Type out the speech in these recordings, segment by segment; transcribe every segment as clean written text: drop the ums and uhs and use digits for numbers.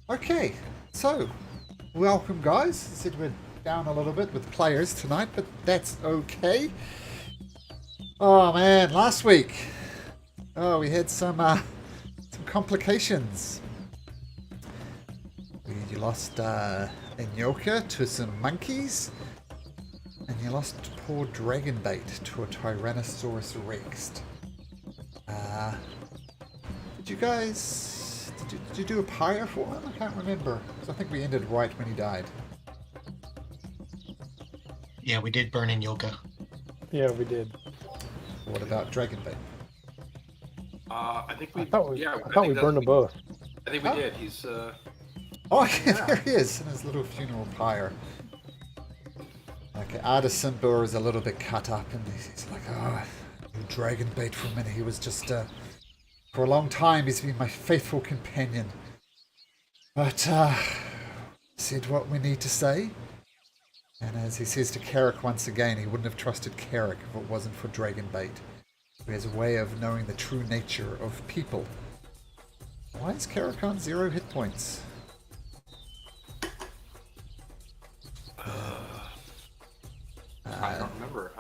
Okay, so welcome, guys. I said we're down a little bit with players tonight, but that's okay. Oh man, last week, we had some complications. You lost Anyoka to some monkeys, and you lost poor Dragonbait to a Tyrannosaurus Rex. Did you guys... Did you do a pyre for him? I can't remember. Because I think we ended right when he died. Yeah, we did burn in Yoka. Yeah, we did. What about Dragonbait? I think we. I thought we think burned them both. I think we did. He's. Oh, yeah, there he is in his little funeral pyre. Okay, Simba is a little bit cut up, and he's like, "Oh, you Dragonbait for a minute. He was just, for a long time, he's been my faithful companion. But, said what we need to say. And as he says to Carrick once again, he wouldn't have trusted Carrick if it wasn't for Dragonbait. He has a way of knowing the true nature of people. Why is Carrick on 0 hit points? I don't remember.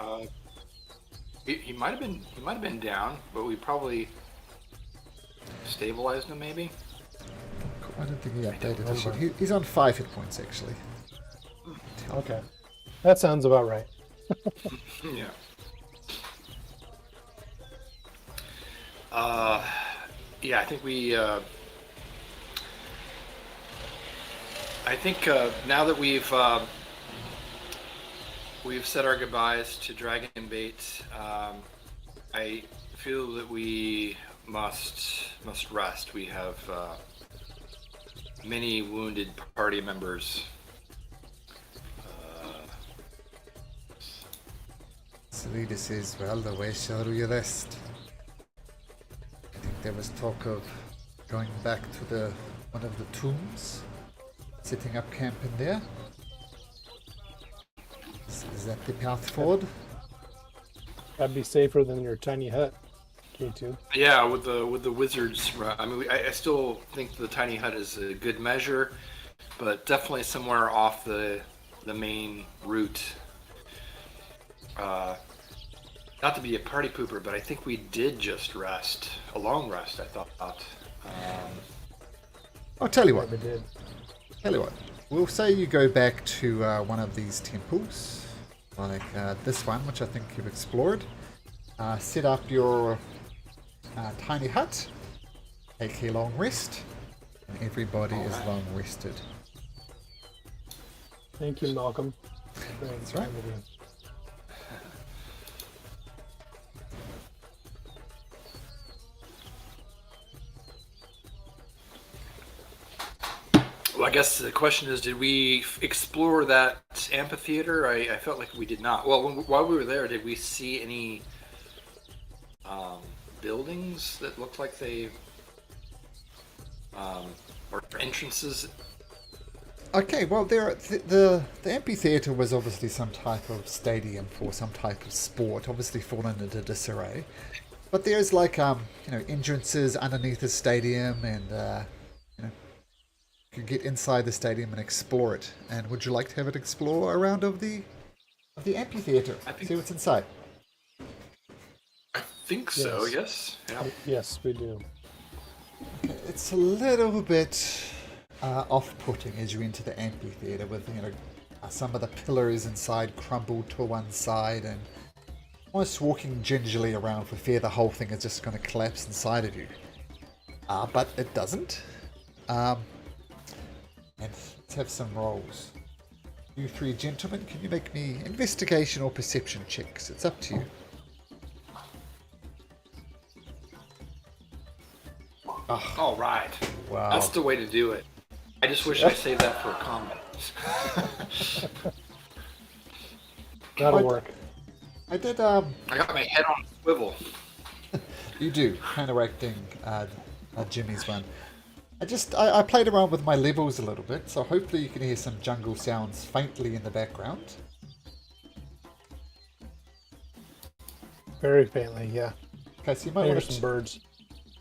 He might have been. He might have been down, but we probably stabilized him. Maybe. I don't think he updated his shit. He's on 5 hit points, actually. Okay. That sounds about right. Yeah. Yeah, I think we. I think now that we've said our goodbyes to Dragonbait, I feel that we must rest. We have many wounded party members. So leader says, well, the way shall we rest? I think there was talk of going back to one of the tombs, setting up camp in there. Is that the path forward? That'd be safer than your tiny hut, K2. Yeah, with the wizards. I mean, I still think the tiny hut is a good measure, but definitely somewhere off the main route. Not to be a party pooper, but I think we did just rest. A long rest, I thought. I'll tell you what. We did. Tell you what. We'll say you go back to one of these temples, like this one, which I think you've explored. Set up your tiny hut, take a long rest, and everybody is long rested. Thank you, Malcolm. That's right. Well, I guess the question is, did we explore that amphitheater? I felt like we did not. Well, while we were there, did we see any buildings that looked like they or entrances? Okay, well, the amphitheater was obviously some type of stadium for some type of sport, obviously fallen into disarray. But there's like entrances underneath the stadium, and you can get inside the stadium and explore it. And would you like to have it explore a round of the amphitheater? See what's inside. I think so. Yes. Yeah. Yes, we do. Okay, it's a little bit off-putting as you enter the amphitheater, with some of the pillars inside crumbled to one side, and almost walking gingerly around for fear the whole thing is just going to collapse inside of you. But it doesn't. And let's have some rolls. You three gentlemen, can you make me investigation or perception checks? It's up to you. Oh, All right. wow. That's the way to do it. I just wish I saved that for a comment. That'll work. I did, I got my head on a swivel. You do, counteracting Jimmy's one. I played around with my levels a little bit, so hopefully you can hear some jungle sounds faintly in the background. Very faintly, yeah. Okay, so you might Hear want some to birds.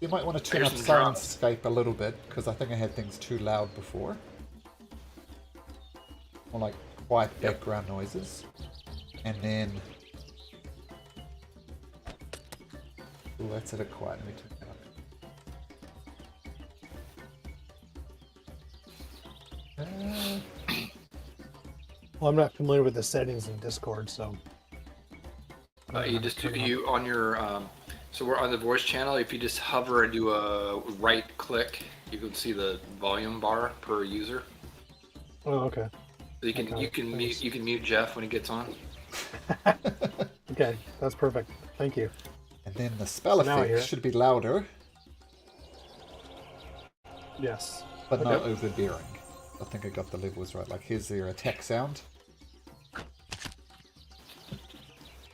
You might want to turn Here's up some drums. Sirenscape a little bit, because I think I had things too loud before. More like quiet background noises. And then... Oh, that's a bit quiet. Let me turn that up. Well, I'm not familiar with the settings in Discord, so. You just do you on your so we're on the voice channel. If you just hover and do a right click, you can see the volume bar per user. Oh, okay. So you can mute Jeff when he gets on. Okay, that's perfect. Thank you. And then the spell Now I hear effect it. should be louder, Yes. but not Okay. overbearing. I think I got the levels right. Like, here's their attack sound.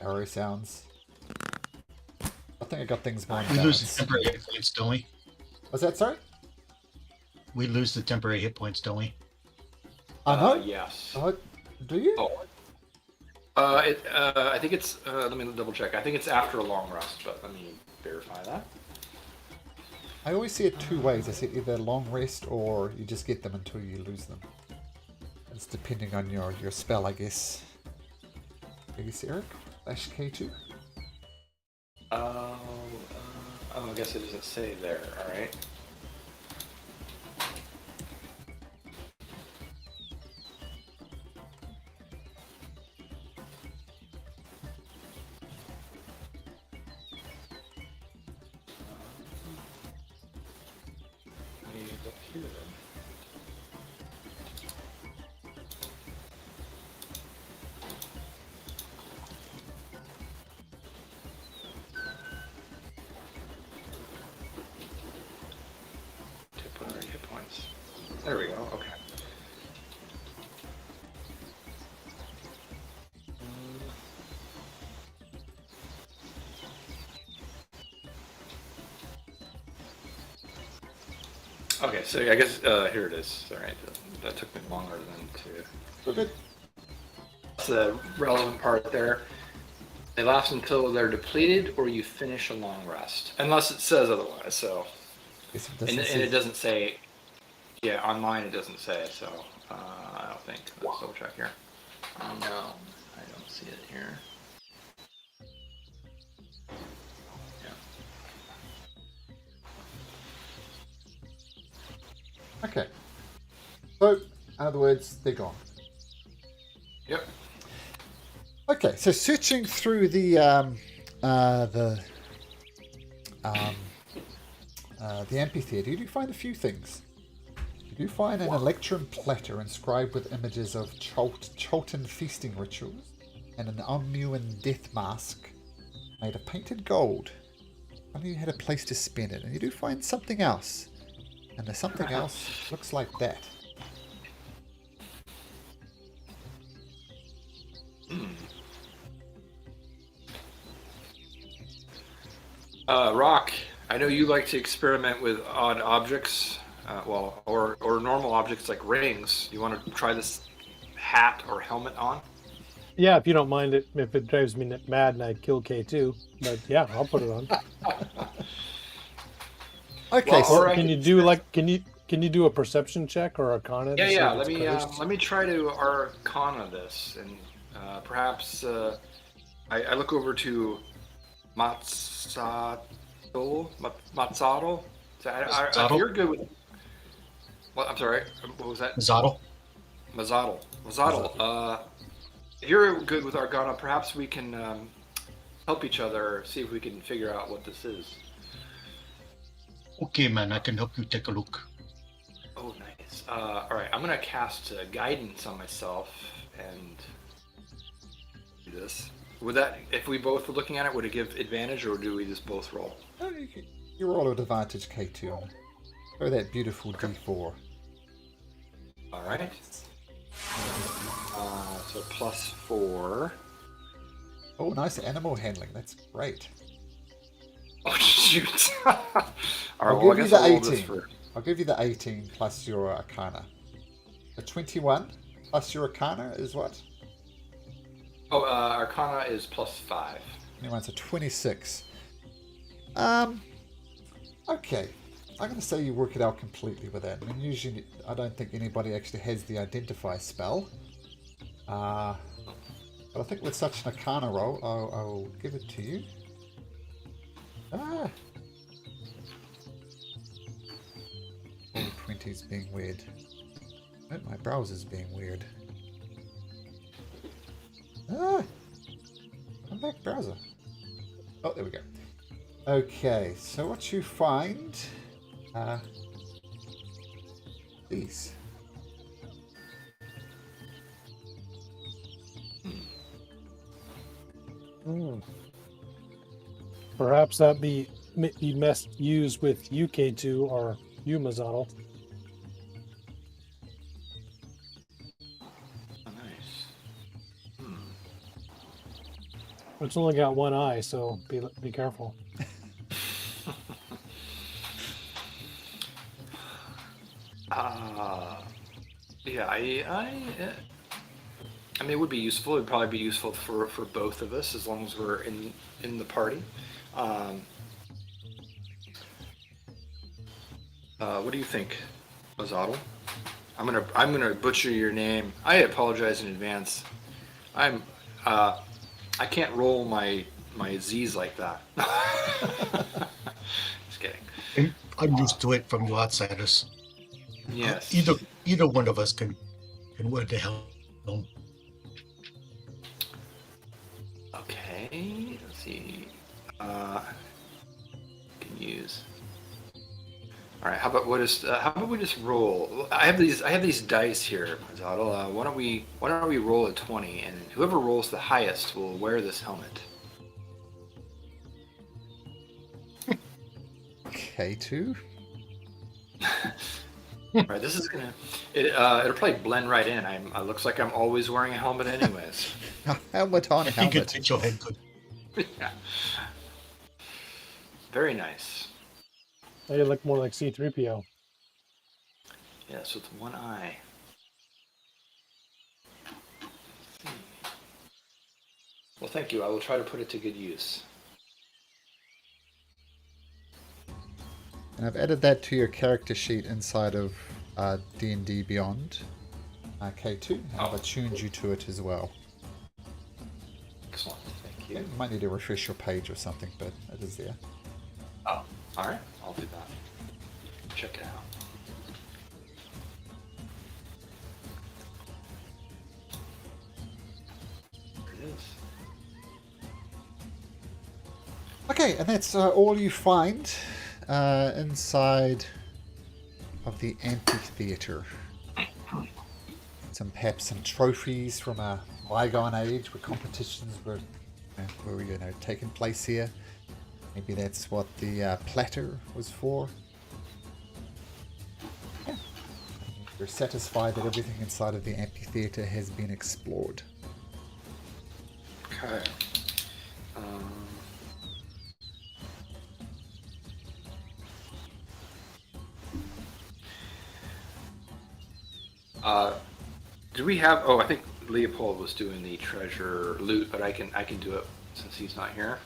Arrow sounds. I think I got things more in We lose the balance. temporary hit points, don't we? Was that sorry? We lose the temporary hit points, don't we? I know. Yes. Oh, do you? Oh. I think it's. Let me double check. I think it's after a long rest, but let me verify that. I always see it two ways. I see it either long rest or you just get them until you lose them. It's depending on your spell, I guess. I guess Eric? /K2? I guess it doesn't say there. All right. Let me look here then. Temporary hit points. There we go. Okay. Okay, so I guess here it is. All right, that took me longer than to. So good. That's the relevant part there. They last until they're depleted, or you finish a long rest, unless it says otherwise. So, Guess it and, doesn't and say- it doesn't say. Yeah, on mine it doesn't say. So I don't think. Let's double check here. No, I don't see it here. Yeah. Okay. So, in other words, they're gone. Yep. Okay, so searching through the amphitheater, you do find a few things. You do find an electrum platter inscribed with images of Cholton feasting rituals and an Omnuan death mask made of painted gold. Only you had a place to spend it, and you do find something else. And the something else looks like that. Rock, I know you like to experiment with odd objects, or normal objects like rings. You want to try this hat or helmet on? Yeah, if you don't mind it, if it drives me mad and I kill K2, but yeah, I'll put it on. Okay, Well, so or I Can you do like can you do a perception check or Arcana? to see Yeah. if it's cursed? Let me try to Arcana this, and perhaps I look over to Mazzotto. Mazzotto. If you're good with. What? I'm sorry. What was that? Zottle? Mazzotto. If you're good with Arcana, perhaps we can help each other, see if we can figure out what this is. Okay, man, I can help you take a look. Oh, nice. All right, I'm gonna cast guidance on myself and do this. Would that, if we both were looking at it, would it give advantage, or do we just both roll? you roll with advantage, K2. Throw that beautiful D4. All right. So +4. Oh, nice animal handling. That's great. Oh shoot! All right, I'll well I give you guess the I'll roll this 18. for. I'll give you the 18 plus your Arcana. The 21 plus your Arcana is what? Oh, Arcana is +5. 21, so 26. Okay. I'm going to say you work it out completely with that. I mean, usually I don't think anybody actually has the identify spell. But I think with such an arcana roll, I'll give it to you. Ah! All 20's being weird. Oh, my browser's being weird. Ah! Come back, browser. Oh, there we go. Okay, so what you find... these. Perhaps that be best used with UK2 or Umazotl. Oh, nice. It's only got one eye, so be careful. Yeah, I mean, it would be useful. It would probably be useful for both of us as long as we're in the party. What do you think, Azadl? I'm gonna butcher your name. I apologize in advance. I can't roll my Z's like that. Just kidding. I'm used to it from you outsiders. Yes. Either one of us can wear the helm. Okay. Let's see. Can use. All right. How about we just roll? I have these dice here, Azadl. Why don't we roll a 20, and whoever rolls the highest will wear this helmet. K2? All right, this is it'll probably blend right in. It looks like I'm always wearing a helmet anyways. Helmet on I think it helmet. fits your head good. Yeah. Very nice. They look more like C-3PO. Yes, with one eye. Well, thank you. I will try to put it to good use. And I've added that to your character sheet inside of D&D Beyond, K2, and I've attuned you to it as well. Excellent. Thank You you. might need to refresh your page or something, but it is there. Oh, all right. I'll do that. Check it out. There it is. Okay, and that's all you find inside of the amphitheater. Perhaps some trophies from a bygone age where competitions were taking place here. Maybe that's what the platter was for. Yeah. You're satisfied that everything inside of the amphitheater has been explored. Okay. Do we have? Oh, I think Leopold was doing the treasure loot, but I can do it since he's not here.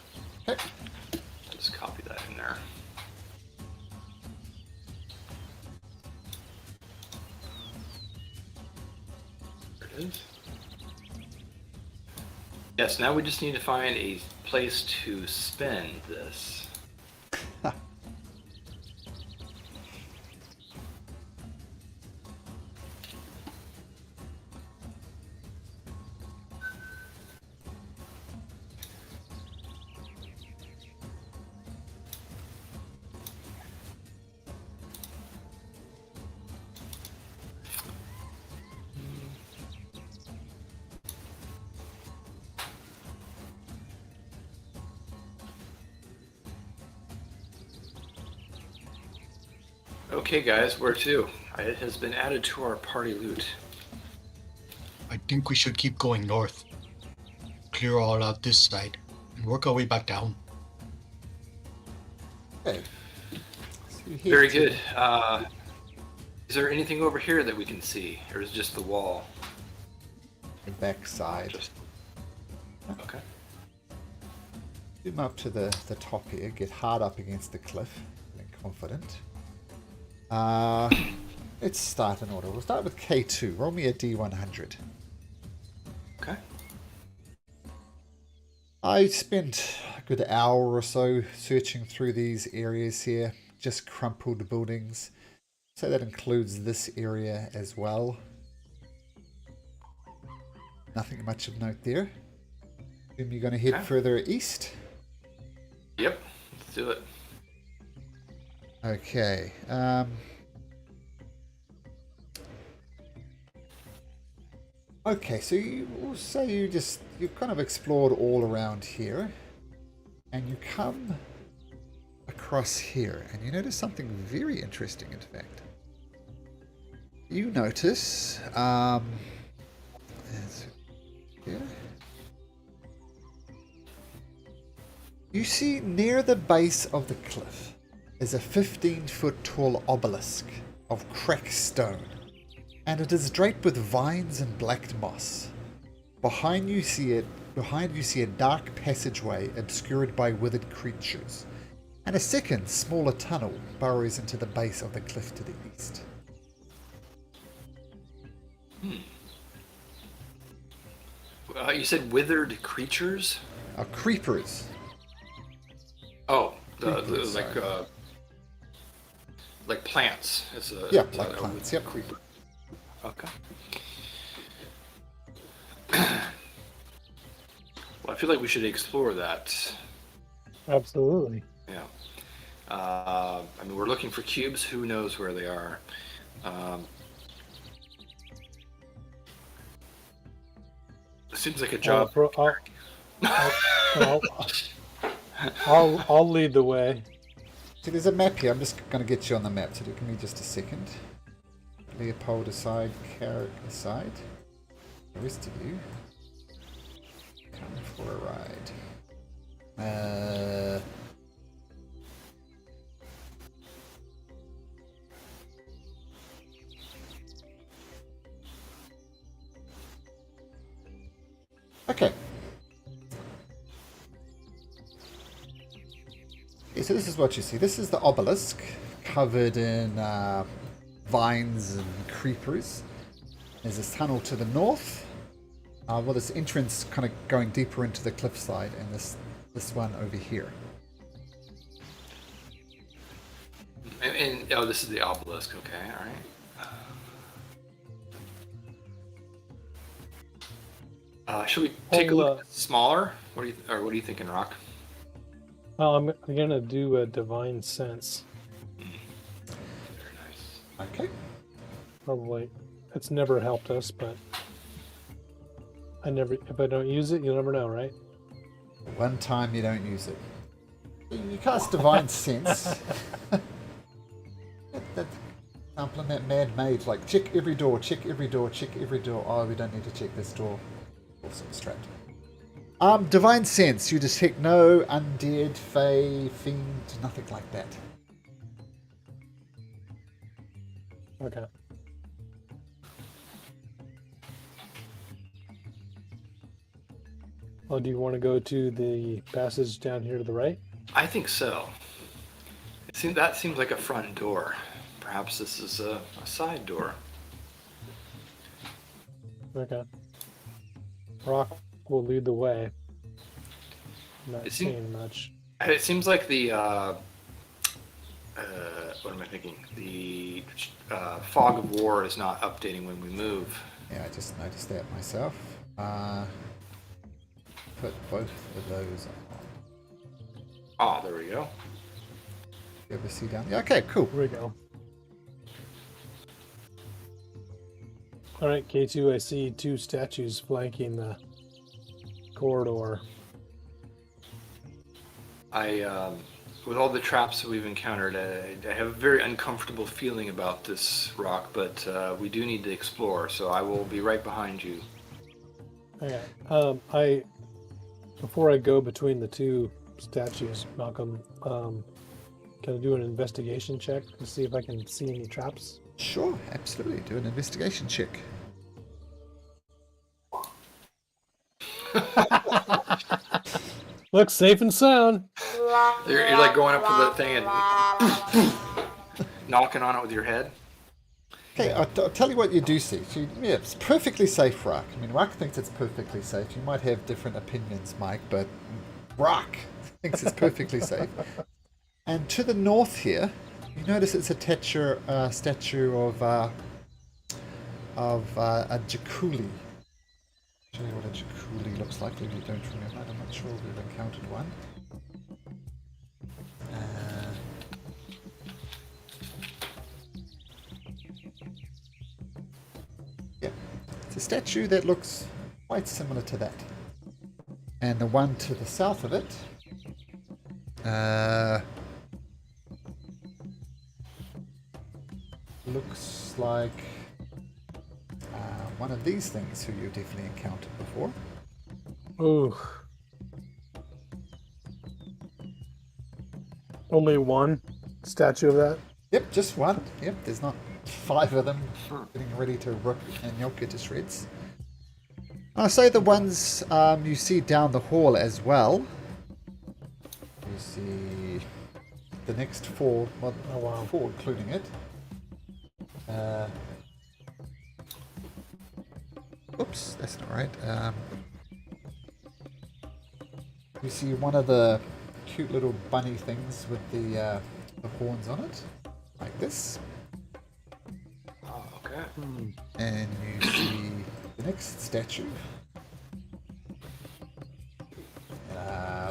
Okay. Just copy that in there. There it is. Yes, now we just need to find a place to spend this. Okay, guys, where to? It has been added to our party loot. I think we should keep going north. Clear all out this side and work our way back down. Okay. So you're here Very to- good. Is there anything over here that we can see, or is it just the wall? The back side. Just okay. Zoom up to the top here, get hard up against the cliff, and confident. Let's start in order. We'll start with K2. Roll me a D100. Okay. I spent a good hour or so searching through these areas here, just crumpled buildings. So that includes this area as well. Nothing much of note there. Assume you're going to head Okay. further east. Yep. Let's do it. Okay. Okay, so we'll say you've kind of explored all around here, and you come across here, and you notice something very interesting. In fact, you notice here. You see near the base of the cliff is a 15-foot tall obelisk of cracked stone, and it is draped with vines and black moss. Behind you see a dark passageway obscured by withered creatures, and a second, smaller tunnel burrows into the base of the cliff to the east. You said withered creatures? Creepers. Oh, Creepers, like plants. It's a Yeah, like plants, yep. Creeper. Okay. Well, I feel like we should explore that. Absolutely. Yeah. I mean, we're looking for cubes. Who knows where they are? It seems like a job. I'll lead the way. See, there's a map here. I'm just going to get you on the map, so give me just a second. Leopold aside, Carrick aside. The rest of you, come for a ride. Okay. Okay, so this is what you see. This is the obelisk, covered in vines and creepers. There's this tunnel to the north. Well, this entrance kind of going deeper into the cliffside, and this one over here. And oh, this is the obelisk. Okay, all right. Should we take a look at smaller? What are you thinking, Rock? I'm gonna do a divine sense. Very nice. Okay. Probably, it's never helped us, but if I don't use it, you'll never know, right? One time you don't use it. You cast divine sense. that compliment mad mage, like check every door, check every door, check every door. Oh, we don't need to check this door. Also strapped. Divine sense. You detect no undead, fey, fiend, nothing like that. Okay. Oh, do you want to go to the passage down here to the right? I think so. That seems like a front door. Perhaps this is a side door. Okay. Rock will lead the way. I'm not It seeing much. It seems like the what am I thinking? The fog of war is not updating when we move. Yeah, I just noticed that myself. Put both of those on. Ah, there we go. You ever see down there? Okay, cool. Here we go. All right, K2, I see two statues flanking the corridor. With all the traps that we've encountered, I have a very uncomfortable feeling about this rock, but we do need to explore, so I will be right behind you. Okay. Before I go between the two statues, Malcolm, can I do an investigation check to see if I can see any traps? Sure, absolutely. Do an investigation check. Looks safe and sound. You're like going up to the thing and knocking on it with your head? Okay, I'll tell you what you do see. So yeah, it's perfectly safe, Rock. I mean, Rock thinks it's perfectly safe. You might have different opinions, Mike, but Rock thinks it's perfectly safe. And to the north here, you notice it's a statue of a Jakuli. Show you what a Jakuli looks like if you don't remember. I'm not sure we've encountered one. Yeah, it's a statue that looks quite similar to that. And the one to the south of it looks like one of these things who you've definitely encountered before. Ooh. Only one statue of that? Yep, just one. Yep, there's not 5 of them getting ready to rip and yoke it to shreds. I'll say the ones you see down the hall as well. You see the next 4, well, Oh, wow. 4 including it. Oops, that's not right. You see one of the cute little bunny things with the horns on it, like this. Oh, okay. And you see the next statue.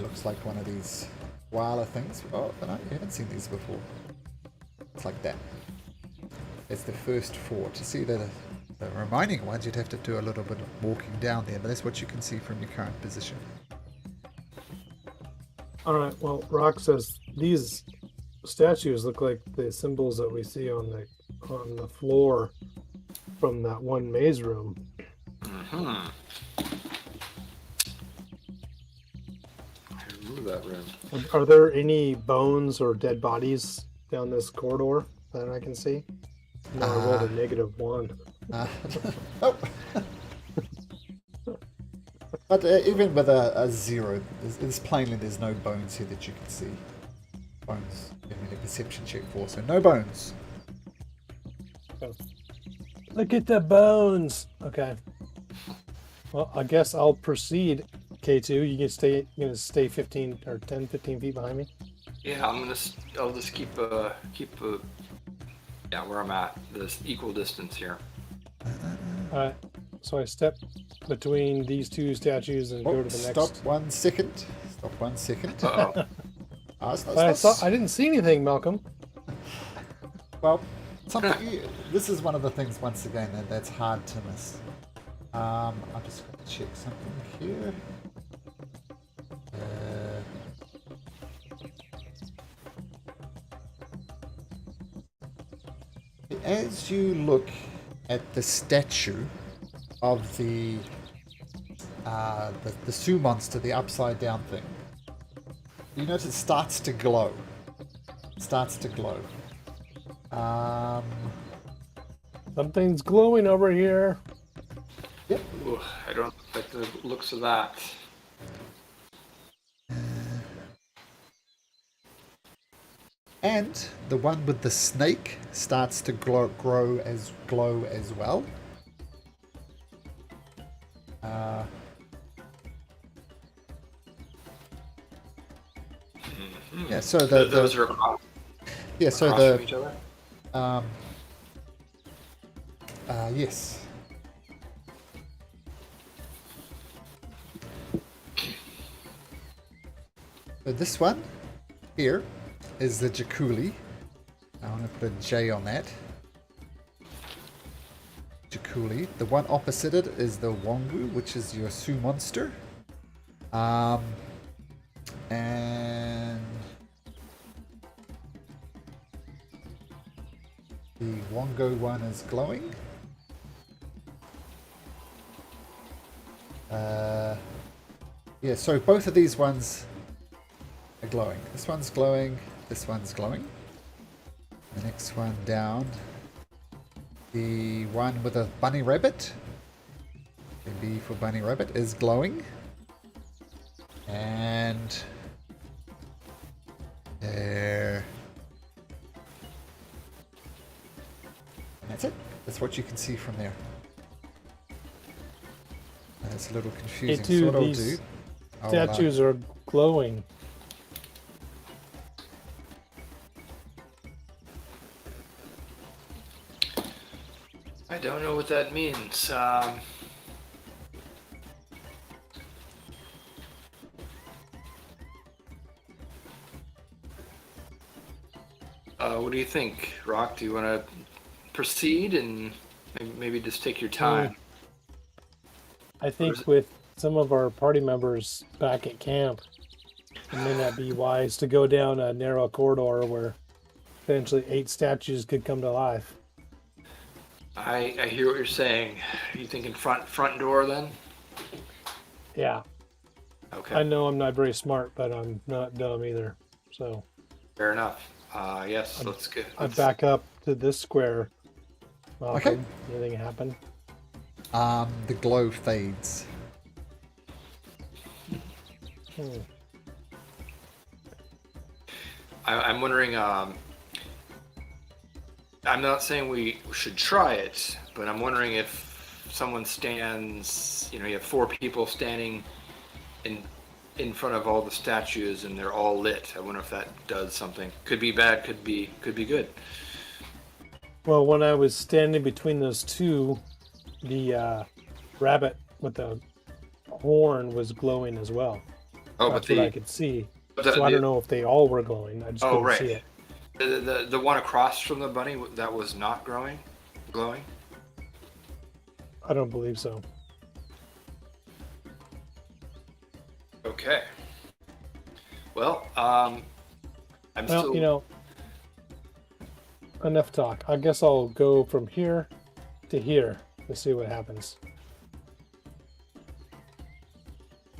Looks like one of these koala things. Oh, no, you haven't seen these before. It's like that. It's the first 4. To see the remaining ones, you'd have to do a little bit of walking down there, but that's what you can see from your current position. All right. Well, Rock says these statues look like the symbols that we see on the floor from that one maze room. Mm-hmm. I remember that room. Are there any bones or dead bodies down this corridor that I can see? No, I rolled a -1. Oh. But even with a 0, there's plainly there's no bones here that you can see. Bones. Give me a perception check for, so no bones. Look at the bones. Okay. Well, I guess I'll proceed. K2, you can stay 15 or 10, 15 feet behind me. Yeah, I'll just keep yeah, where I'm at, this equal distance here. All right. So I step between these 2 statues and go to the next. Stop 1 second. Stop 1 second. Uh-oh. I didn't see anything, Malcolm. Well, this is one of the things, once again, that's hard to miss. I'm just going to check something here. As you look at the statue of the Sioux monster, the upside down thing, you notice it starts to glow. Something's glowing over here. Yep. Ooh, I don't like the looks of that. And the one with the snake starts to glow as well. Yeah, so Those are across from each other? Yes. So this one here is the Jakuli. I want to put a J on that. Jakuli. The one opposite it is the Wongu, which is your Sioux monster. And the Wongo one is glowing. Yeah, so both of these ones are glowing. This one's glowing, this one's glowing. The next one down, the one with a bunny rabbit, the B for bunny rabbit, is glowing. And there. That's it. That's what you can see from there. That's a little confusing. too, So what I'll these do... Statues are glowing. I don't know what that means. What do you think, Rock? Do you want to proceed and maybe just take your time? I think with some of our party members back at camp, it may not be wise to go down a narrow corridor where eventually 8 statues could come to life. I hear what you're saying. Are you thinking front door then? Yeah. Okay. I know I'm not very smart, but I'm not dumb either. So Fair enough. Yes, let's get. I back up to this square. Okay. Malcolm, anything happen? The glow fades. I'm wondering. I'm not saying we should try it, but I'm wondering if someone stands. You have 4 people standing in front of all the statues, and they're all lit. I wonder if that does something. Could be bad. Could be good. Well, when I was standing between those two, the rabbit with the horn was glowing as well. Oh, That's but what I could see. but So I don't know if they all were glowing. I just couldn't right. see it. The one across from the bunny that was not glowing. I don't believe so. Okay. Well, I'm Well, still. Enough talk. I guess I'll go from here to here to see what happens.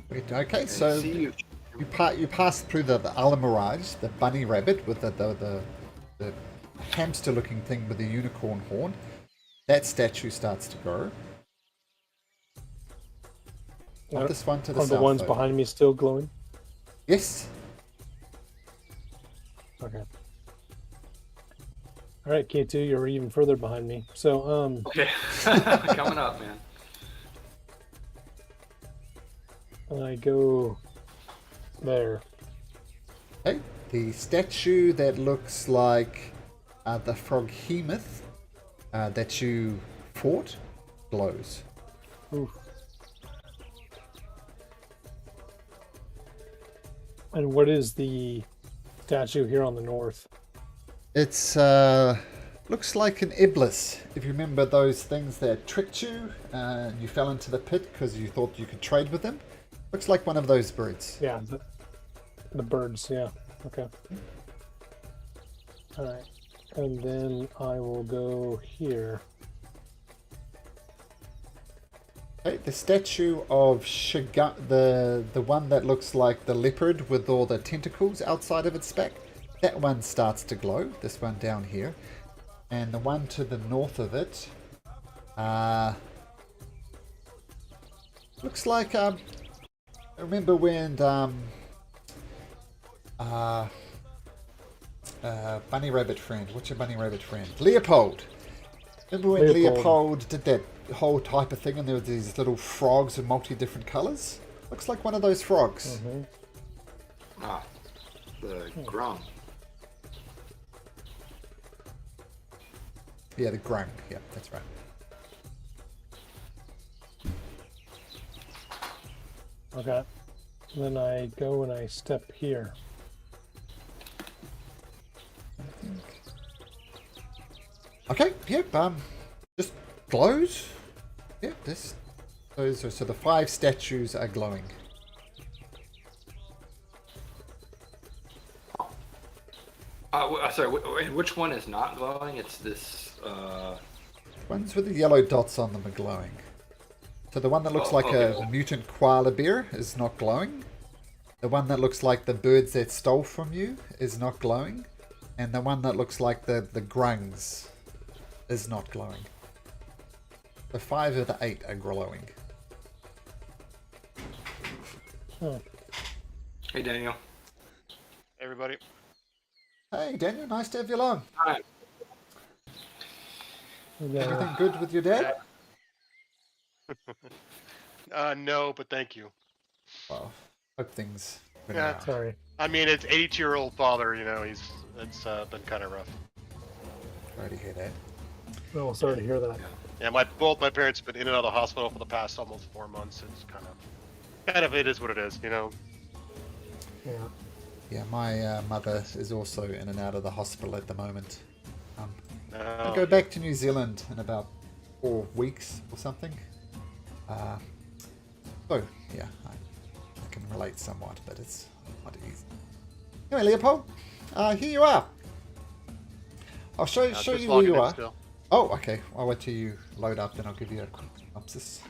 Wait, okay, so See you pass through the Alamirage, the bunny rabbit with the hamster-looking thing with the unicorn horn. That statue starts to grow. Not this one to the Are south. the ones though. behind me still glowing? Yes. Okay. All right, K2, you're even further behind me. So, Okay. Coming up, man. I go there. Okay. The statue that looks like the froghemoth that you fought glows. Oof. And what is the statue here on the north? It's looks like an iblis. If you remember those things that tricked you and you fell into the pit because you thought you could trade with them. Looks like one of those birds. Yeah, the birds. Yeah. Okay. All right. And then I will go here. Okay, the statue of the one that looks like the leopard with all the tentacles outside of its back, that one starts to glow. This one down here, and the one to the north of it, looks like I remember when bunny rabbit friend. What's your bunny rabbit friend? Leopold. Remember when Leopold did that whole type of thing and there were these little frogs in multi-different colours? Looks like one of those frogs. The grung. Yeah, the grung. Yeah, that's right. Okay. Then I go and I step here. Okay, yep, just glows. Yep, those are, so the 5 statues are glowing. Sorry, which one is not glowing? It's this. Ones with the yellow dots on them are glowing. So the one that looks like a mutant koala bear is not glowing. The one that looks like the birds that stole from you is not glowing. And the one that looks like the grungs is not glowing. The 5 of the 8 are glowing. Hey, Daniel. Everybody. Hey Daniel, nice to have you along. Hi. Yeah. Everything good with your dad? No, but thank you. Well, hope things turn Yeah. around. Sorry. I mean, it's 82-year-old father. You know, it's been kind of rough. Sorry to hear that. Well, sorry to hear that. Yeah, both my parents have been in and out of the hospital for the past almost 4 months. It's kind of it is what it is, you know. Yeah. Yeah, my mother is also in and out of the hospital at the moment. I Oh, go back to New Zealand in about 4 weeks or something. So, yeah, I can relate somewhat, but it's not easy. Anyway, Leopold, here you are. I'll show just you where logging you in are. still. Oh, okay. I'll wait till you load up, then I'll give you a quick synopsis.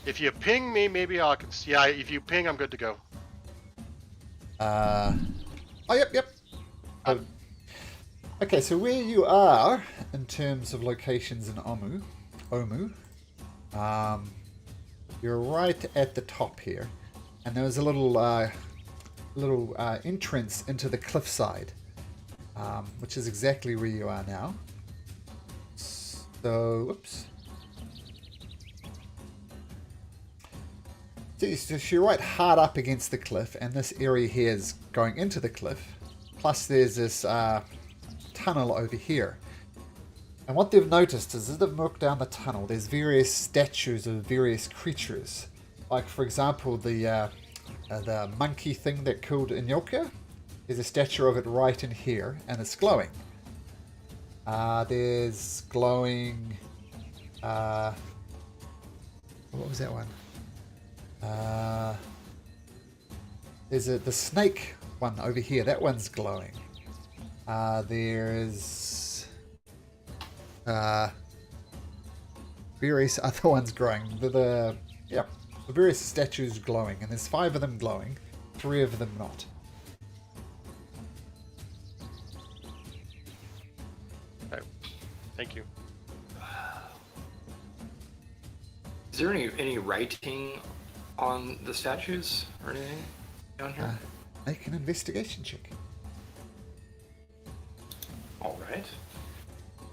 If you ping me, maybe I can see. Yeah, if you ping, I'm good to go. Oh, yep. Oh, okay, so where you are in terms of locations in Omu, you're right at the top here, and there's a little entrance into the cliffside, which is exactly where you are now. So, whoops. So you're right hard up against the cliff, and this area here is going into the cliff. Plus, there's this tunnel over here. And what they've noticed is as they've walked down the tunnel, there's various statues of various creatures. Like, for example, the monkey thing that killed Inyoka. There's a statue of it right in here, and it's glowing. There's glowing... what was that one? There's the snake one over here. That one's glowing. There's various other ones glowing. The various statues glowing, and there's 5 of them glowing, 3 of them not. Okay. Thank you. Is there any writing on the statues or anything down here? Make an investigation check. All right.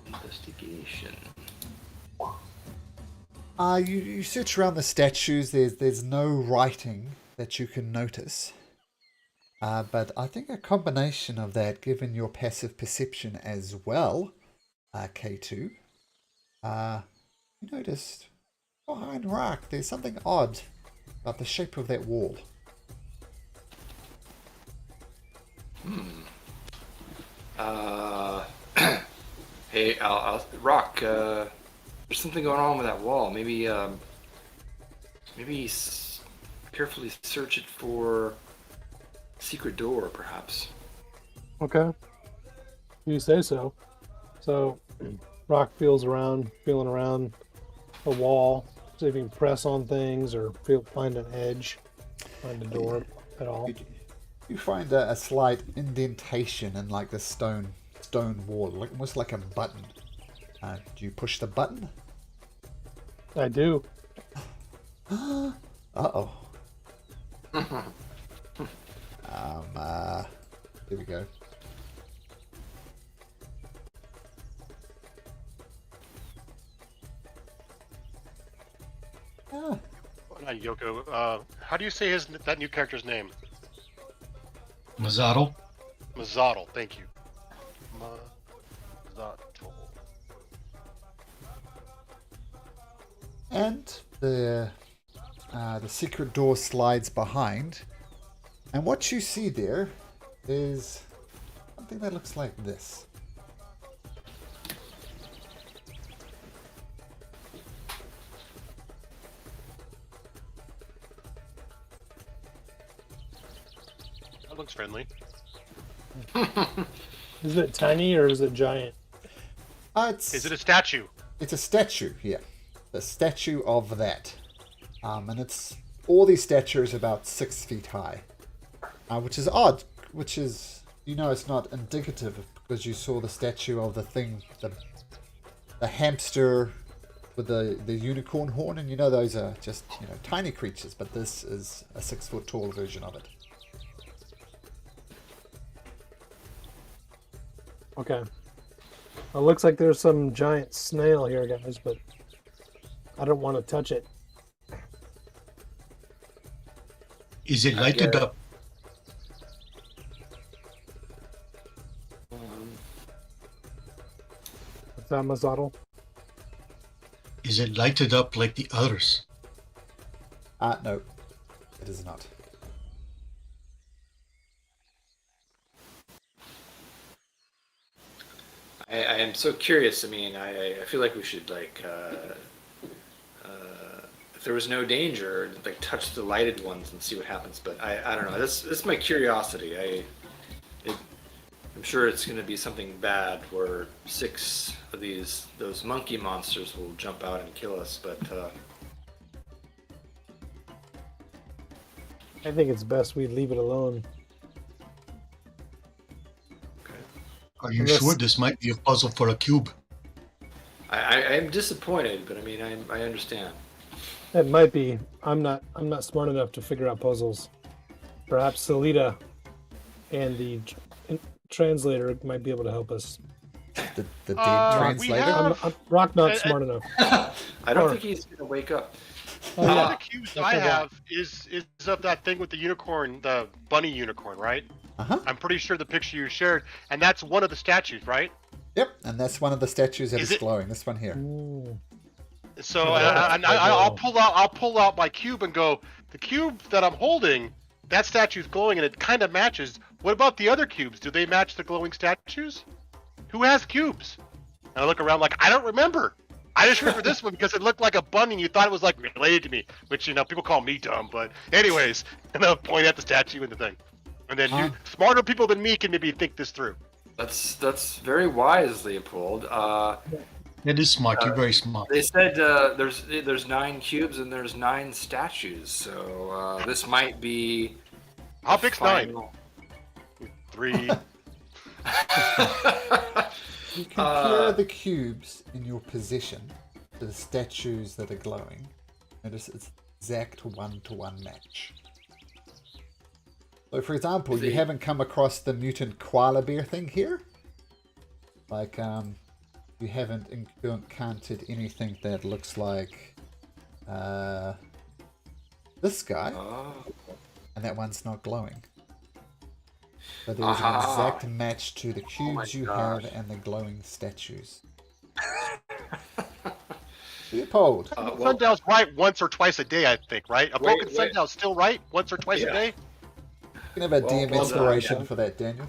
Investigation. You search around the statues. There's no writing that you can notice. But I think a combination of that, given your passive perception as well, K2, you noticed behind Rock there's something odd about the shape of that wall. Hey, Rock. There's something going on with that wall. Maybe carefully search it for a secret door, perhaps. Okay. You say so. So, Rock feeling around the wall, see if you can press on things or find an edge, find a door at all. You find a slight indentation in like the stone wall, almost like a button. Do you push the button? I do. Uh-oh. Here we go. Not Yoko. How do you say that new character's name? Mazzottle. Mazzottle. Thank you. Mazzottle. And the secret door slides behind, and what you see there is something that looks like this. That looks friendly. Is it tiny or is it giant? Is it a statue? It's a statue, yeah. The statue of that. And it's all these statues about 6 feet high. Which is odd. Which is, it's not indicative because you saw the statue of the thing the hamster with the unicorn horn, and those are just tiny creatures, but this is a 6-foot tall version of it. Okay. Well, it looks like there's some giant snail here, guys, but I don't want to touch it. Is it I lighted get- up? What's that, Mazadal? Is it lighted up like the others? No, it is not. I am so curious. I mean, I feel like we should if there was no danger, like touch the lighted ones and see what happens. But I don't know. That's my curiosity. I'm sure it's going to be something bad where 6 of those monkey monsters will jump out and kill us. But I think it's best we leave it alone. Are you Unless- sure this might be a puzzle for a cube? I'm disappointed. But I mean, I understand. It might be. I'm not smart enough to figure out puzzles. Perhaps Salita and the translator might be able to help us. The dead we translator. have- Rock not I- smart enough. I don't Or- think he's going to wake up. Oh, One of yeah. the cubes I I forgot. have is of that thing with the unicorn, the bunny unicorn, right? Uh-huh. I'm pretty sure the picture you shared, and that's one of the statues, right? Yep, and that's one of the statues that Is is it- glowing. This one here. Ooh. So Yeah, I'll pull out my cube and go. The cube that I'm holding, that statue's glowing, and it kind of matches. What about the other cubes? Do they match the glowing statues? Who has cubes? And I look around like I don't remember. I just remember this one because it looked like a bunny, and you thought it was like related to me, which people call me dumb. But anyways, and I'll point at the statue and the thing, and then you smarter people than me can maybe think this through. That's very wise, Leopold. That is smart. You're very smart. They said there's 9 cubes and there's 9 statues, so this might be. How big's 9? final. 3. You compare the cubes in your possession to the statues that are glowing. Notice it's exact 1-to-1 match. So, for example, you See? haven't come across the mutant koala bear thing here. Like, you haven't encountered anything that looks like this guy, Oh. and that one's not glowing. So there's an Aha. exact match to the cubes you gosh. have and the glowing statues. Leopold. Well, Sundial's right once or twice a day, I think, right? A broken wait. sundial's still right once or twice a Yeah. day? You can have a well DM done, inspiration Dan. for that, Daniel.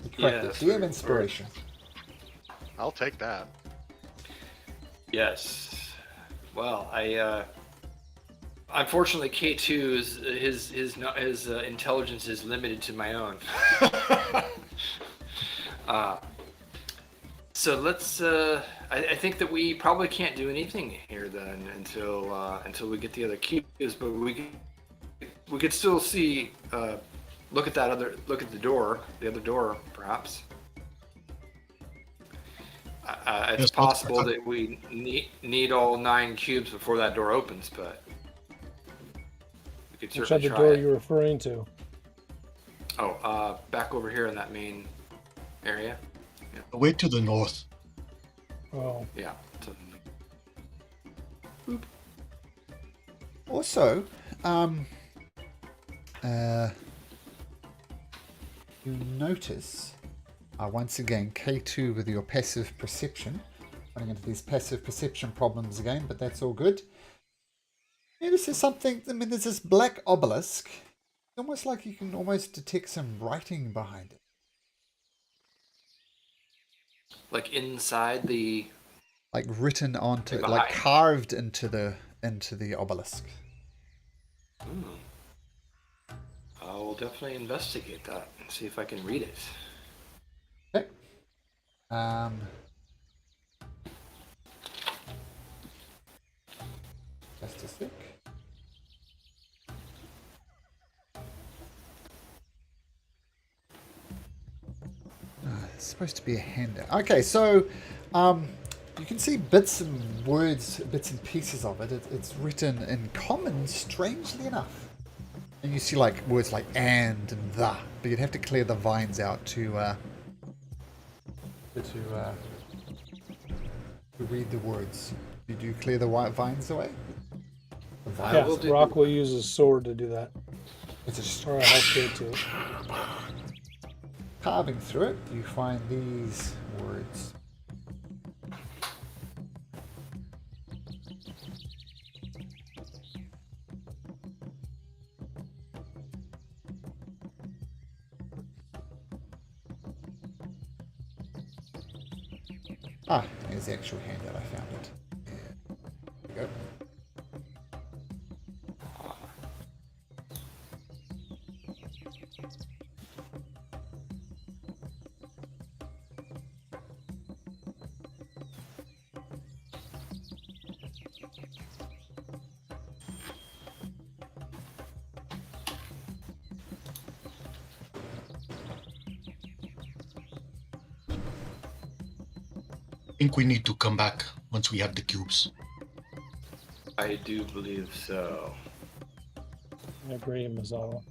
You cracked Yes, it. DM very- inspiration. I'll take that. yes. Well, unfortunately K2's his intelligence is limited to my own. So let's. I think that we probably can't do anything here then until we get the other cubes, but we could still see. Look at the other door, perhaps. It's Yes, possible that we need all 9 cubes before that door opens, but we could Which certainly other try door it. you're referring to? Oh, back over here in that main area. Away to the north. Oh, Yeah. Also, you notice, once again, K2 with your passive perception. Running into these passive perception problems again, but that's all good. Notice there's something, there's this black obelisk. It's almost like you can almost detect some writing behind it. Like inside the. Like written onto, Like like behind. carved into the obelisk. I will definitely investigate that and see if I can read it. Okay. Just a sec. It's supposed to be a handout. Okay, so you can see bits and words, bits and pieces of it. It's written in common, strangely enough. And you see like words like and the, but you'd have to clear the vines out to read the words. Did you clear the white vines away? The vines? Yeah, will do- Rock will use his sword to do that. It's just Or a health to it. carving through it. You find these words. Ah, here's the actual handout. I found it. There we go. I think we need to come back once we have the cubes. I do believe so. I agree, Mazala.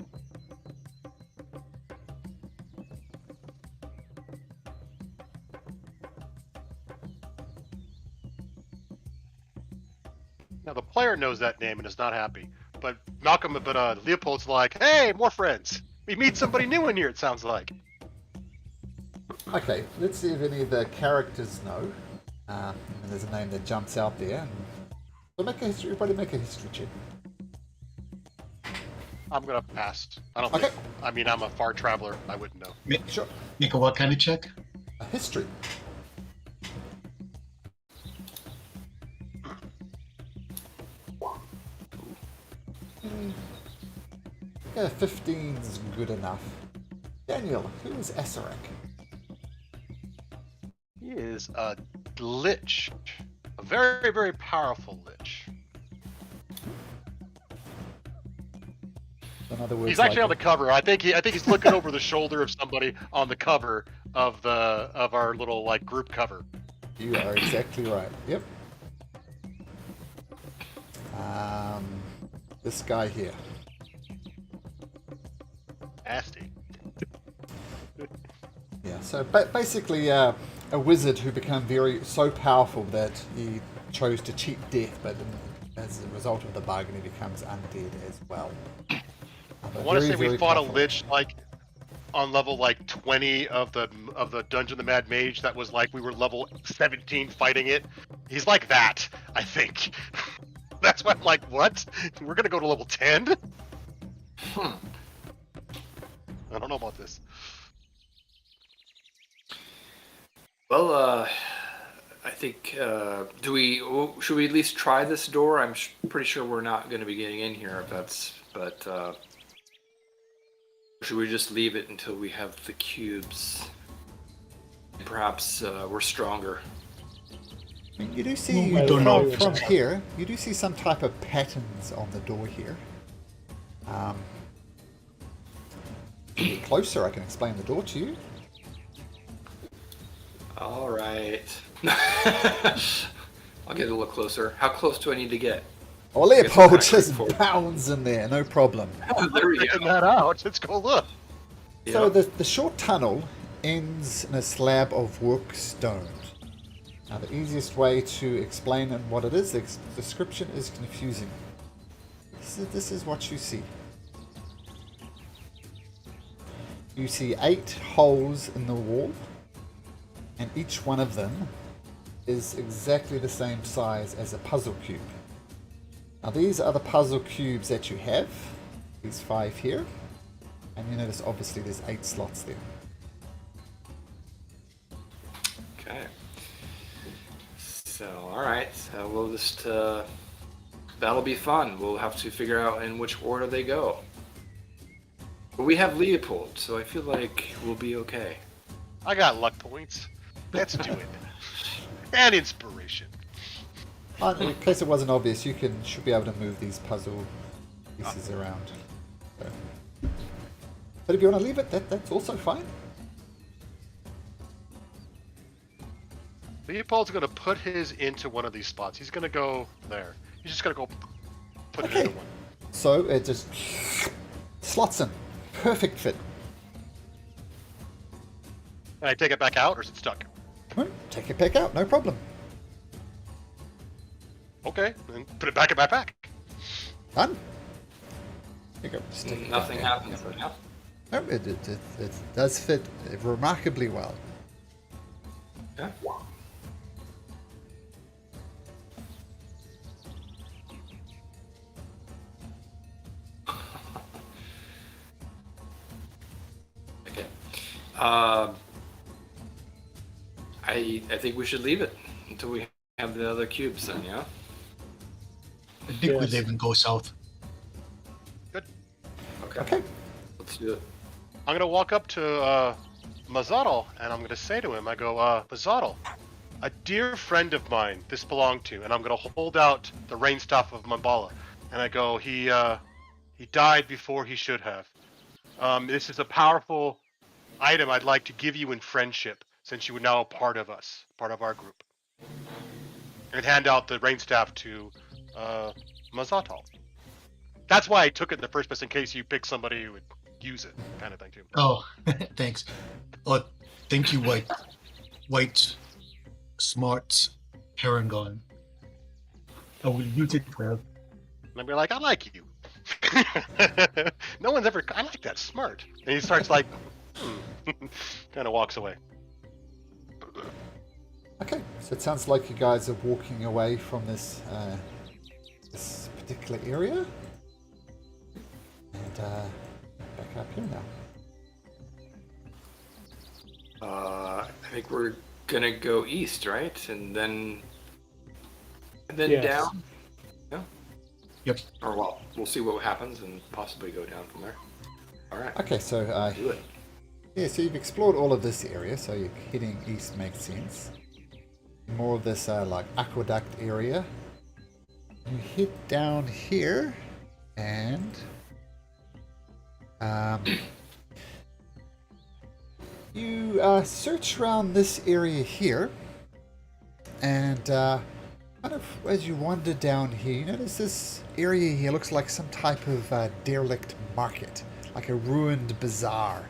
Now the player knows that name and is not happy. But Leopold's like, hey, more friends. We meet somebody new in here, it sounds like. Okay, let's see if any of the characters know. And there's a name that jumps out there. And so make a history. Everybody, make a history check. I'm gonna pass. I don't Okay. think. I mean, I'm a far traveler. I wouldn't know. Sure. Make a what kind of check? A history. Yeah, 15's good enough. Daniel, who is Asarak? He is a lich, a very, very powerful lich. In other words, He's actually like on the cover. I think he's looking over the shoulder of somebody on the cover of our little like group cover. You are exactly right. Yep. This guy here. Nasty. Yeah. So basically, a wizard who became so powerful that he chose to cheat death, but as a result of the bargain, he becomes undead as well. I want to say we fought a lich like on level like 20 of the Dungeon of the Mad Mage. That was like we were level 17 fighting it. He's like that, I think. That's why I'm like, what? We're gonna go to level 10? I don't know about this. Well, I think should we at least try this door? I'm pretty sure we're not going to be getting in here. But should we just leave it until we have the cubes? Perhaps we're stronger. I mean, you do see Well, we don't know. from here. You do see some type of patterns on the door here. Get closer, I can explain the door to you. All right. I'll get a little closer. How close do I need to get? Oh, Leopold It's just actually bounds in there, no problem. There we Figuring go. that out. Let's go look. So Yeah. the short tunnel ends in a slab of work stone. Now the easiest way to explain what it is, the description is confusing. This is what you see. You see 8 holes in the wall, and each one of them is exactly the same size as a puzzle cube. Now these are the puzzle cubes that you have, these 5 here, and you notice obviously there's 8 slots there. Okay. So, all right. So we'll just that'll be fun. We'll have to figure out in which order they go. But we have Leopold, so I feel like we'll be okay. I got luck points. Let's do it. And inspiration. In case it wasn't obvious, you should be able to move these puzzle pieces around. So. But if you want to leave it, that's also fine. Leopold's gonna put his into one of these spots. He's gonna go there. He's just gonna go put it into one. So it just slots in. Perfect fit. And I take it back out, or is it stuck? Take it back out, no problem. Okay, then put it back in my pack. Done. Here you go. Just take it Nothing back out. happens though, yeah? No, it does fit remarkably well. Yeah. Okay. I think we should leave it until we have the other cubes then, yeah? I think we Yes. leave and go south. Okay. Let's do it. I'm gonna walk up to Mazzotto, and I'm gonna say to him, I go, Mazzotto, a dear friend of mine this belonged to, and I'm gonna hold out the rain staff of Mambala, and I go, he died before he should have. This is a powerful item I'd like to give you in friendship, since you are now a part of us, part of our group. And hand out the rain staff to Mazzotto. That's why I took it in the first place, in case you pick somebody who would use it, kind of thing too. Oh, thanks. Oh, thank you, White, smart Paragon. I will use it well. And I'd be like, I like you. No one's ever. I like that, smart. And he starts like, kind of walks away. Okay. So it sounds like you guys are walking away from this this particular area. And back up here now. I think we're gonna go east, right? And then Yes. down? Yeah? Yep. Or well, we'll see what happens and possibly go down from there. Alright. Okay, so Do it. yeah, so you've explored all of this area, so you're heading east makes sense. More of this like aqueduct area. You head down here, and you search around this area here, and kind of as you wander down here, you notice this area here looks like some type of derelict market, like a ruined bazaar.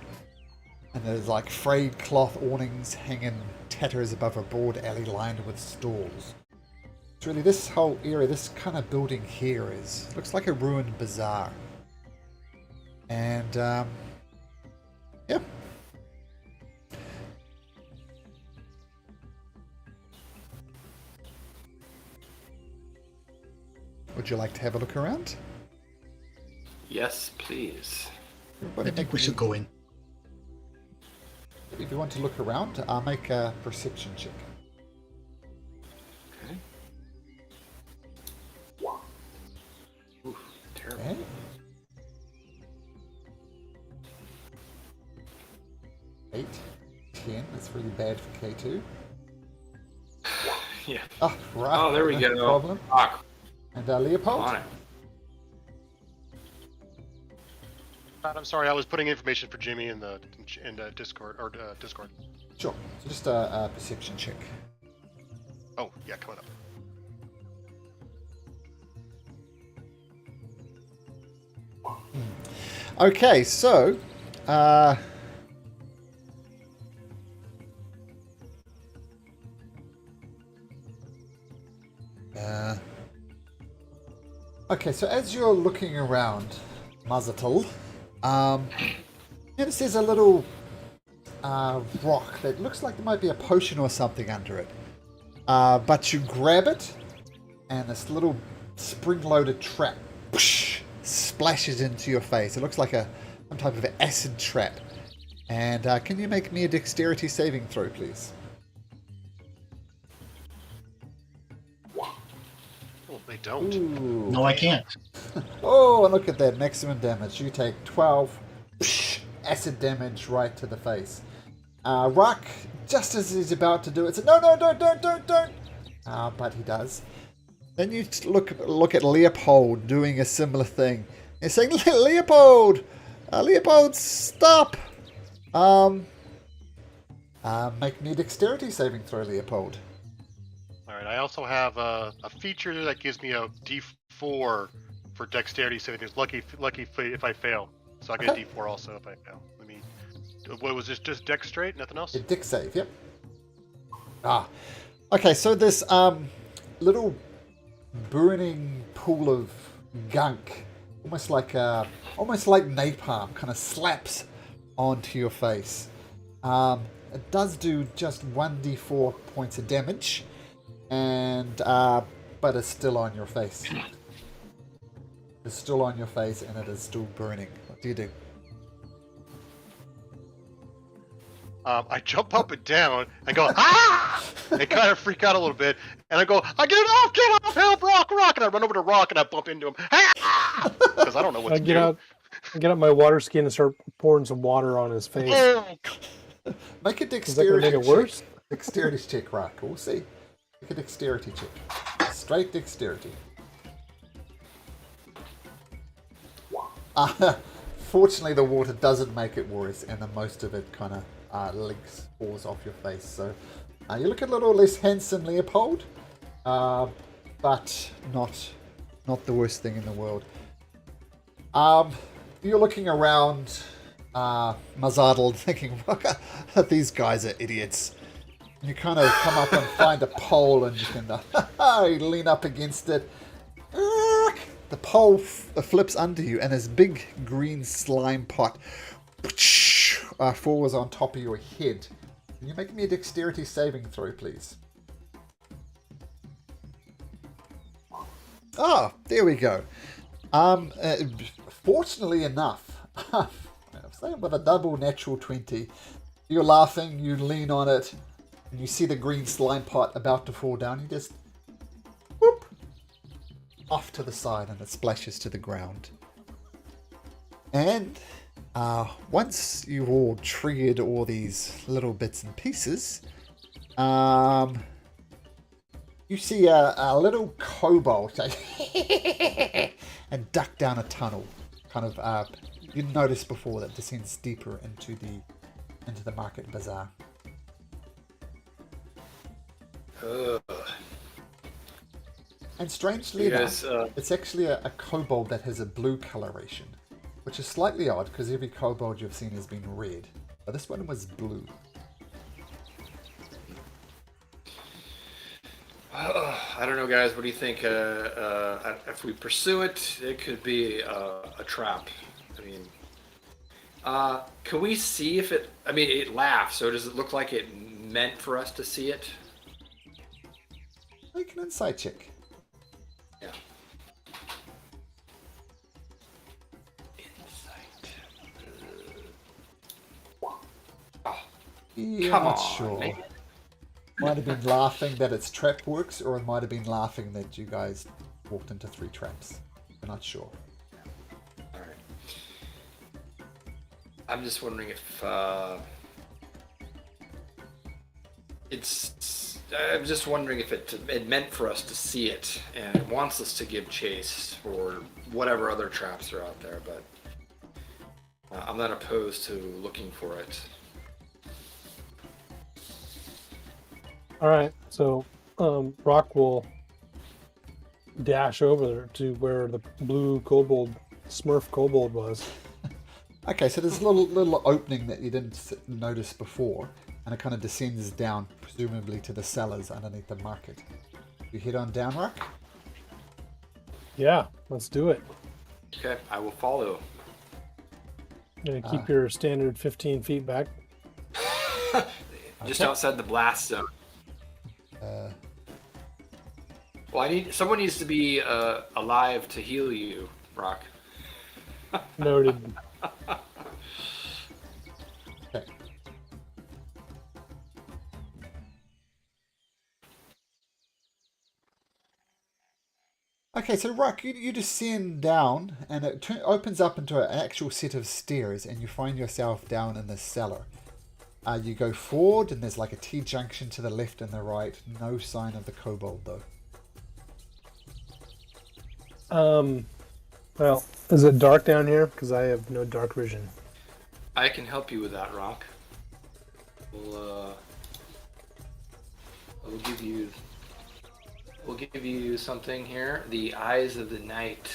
And there's like frayed cloth awnings hanging tatters above a broad alley lined with stalls. It's really this whole area, this kind of building here looks like a ruined bazaar. And yeah. Would you like to have a look around? Yes, please. Everybody I think make we me- should go in. If you want to look around, I'll make a perception check. Okay. Oof, terrible. Okay. Eight, 10. That's really bad for K2. Yeah. Oh, right. Oh, there we no go. problem. Ah, And Leopold? on it. I'm sorry, I was putting information for Jimmy in the Discord or Discord. Sure. So just a perception check. Oh yeah, coming up. Okay, so okay, so as you're looking around Mazatul, notice there's a little rock that looks like there might be a potion or something under it. But you grab it, and this little spring-loaded trap splashes into your face. It looks like some type of acid trap. And can you make me a dexterity saving throw, please? Oh, they don't. Ooh. No, I can't. Oh, and look at that. Maximum damage. You take 12 acid damage right to the face. Rock, just as he's about to do it, says, no, don't. But he does. Then you look at Leopold doing a similar thing. He's saying, Leopold, stop. Make me a dexterity saving throw, Leopold. Alright, I also have a feature that gives me a D4 for dexterity saving throws. Lucky if I fail. So I get Okay. a D4 also if I fail. Let me. What was this? Just dex straight? Nothing else? A dex save, yep. Ah. Okay, so this little burning pool of gunk, almost like napalm, kind of slaps onto your face. It does do just 1d4 points of damage, and but it's still on your face. It's still on your face, and it is still burning. What do you do? I jump up and down and go, ah! And kind of freak out a little bit. And I go, get off, help, Rock! And I run over to Rock and I bump into him. Ah! Because I don't know what I to get do. out, I get out my water skin and start pouring some water on his face. Oh, Make a Is that gonna dexterity make it check. worse? Dexterity check, Rock. We'll see. Make a dexterity check. Straight dexterity. Fortunately, the water doesn't make it worse, and the most of it kind of leaks, falls off your face. So you look a little less handsome, Leopold, but not the worst thing in the world. You're looking around, Mazadal, thinking, these guys are idiots. And you kind of come up and find a pole, and you can you lean up against it. The pole flips under you, and this big green slime pot falls on top of your head. Can you make me a dexterity saving throw, please? Ah, there we go. Fortunately enough, I'm saying with a double natural 20, you're laughing, you lean on it, and you see the green slime pot about to fall down. You just whoop off to the side, and it splashes to the ground. And once you've all triggered all these little bits and pieces, you see a little kobold and duck down a tunnel. Kind of, you noticed before that descends deeper into the market bazaar. And strangely enough, it's actually a kobold that has a blue coloration, which is slightly odd because every kobold you've seen has been red, but this one was blue. I don't know, guys. What do you think? If we pursue it, it could be a trap. I mean, can we see if it? I mean, it laughs. So does it look like it meant for us to see it? Make an insight check. Yeah. Insight. Yeah, Come not on, sure. man. Might have been laughing that its trap works, or it might have been laughing that you guys walked into 3 traps. I'm not sure. All right. I'm just wondering if I'm just wondering if it meant for us to see it, and it wants us to give chase or whatever other traps are out there. But I'm not opposed to looking for it. All right, so Rock will dash over there to where the blue kobold, Smurf kobold was. Okay, so there's a little opening that you didn't notice before, and it kind of descends down, presumably to the cellars underneath the market. You head on down, Rock? Yeah, let's do it. Okay, I will follow. Gonna keep your standard 15 feet back. Just outside the blast zone. Well, someone needs to be alive to heal you, Rock. Noted. Okay. Okay, so Rock, you descend down, and it opens up into an actual set of stairs, and you find yourself down in the cellar. You go forward, and there's like a T-junction to the left and the right. No sign of the kobold, though. Well, is it dark down here? Because I have no dark vision. I can help you with that, Rock. I will give you we'll give you something here. The Eyes of the Night.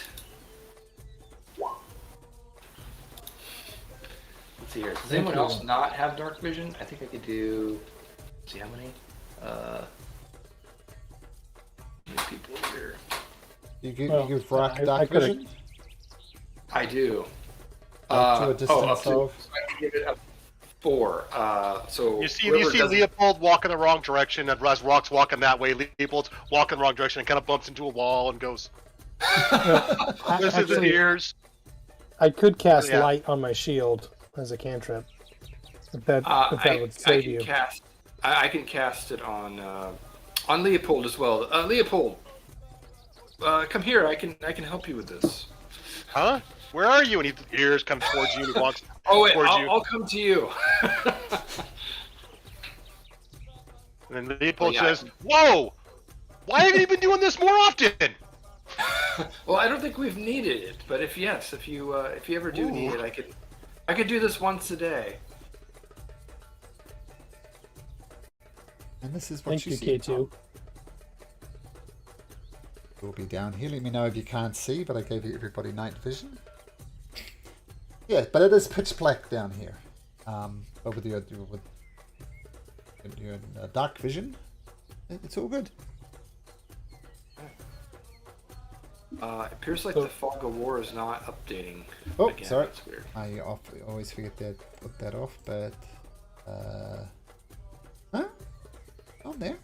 Let's see here. Does anyone else not have dark vision? I think I could do. Let's see how many. Many people here. You give, Well, you give Rock I dark could've- vision? I do. Up to a Up distance to. of? So I can give it a 4. So You see whoever doesn't- Leopold walk in the wrong direction, and as Rock's walking that way, Leopold's walking the wrong direction and kind of bumps into a wall and goes, listens to Actually, ears. I could cast Yeah. light on my shield as a cantrip. If that would I save can you. cast. I can cast it on Leopold as well. Leopold, come here. I can help you with this. Huh? Where are you? And his ears come towards you and he walks Oh wait, towards you. I'll come to you. And then Leopold Oh, yeah. says, "Whoa! Why haven't you been doing this more often?" Well, I don't think we've needed it, but if you ever do need it, I could do this once a day. And this is what Thank you, see. K2. It will be down here. Let me know if you can't see, but I gave everybody night vision. Yeah, but it is pitch black down here. But with your dark vision, it's all good. It appears like the fog of war is not updating. Oh, again. sorry. That's weird. I always forget that, put that off, but huh? On there.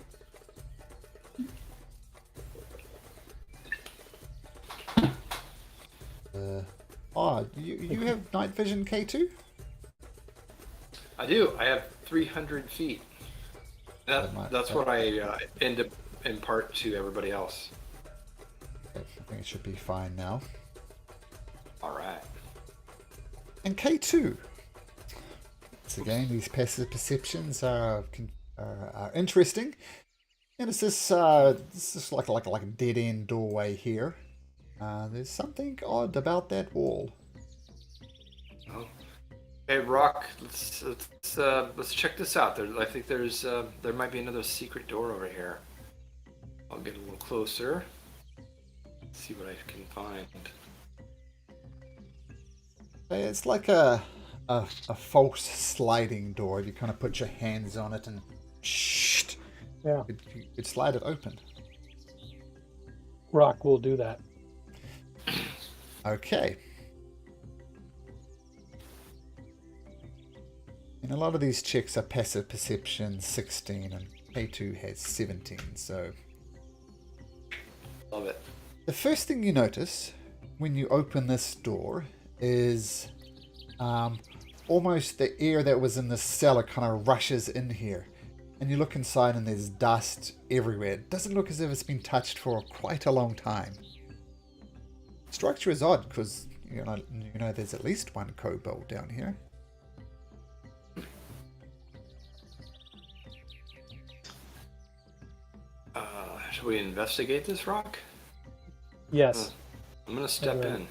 You have night vision K2? I do. I have 300 feet. That's what I end up impart to everybody else. I think it should be fine now. All right. And K2. Once again, these passive perceptions are interesting. And it's this like a dead end doorway here. There's something odd about that wall. Oh. Hey, Rock. Let's check this out. I think there might be another secret door over here. I'll get a little closer. See what I can find. It's like a false sliding door. You kind of put your hands on it and Yeah, you'd slide it open. Rock will do that. Okay. And a lot of these checks are passive perception 16 and K2 has 17, so Love it. the first thing you notice when you open this door is almost the air that was in the cellar kind of rushes in here. And you look inside and there's dust everywhere. It doesn't look as if it's been touched for quite a long time. Structure is odd because you know there's at least one kobold down here. Should we investigate this, Rock? Yes, I'm gonna step Okay. in.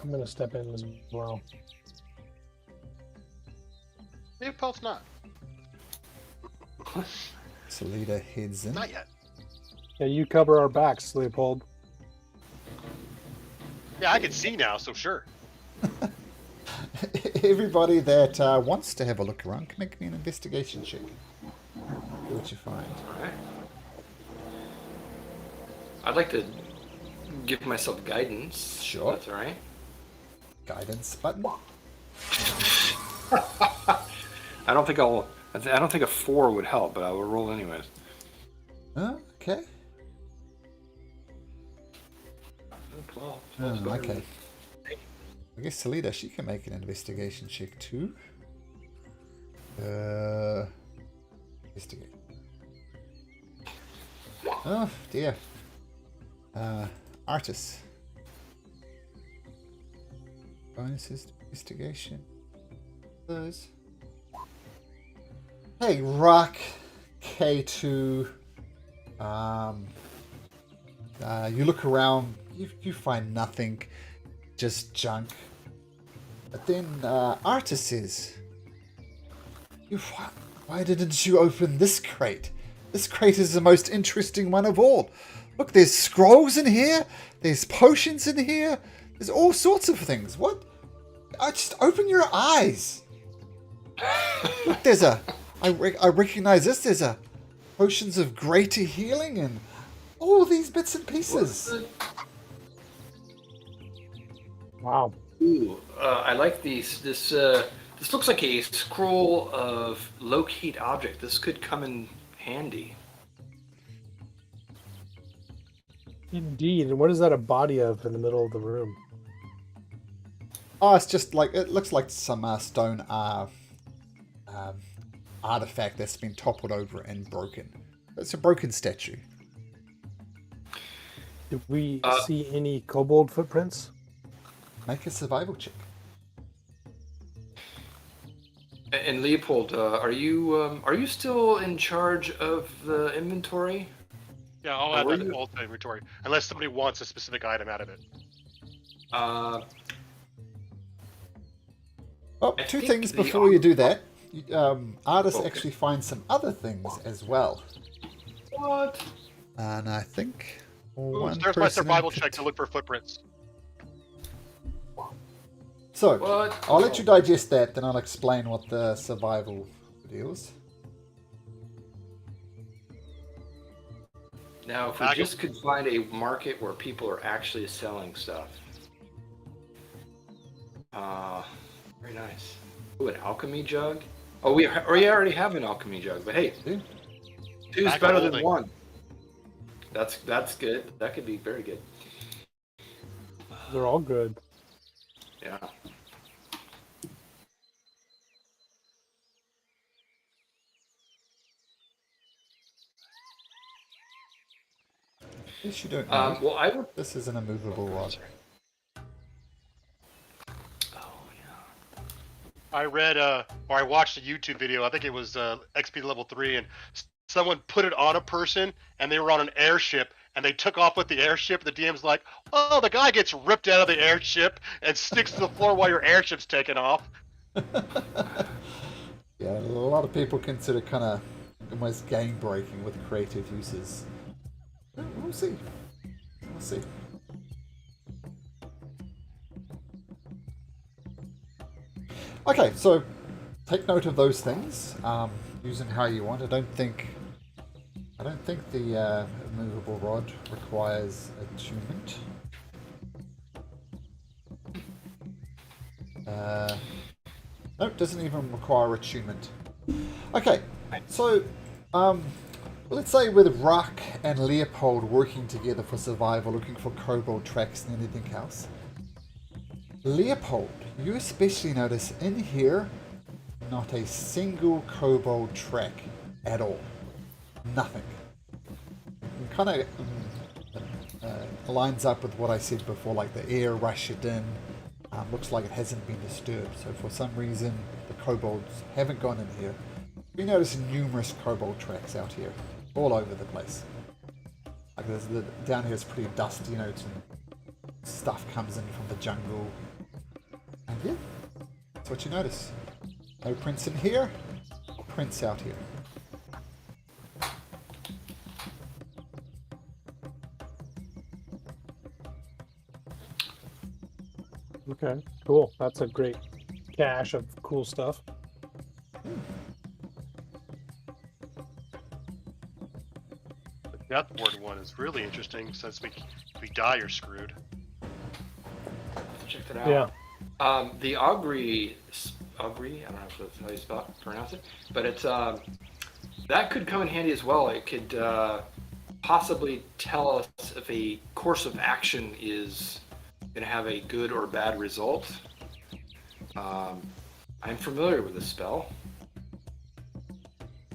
I'm gonna step in as well. Leopold's not. Salida heads in. Not yet. Yeah, you cover our backs, Leopold. Yeah, I can see now, so sure. Everybody that wants to have a look around can make me an investigation check. See what you find. All right. I'd like to give myself guidance. Sure. That's all right. Guidance button. I don't think a 4 would help, but I will roll anyways. Okay. 12. Okay. I guess Salida, she can make an investigation check too. Investigate. Oh dear. Artis. Bonuses to investigation. Those. Hey, Rock. K2. You look around. You find nothing. Just junk. But then Artis says, why didn't you open this crate? This crate is the most interesting one of all. Look, there's scrolls in here. There's potions in here. There's all sorts of things. What? Just open your eyes. Look, there's a... I recognize this. There's a potions of greater healing and all these bits and pieces. Wow. Ooh, I like these. This looks like a scroll of locate object. This could come in handy. Indeed. And what is that a body of in the middle of the room? Oh, it's just like... It looks like some stone artifact that's been toppled over and broken. It's a broken statue. Did we see any kobold footprints? Make a survival check. And Leopold, are you still in charge of the inventory? Yeah, I'll add that to all the inventory, unless somebody wants a specific item out of it. Oh, I two think things the before you do that. Artists actually find some other things as well. What? And I think Ooh, one there's my person survival in check to look for footprints. So, What? I'll let you digest that, then I'll explain what the survival deals. Now, if we just could find a market where people are actually selling stuff. Very nice. Ooh, an alchemy jug. Oh, we already have an alchemy jug, but hey, See? two's Back better than holding. one. That's good. That could be very good. They're all good. Yeah. Yes, you don't know. Well, I would. This is an immovable rod. Oh yeah. I read, or I watched a YouTube video. I think it was XP level 3, and someone put it on a person, and they were on an airship, and they took off with the airship. The DM's like, "Oh, the guy gets ripped out of the airship and sticks to the floor while your airship's taking off." Yeah, a lot of people consider kind of almost game breaking with creative uses. We'll see. We'll see. Okay, so take note of those things. Use them how you want. I don't think the movable rod requires attunement. No, it doesn't even require attunement. Okay, so let's say with Rock and Leopold working together for survival, looking for kobold tracks and anything else. Leopold, you especially notice in here, not a single kobold track at all. Nothing. Kind of lines up with what I said before, like the air rush it in. Looks like it hasn't been disturbed. So for some reason, the kobolds haven't gone in here. We notice numerous kobold tracks out here, all over the place. Like down here is pretty dusty, you know, stuff comes in from the jungle. And yeah, that's what you notice. No prints in here, prints out here. Okay, cool. That's a great cache of cool stuff. The death ward one is really interesting, since if we die, you're screwed. Check that out. Yeah. The augury, I don't know if that's how you pronounce it, but it's that could come in handy as well. It could possibly tell us if a course of action is going to have a good or bad result. I'm familiar with this spell.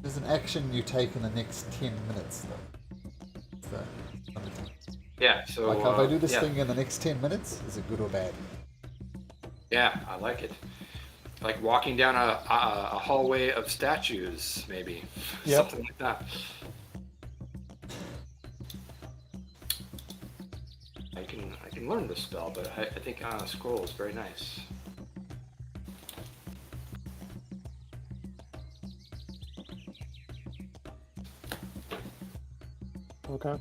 There's an action you take in the next 10 minutes, though. Yeah, so Like, if I do this yeah. thing in the next 10 minutes, is it good or bad? Yeah, I like it. Like walking down a hallway of statues, maybe. Yep. Something like that. I can learn this spell, but I think on a scroll is very nice. Okay.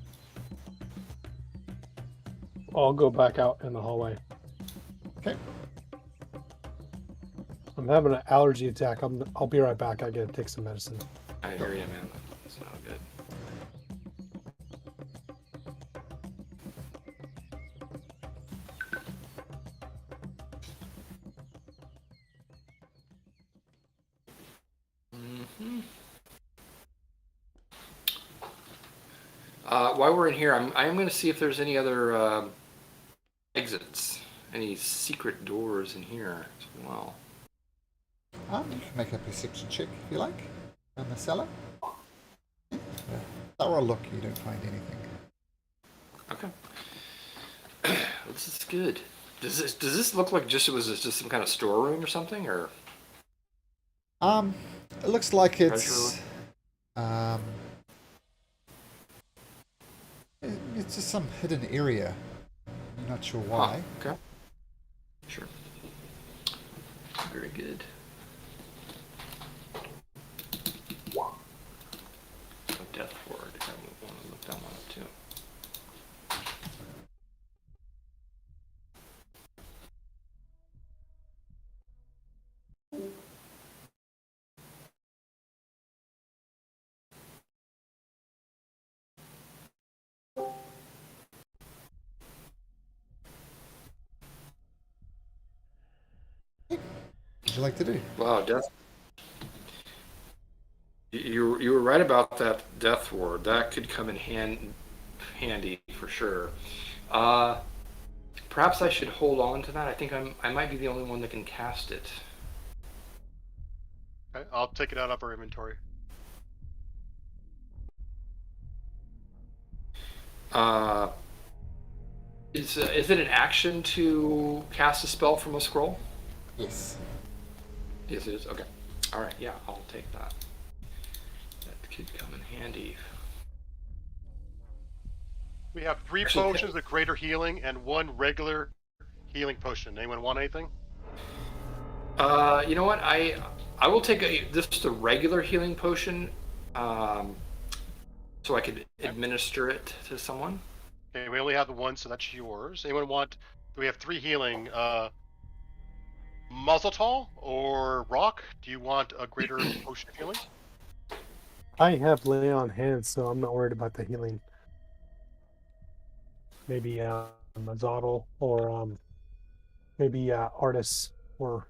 I'll go back out in the hallway. Okay. I'm having an allergy attack. I'll be right back. I gotta take some medicine. I hear you, man. It's not good. While we're in here, I'm going to see if there's any other exits, any secret doors in here as well. You can make a perception check if you like. In the cellar. Yeah. Thorough look, you don't find anything. Okay. This is good. Does this look like it was just some kind of storeroom or something, or? It looks like it's it's just some hidden area. I'm not sure why. Huh, okay. Sure. Very good. Death ward. I want to look that one up too. What would you like to do? Wow, death. You were right about that death ward. That could come in handy for sure. Perhaps I should hold on to that. I think I might be the only one that can cast it. Okay, I'll take it out of our inventory. Is it an action to cast a spell from a scroll? Yes. Yes, it is. Okay. All right. Yeah, I'll take that. That could come in handy. We have 3 Actually, potions of greater healing and 1 regular healing potion. Anyone want anything? You know what? I will take just a regular healing potion, so I could administer it to someone. Okay, we only have the 1, so that's yours. Anyone want? We have 3 healing. Muzzletall or Rock? Do you want a greater potion of healing? I have lay on hands, so I'm not worried about the healing. Maybe a Zottle or maybe Artis or.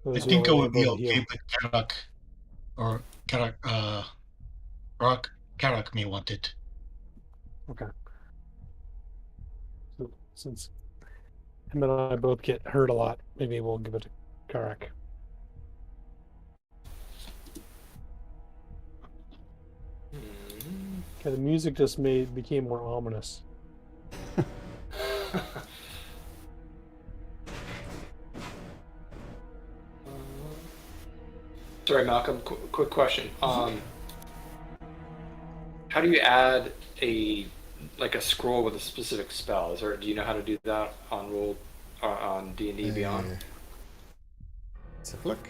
I Those are the think I only would be able to heal. okay with Karak or Rock. Karak may want it. Okay. So, since him and I both get hurt a lot, maybe we'll give it to Karak. Okay, the music just became more ominous. Sorry, Malcolm. Quick question. How do you add a scroll with a specific spell? Do you know how to do that on on D&D Beyond? Let's have a look.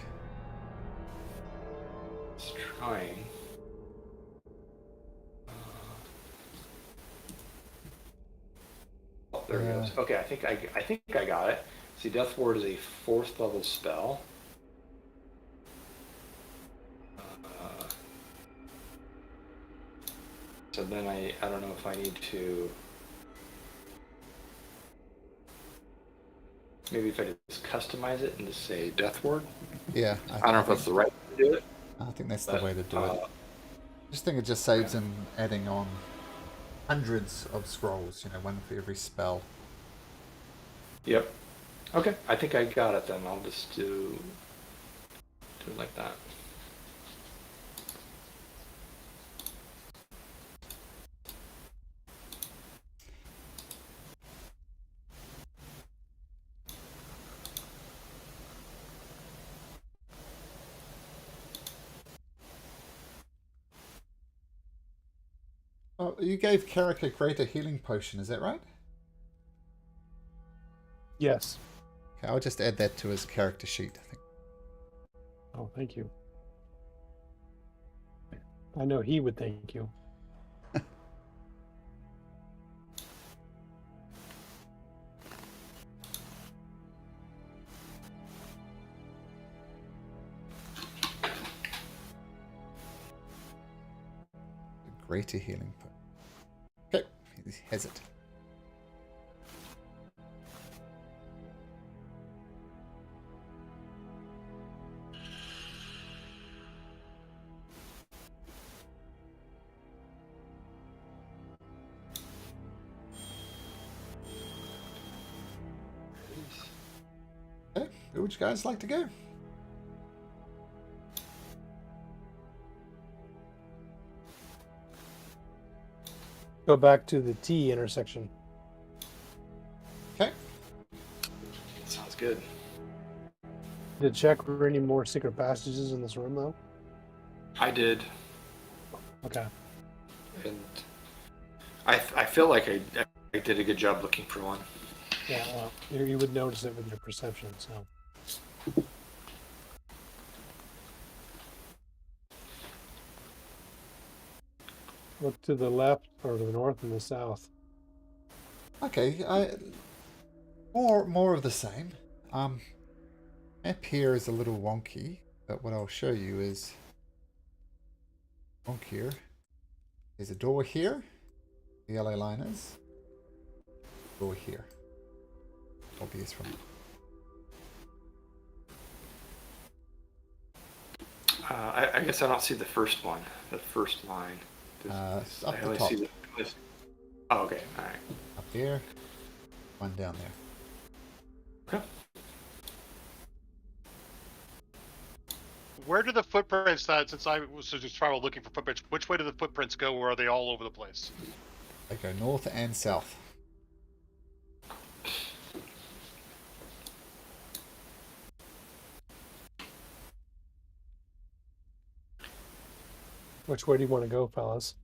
It's trying. Oh, there it goes. Okay, I think I got it. See, Death Ward is a 4th level spell. So then I don't know if I need to. Maybe if I just customize it and just say Death Ward. Yeah. I don't know if that's the right way to do it. I think that's the way to do it. Uh, I just think it just saves him adding on hundreds of scrolls, one for every spell. Yep. Okay, I think I got it then. I'll just do it like that. Oh, you gave Carrick a greater healing potion, is that right? Yes. Okay, I'll just add that to his character sheet, I think. Oh, thank you. I know he would thank you. Greater healing. Okay, he has it. Okay, who would you guys like to go? Go back to the T intersection. Okay. Sounds good. Did check for any more secret passages in this room, though? I did, Okay. and I feel like I did a good job looking for one. Yeah, well, you would notice it with your perception, so. Look to the left or to the north and the south. Okay, more of the same. Map here is a little wonky, but what I'll show you is wonkier. There's a door here, the yellow line is. Door here. Obvious from I guess I don't see the first one. The first line. up I the only top. see this. Oh, okay. All right. Up there, one down there. Okay. Where do the footprints since I was just travel looking for footprints, which way do the footprints go, or are they all over the place? They go north and south. Which way do you want to go, fellas?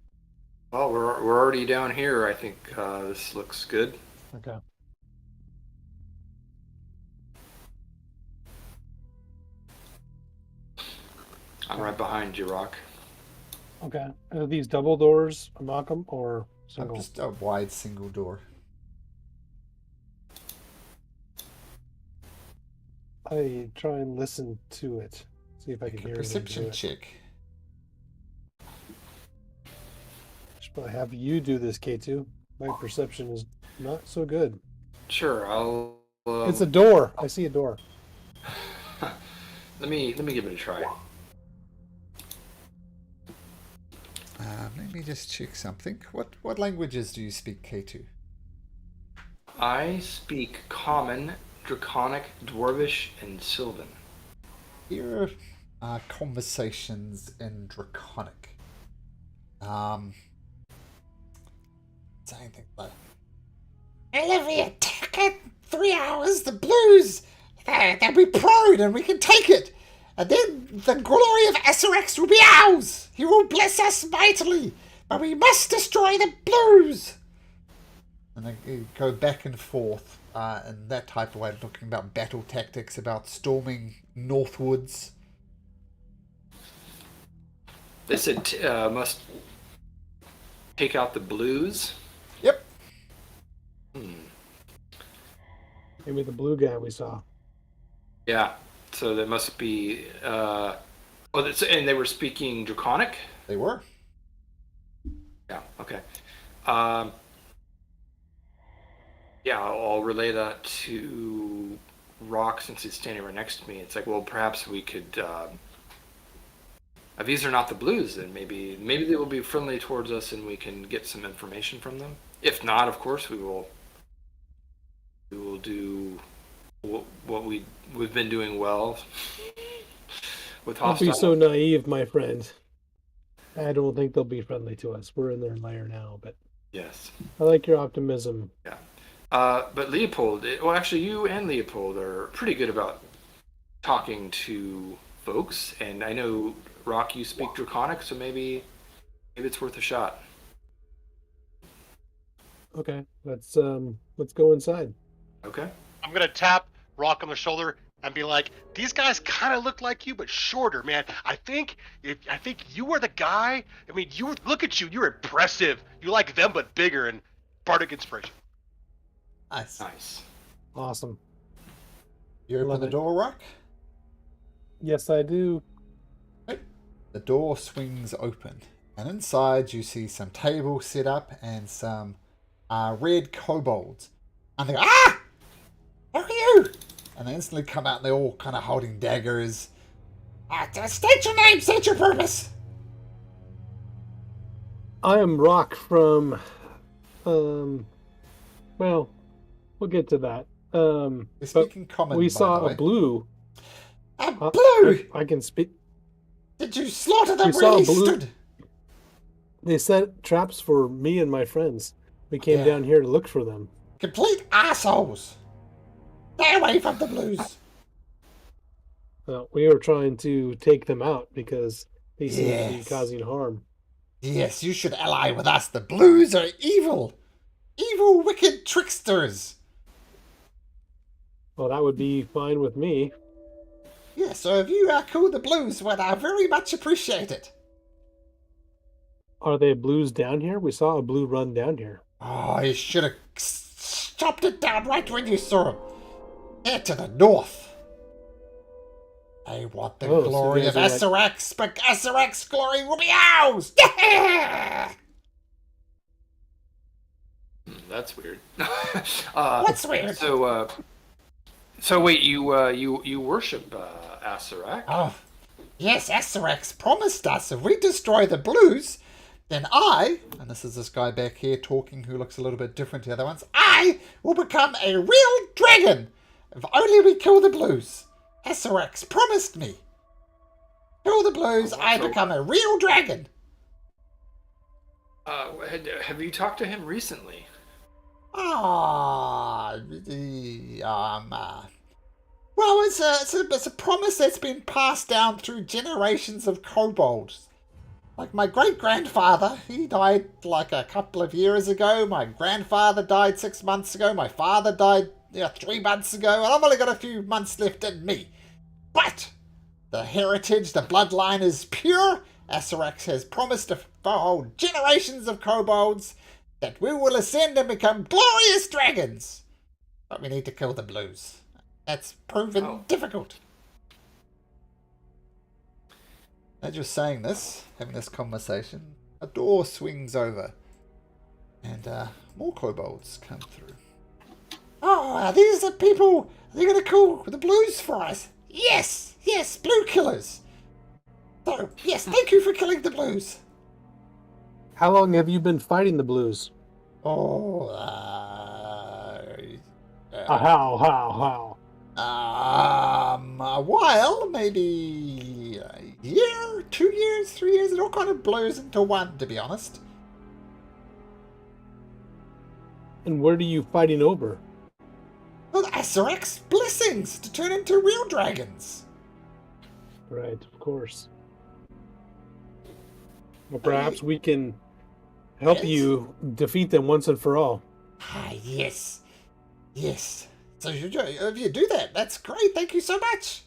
Well, we're already down here. I think this looks good. Okay. I'm right behind you, Rock. Okay. Are these double doors, Malcolm, or single? Just a wide single door. I try and listen to it. See if I can Make a hear perception it. check. Should probably have you do this, K2. My perception is not so good. Sure, I'll. It's a door. I see a door. Let me give it a try. Let me just check something. What languages do you speak, K2? I speak Common, Draconic, Dwarvish, and Sylvan. Here are conversations in Draconic. Saying things like, "If we attack in 3 hours, the Blues, they'll be proud and we can take it. And then the glory of Esserex will be ours. He will bless us mightily, but we must destroy the Blues." And they go back and forth in that type of way, talking about battle tactics, about storming northwards. They said must take out the Blues. Yep. Maybe the blue guy we saw. Yeah. So there must be. And they were speaking Draconic. They were. Yeah. Okay. Yeah, I'll relay that to Rock since he's standing right next to me. It's like, well, perhaps we could. If these are not the Blues, then maybe they will be friendly towards us, and we can get some information from them. If not, of course, we will do what we've been doing well with Don't hostile. be so naive, my friend. I don't think they'll be friendly to us. We're in their lair now, but Yes. I like your optimism. Yeah. But Leopold, actually, you and Leopold are pretty good about talking to folks, and I know, Rock, you speak Draconic, so maybe it's worth a shot. Okay, let's go inside. Okay. I'm gonna tap Rock on the shoulder and be like, "These guys kind of look like you, but shorter, man. I think you are the guy. I mean, look at you. You're impressive. You like them, but bigger and bardic inspiration." Nice. Nice. Awesome. You open Love the it. door, Rock? Yes, I do. The door swings open, And inside you see some tables set up and some red kobolds. And they go, "Ah! Who are you?" And they instantly come out and they're all kind of holding daggers. State your name, state your purpose. I am Rock from. Well, we'll get to that. We're But speaking common, we by saw the a way. blue. A blue! I can speak. Did you slaughter them We saw a really blue- stood? They set traps for me and my friends. We came Yeah. down here to look for them. Complete assholes. Stay away from the blues. We were trying to take them out because they seem to be Yes. causing harm. Yes, you should ally with us. The blues are evil. Evil, wicked tricksters. Well, that would be fine with me. Yeah, so if you kill the blues, well, I very much appreciate it. Are they blues down here? We saw a blue run down here. Oh, you should have chopped it down right when you saw him. Head to the north. I want the Oh, so glory you of guys are Esarax, but Esarax's glory will be ours! Yeah! That's weird. What's weird? So wait, you worship Asarak? Oh, yes, Esarax promised us if we destroy the blues, then I, and this is this guy back here talking who looks a little bit different to the other ones, I will become a real dragon if only we kill the blues. Esarax promised me. Kill the blues, I become a real dragon. Have you talked to him recently? Well, it's a promise that's been passed down through generations of kobolds. Like my great-grandfather, he died like a couple of years ago. My grandfather died 6 months ago. My father died 3 months ago. And I've only got a few months left in me. But the heritage, the bloodline is pure. Esarax has promised to hold generations of kobolds that we will ascend and become glorious dragons. But we need to kill the blues. That's proven difficult. As you're saying this, having this conversation, a door swings over and more kobolds come through. Oh, are these the people? Are they going to kill the blues for us? Yes, yes, blue killers. So, yes, thank you for killing the blues. How long have you been fighting the blues? Oh, How? a while, maybe a year, 2 years, 3 years. It all kind of blurs into one, to be honest. And what are you fighting over? Well, Esarax's blessings to turn into real dragons. Right, of course. Well, perhaps we can help Yes. you defeat them once and for all. Yes. Yes. So if you do that, that's great. Thank you so much.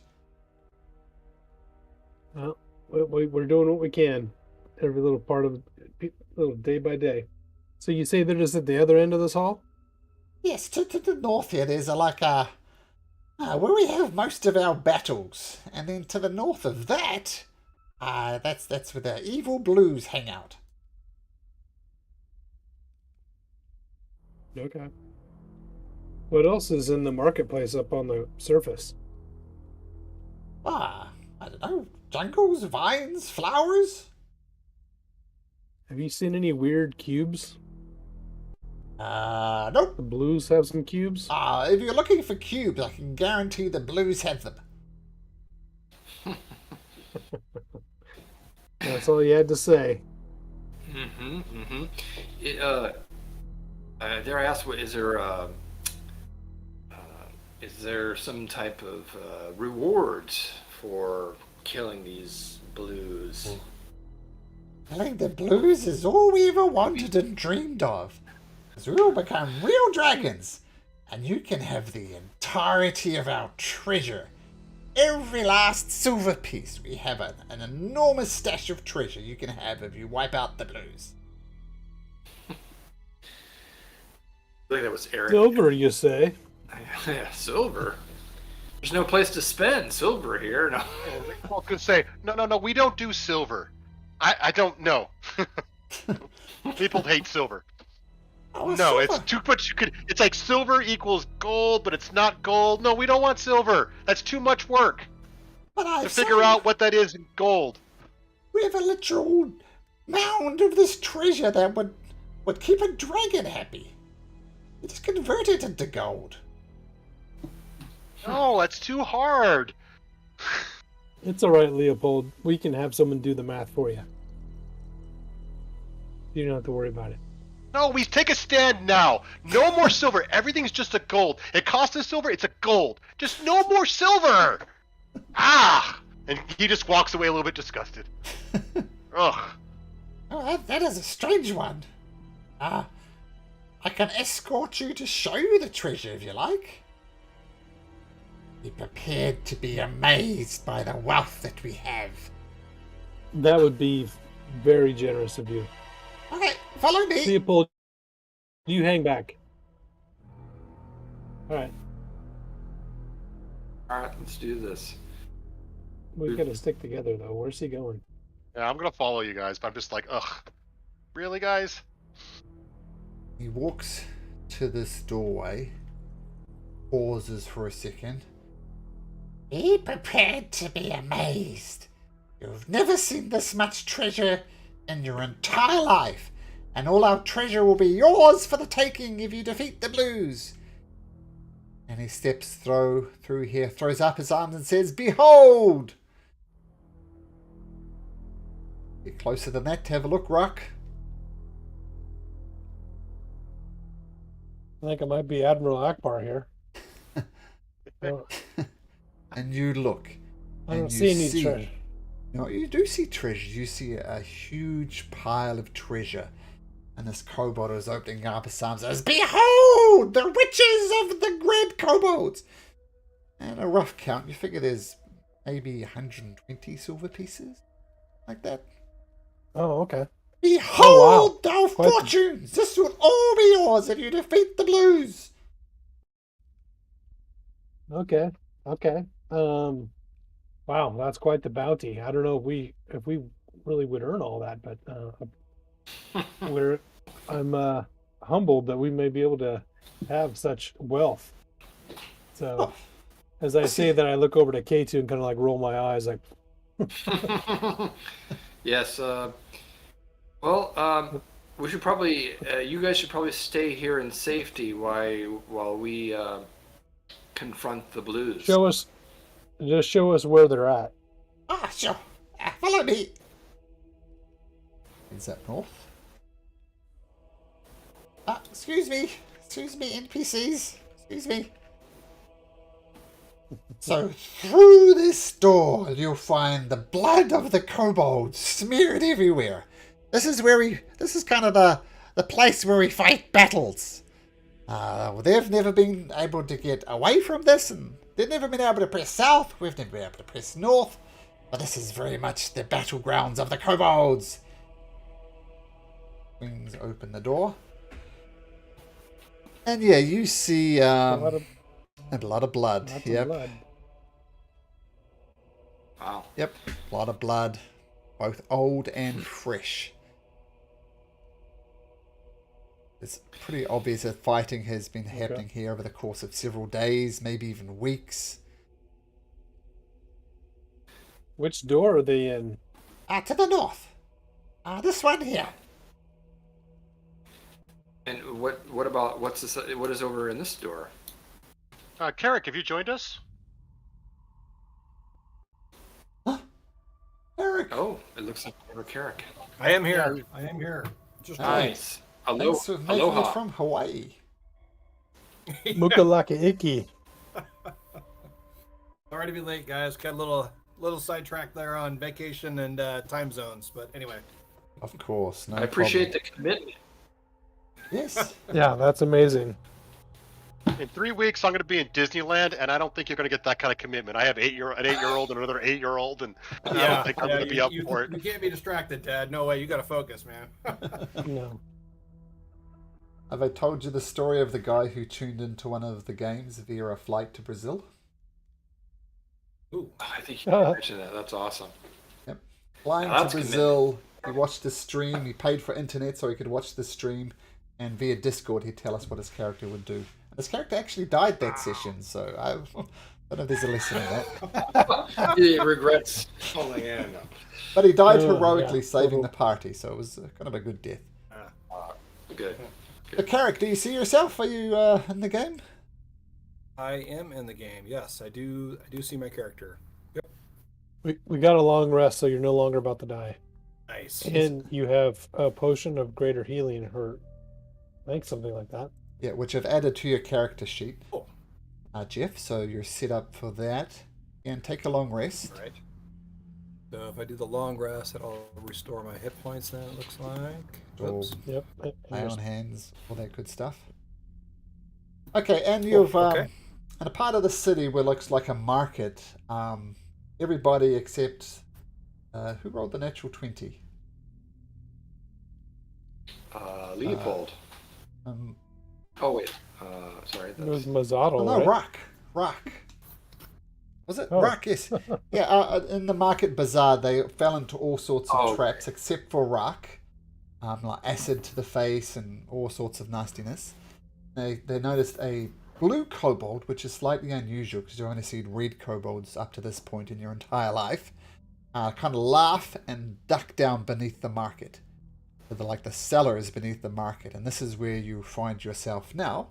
Well, we're doing what we can. Every little part of little day by day. So you say they're just at the other end of this hall? Yes, to the north here, there's where we have most of our battles. And then to the north of that, that's where the evil blues hang out. Okay. What else is in the marketplace up on the surface? I don't know. Jungles, vines, flowers. Have you seen any weird cubes? Nope. The blues have some cubes? If you're looking for cubes, I can guarantee the blues have them. That's all you had to say. Dare I ask, is there some type of reward for killing these blues? Killing the blues is all we ever wanted and dreamed of. Because we'll become real dragons. And you can have the entirety of our treasure. Every last silver piece. We have an enormous stash of treasure you can have if you wipe out the blues. I think that was Eric. Silver, you say? Yeah, silver. There's no place to spend silver here. No. Well, could say no. We don't do silver. I don't know. People hate silver. Oh, No, silver. it's too much. It's like silver equals gold, but it's not gold. No, we don't want silver. That's too much work But I to figure out what that is in gold. we have a literal mound of this treasure that would keep a dragon happy. You just convert it into gold. No, that's too hard. It's all right, Leopold. We can have someone do the math for you. You don't have to worry about it. No, we take a stand now. No more silver. Everything's just a gold. It costs us silver. It's a gold. Just no more silver. Ah! And he just walks away a little bit disgusted. Ugh. Oh, that is a strange one. I can escort you to show you the treasure if you like. Be prepared to be amazed by the wealth that we have. That would be very generous of you. Okay, follow me. Leopold, you hang back. All right. All right, let's do this. We got to stick together, though. Where's he going? Yeah, I'm gonna follow you guys, but I'm just like, ugh. Really, guys? He walks to this doorway, pauses for a second. Be prepared to be amazed. You've never seen this much treasure in your entire life, and all our treasure will be yours for the taking if you defeat the Blues. And he steps through here, throws up his arms and says, Behold! Get closer than that to have a look, Rock. I think it might be Admiral Akbar here. Oh, And you look. I and don't you see any treasure. No, you do see treasure. You see a huge pile of treasure. And this kobold is opening up his arms and says, Behold! The riches of the great kobolds! And a rough count, you figure there's maybe 120 silver pieces? Like that. Oh, okay. Behold our Quite- fortunes! This will all be yours if you defeat the Blues! Okay. Wow, that's quite the bounty. I don't know if we really would earn all that, but I'm humbled that we may be able to have such wealth. So, Oh, as I say that, I look over to K2 and kind of like roll my eyes, like, Yes. We should probably. You guys should probably stay here in safety while we confront the Blues. show us where they're at. Sure. Follow me. Is that north? Excuse me, NPCs. Excuse me. So through this door, you'll find the blood of the kobolds smeared everywhere. This is kind of the place where we fight battles. They've never been able to get away from this, and they've never been able to press south. We've never been able to press north. But this is very much the battlegrounds of the kobolds. Wings open the door. And yeah, you see a lot of blood. Lots Yep. of blood. Wow. Yep. A lot of blood. Both old and fresh. It's pretty obvious that fighting has been happening here over the course of several days, maybe even weeks. Which door are they in? To the north. This one here. And what about what is over in this door? Carrick, have you joined us? Eric. Oh, it looks like over Carrick. I am here. I am here. Just Nice. Thanks for making Aloha. it from Hawaii. Mukalaka Iki. Sorry to be late, guys. Got a little sidetracked there on vacation and time zones, but anyway. Of course. No I appreciate problem. the commitment. Yes. Yeah, that's amazing. In 3 weeks, I'm going to be in Disneyland, and I don't think you're going to get that kind of commitment. I have an 8-year-old and another 8-year-old, and I don't think I'm going to be up for it. You can't be distracted, Dad. No way. You got to focus, man. No. Have I told you the story of the guy who tuned into one of the games via a flight to Brazil? Ooh. I think you mentioned that. That's awesome. Yep. Flying That's to Brazil He watched the stream. He paid for internet so he could watch the stream, and via Discord he'd tell us what his character would do. And his character actually died that session, so I don't know if there's a lesson in that. He regrets calling in. But he died Oh, heroically, yeah. saving the party, so it was kind of a good death. Good. The character, do you see yourself? Are you in the game? I am in the game. Yes, I do. I do see my character. Yep. We got a long rest, so you're no longer about to die. Nice. And you have a potion of greater healing hurt. I think something like that. Yeah, which I've added to your character sheet, Oh. Jeff, so you're set up for that. And take a long rest. Right. So if I do the long rest, it'll restore my hit points. Then it looks like. Or Oops. Yep. And lay you're- on hands, all that good stuff. Okay, and you've okay. in a part of the city where it looks like a market. Everybody except who rolled the natural 20? Leopold. Oh wait. Sorry. It was That's... Mazzato, Oh, no, right? Rock. Was it? Oh. Rock, yes. Yeah, in the market bazaar, they fell into all sorts of Oh, traps except for Rock. Like acid to the face and all sorts of nastiness. They noticed a blue kobold, which is slightly unusual because you've only seen red kobolds up to this point in your entire life, kind of laugh and duck down beneath the market. So like the cellar is beneath the market, and this is where you find yourself now.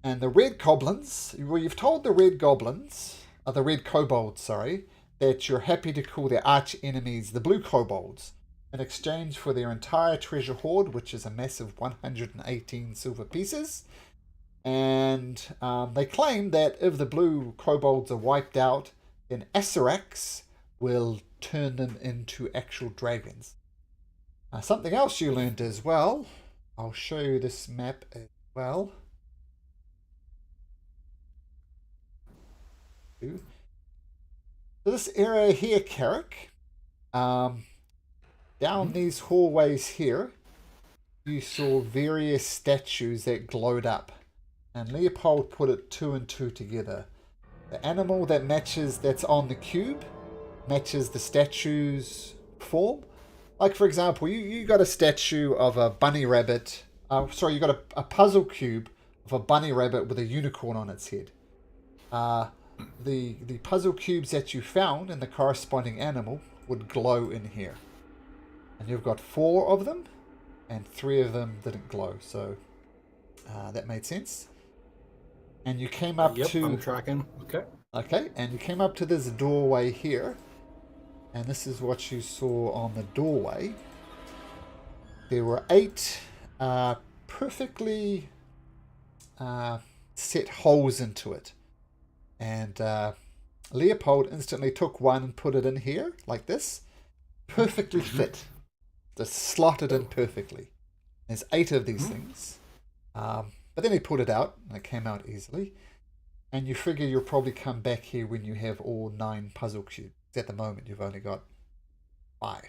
And the red goblins, well, you've told the red goblins, the red kobolds, sorry, that you're happy to call their arch enemies the blue kobolds in exchange for their entire treasure hoard, which is a massive 118 silver pieces. And they claim that if the blue kobolds are wiped out, then Acerax will turn them into actual dragons. Something else you learned as well. I'll show you this map as well. So this area here, Carrick, down these hallways here, you saw various statues that glowed up. And Leopold put it 2 and 2 together. The animal that that's on the cube matches the statue's form. Like, for example, you got a statue of a bunny rabbit. You got a puzzle cube of a bunny rabbit with a unicorn on its head. The puzzle cubes that you found and the corresponding animal would glow in here. And you've got 4 of them, and 3 of them didn't glow. So that made sense. And you came up Yep, to... I'm tracking. Okay. Okay, and you came up to this doorway here. And this is what you saw on the doorway. There were 8 perfectly set holes into it. And Leopold instantly took one and put it in here, like this. Perfectly fit. Just slotted in perfectly. There's 8 of these things. But then he put it out, and it came out easily. And you figure you'll probably come back here when you have all 9 puzzle cubes. At the moment, you've only got 5.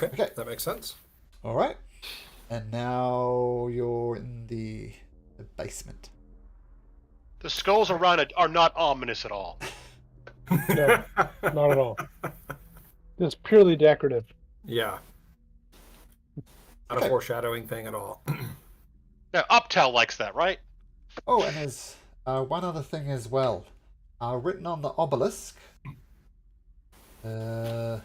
Okay. That makes sense. All right. And now you're in the basement. The skulls around it are not ominous at all. No, not at all. Just purely decorative. Yeah. Not Okay. a foreshadowing thing at all. Now, Uptel likes that, right? Oh, and there's one other thing as well. Written on the obelisk was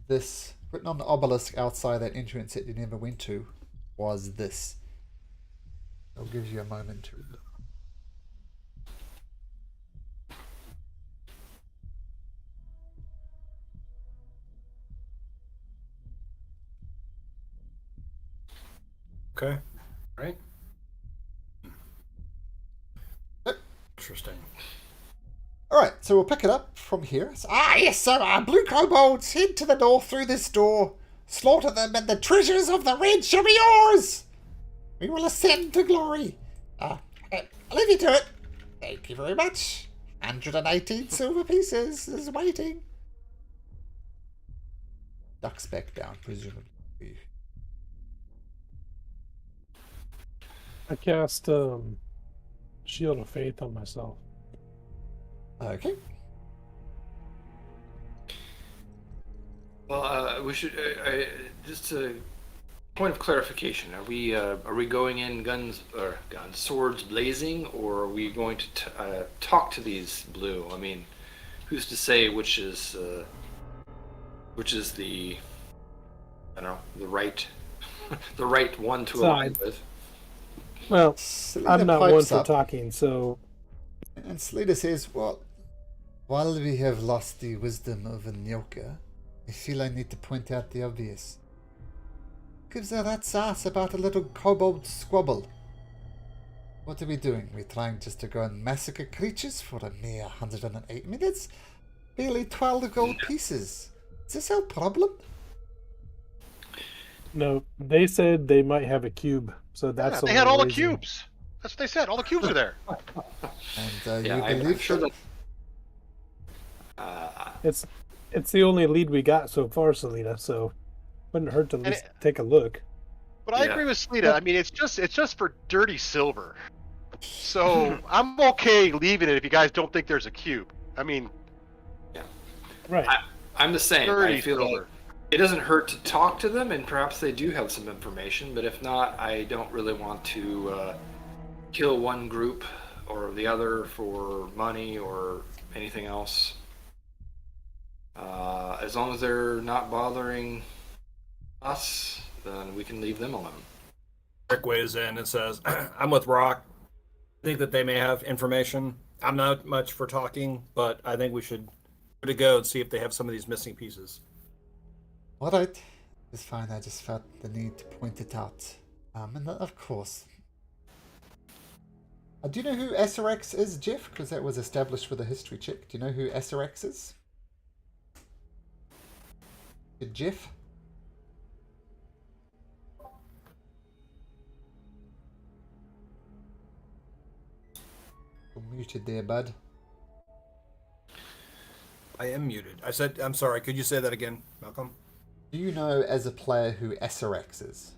this. Written on the obelisk outside that entrance that you never went to was this. I'll give you a moment to read it. Okay. Right. Interesting. All right, so we'll pick it up from here. So, yes, sir. Blue kobolds, head to the north through this door. Slaughter them, and the treasures of the red shall be yours. We will ascend to glory. I'll leave you to it. Thank you very much. 118 silver pieces is waiting. Ducks back down, presumably. I cast Shield of Faith on myself. Okay. Well, we should just a point of clarification. Are we going in swords blazing, or are we going to talk to these blue? I mean, who's to say which is the, I don't know, the right the right one to align Side. with? Well, Selena I'm not one pipes for up, talking, so and Selena says, well, while we have lost the wisdom of Anyoka, I feel I need to point out the obvious. Gives a rat's ass about a little kobold squabble. What are we doing? We're trying just to go and massacre creatures for a mere 108 minutes? Barely 12 gold pieces. Is this our problem? no. They said they might have a cube, so that's They had all the reason. cubes. That's what they said. All the cubes are there. And Yeah, you I'm believe sure them? It's the only lead we got so far, Selena. So wouldn't hurt to at And least take a look. But I Yeah. agree with Sleeta. I mean, it's just for dirty silver. So I'm okay leaving it if you guys don't think there's a cube. I mean, Right. I'm the same. dirty I feel silver. like it doesn't hurt to talk to them, and perhaps they do have some information. But if not, I don't really want to kill one group or the other for money or anything else. As long as they're not bothering us, then we can leave them alone. Rick weighs in and says, I'm with Rock. I think that they may have information. I'm not much for talking, but I think we should give it a go and see if they have some of these missing pieces. Alright, it's fine. I just felt the need to point it out. And of course. Do you know who SRX is, Jeff? Because that was established with a history check. Do you know who SRX is? Jeff? You're muted there, bud. I am muted. I said, I'm sorry. Could you say that again, Malcolm? Do you know as a player who SRX is?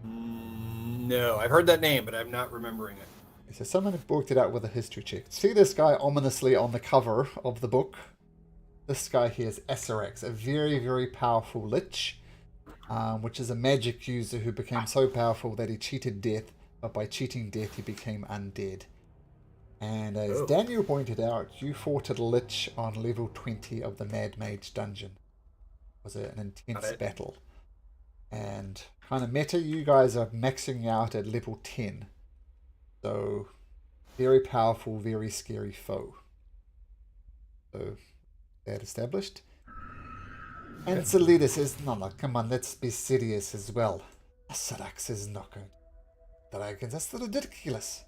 No. I've heard that name, but I'm not remembering it. So someone had worked it out with a history check. See this guy ominously on the cover of the book? This guy here is SRX, a very, very powerful lich, which is a magic user who became so powerful that he cheated death, but by cheating death he became undead. And as Daniel pointed out, you fought a lich on level 20 of the Mad Mage dungeon. It was an intense battle. And kind of meta, you guys are maxing out at level 10. So, very powerful, very scary foe. So, that established. And Selena says, no, come on, let's be serious as well. Sarax is not going to dragons. That's ridiculous.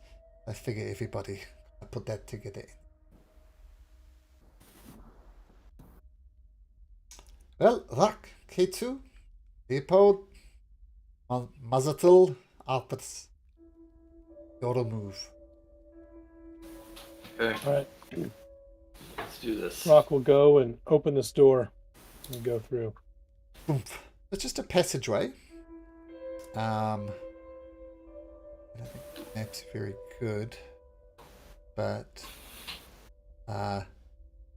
I figure everybody put that together. Well, Rak, K2, Leopold, Mazatil, Alpers. Gotta move. Okay, All right. let's do this. Rock will go and open this door and go through. Oomph. It's just a passageway. I don't think that's very good. But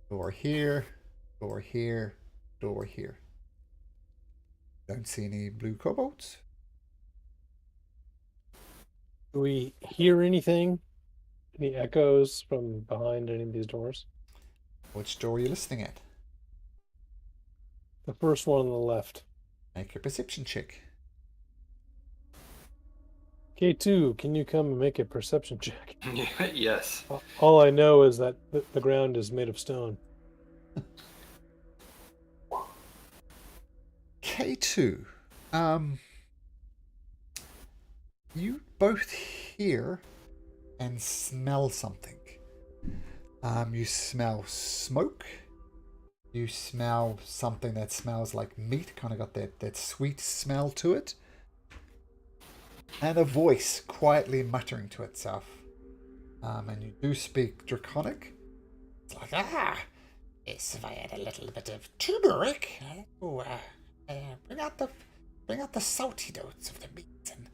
door here, door here, door here. Don't see any blue kobolds. Do we hear anything? Any echoes from behind any of these doors? Which door are you listening at? The first one on the left. Make a perception check. K2, can you come and make a perception check? Yes. All I know is that the ground is made of stone. K2. You both hear and smell something. You smell smoke. You smell something that smells like meat, kind of got that sweet smell to it. And a voice quietly muttering to itself. And you do speak Draconic. It's like, yes, if I had a little bit of turmeric, bring out the salty notes of the meat and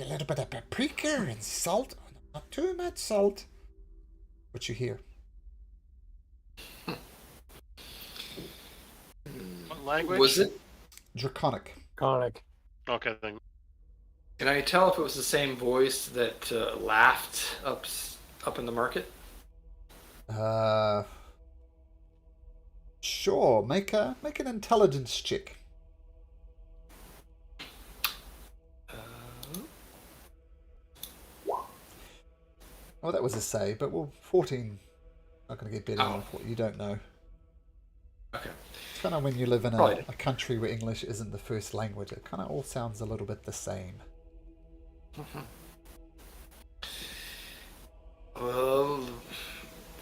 a little bit of paprika and salt. Not too much salt. What you hear? What language? Was it? Draconic. Conic. Okay, then. Can I tell if it was the same voice that laughed up in the market? Sure. Make an intelligence check. Oh, that was a save, but 14. Not going to get better than what you don't know. Okay. It's kind of when you live in Right. a country where English isn't the first language. It kind of all sounds a little bit the same. Well,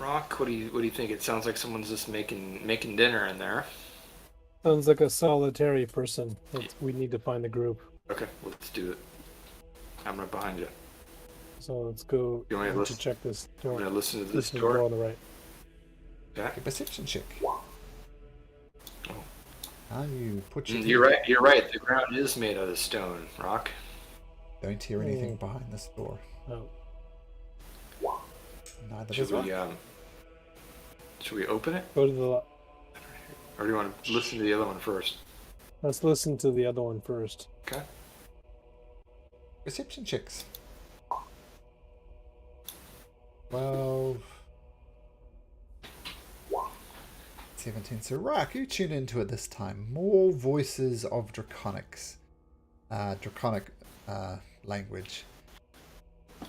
Rock, what do you think? It sounds like someone's just making dinner in there. Sounds like a solitary person. We need to find the group. Okay, let's do it. I'm right behind you. So let's go You want me to listen? check this I'm door. gonna listen to this Listen to the door door. on the right. Okay. A perception check. How you put your... You're right. You're right. The ground is made out of stone, Rock. Don't hear anything behind this door. Oh, Neither Should does we Rock. should we open it, go to the. or do you want to listen to the other one first? Let's listen to the other one first. Okay. Perception checks. 12. 17. So, Rock, you tune into it this time. More voices of draconic language.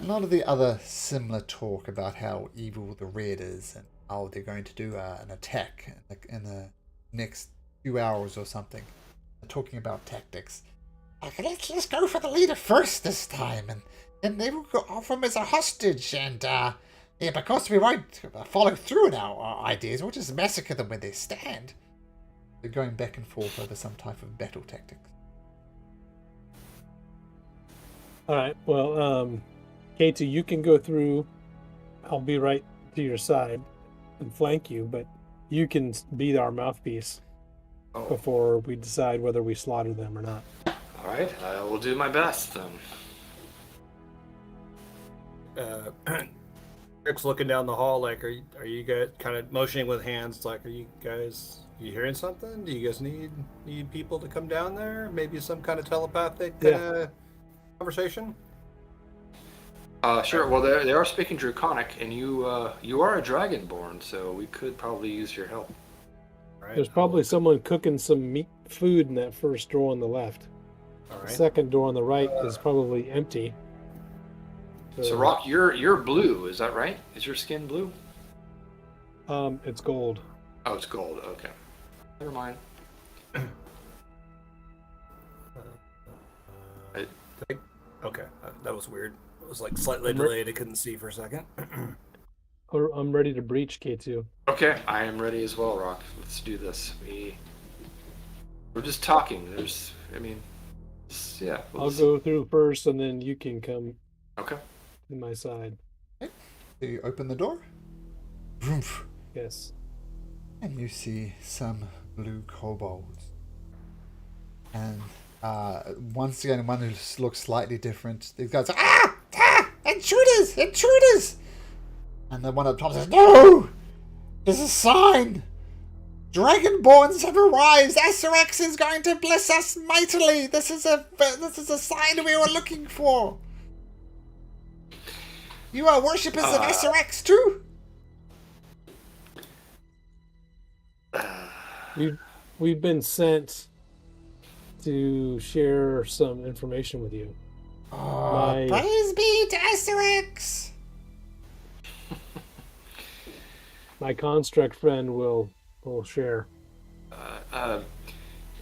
A lot of the other similar talk about how evil the Red is and how they're going to do an attack in the next few hours or something. They're talking about tactics. Like, let's go for the leader first this time, and they will go off him as a hostage, and because we won't follow through on our ideas, we'll just massacre them where they stand. They're going back and forth over some type of battle tactics. All right. Well, K2, you can go through. I'll be right to your side and flank you, but you can be our mouthpiece Oh, before we decide whether we slaughter them or not. all right. I will do my best then. Rick's looking down the hall like, are you guys kind of motioning with hands like, you hearing something? Do you guys need people to come down there? Maybe some kind of telepathic conversation? Sure. Well, they are speaking Draconic, and you are a Dragonborn, so we could probably use your help. All right. There's probably someone cooking some food in that first door on the left. All The right. second door on the right is probably empty. So, Rock, you're blue. Is that right? Is your skin blue? It's gold. Oh, it's gold. Okay. Never mind. Okay, that was weird. It was like slightly delayed. I couldn't see for a second. I'm ready to breach, K2. Okay, I am ready as well, Rock. Let's do this. We're just talking. Yeah. I'll go through first, and then you can come Okay. to my side. So you open the door. Vroomf. Yes. And you see some blue kobolds. And once again, one who looks slightly different. These guys are, intruders! Intruders! And the one at the top says, no! There's a sign! Dragonborns have arrived! Acerx is going to bless us mightily! This is a sign we were looking for! You are worshippers of Acerx too? We've been sent to share some information with you. Praise be to Acerx! My construct friend will share.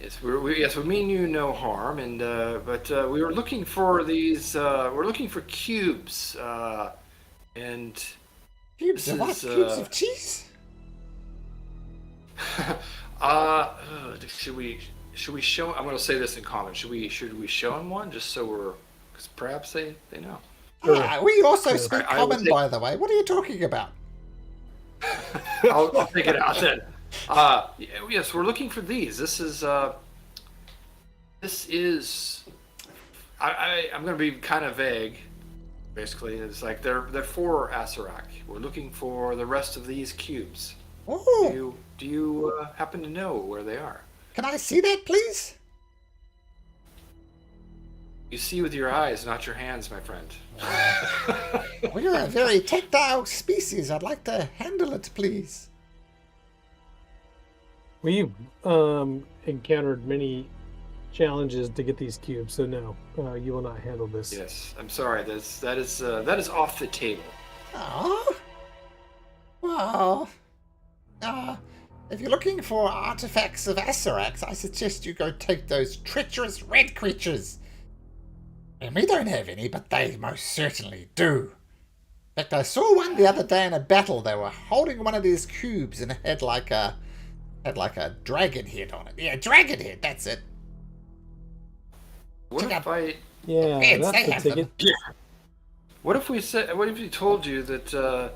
Yes, we mean you no harm, and but we were looking for these. We're looking for cubes, and Cubes of what? This is, Cubes of cheese? should we show? I'm going to say this in common. Should we show him one just so because perhaps they know. We also speak I will common, take- by the way. What are you talking about? I'll take it out then. Yes, we're looking for these. This is I'm going to be kind of vague. Basically, it's like they're for Asarak. We're looking for the rest of these cubes. Oh, Do you happen to know where they are? can I see that, please? You see with your eyes, not your hands, my friend. We're a very tactile species. I'd like to handle it, please. We've encountered many challenges to get these cubes, so no, you will not handle this. Yes, I'm sorry. That is off the table. Oh, well, if you're looking for artifacts of Asarax, I suggest you go take those treacherous red creatures. And we don't have any, but they most certainly do. In fact, I saw one the other day in a battle. They were holding one of these cubes and it had like a dragon head on it. Yeah, dragon head. That's it. What Check if I? Yeah, Yes, they that's the have them. ticket. What if we said? What if we told you that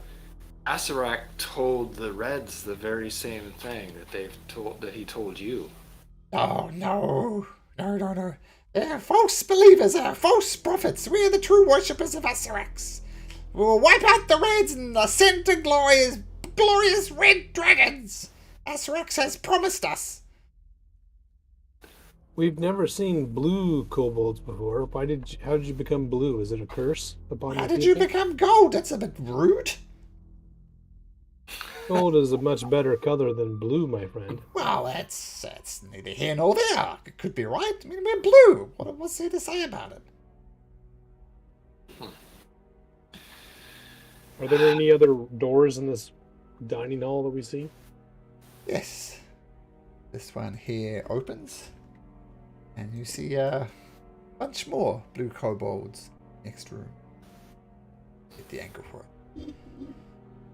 Asarak told the Reds the very same thing that he told you? Oh, no. No. They're false believers, false prophets. We are the true worshippers of Asarax. We will wipe out the Reds and ascend to glorious red dragons. Asarax has promised us. We've never seen blue kobolds before. How did you become blue? Is it a curse upon How your did you people? become gold? That's a bit rude. Gold is a much better color than blue, my friend. Well, that's neither here nor there. It could be right. I mean, we're blue. What's there to say about it? Are there any other doors in this dining hall that we see? Yes. This one here opens. And you see a bunch more blue kobolds next room. Get the angle for it.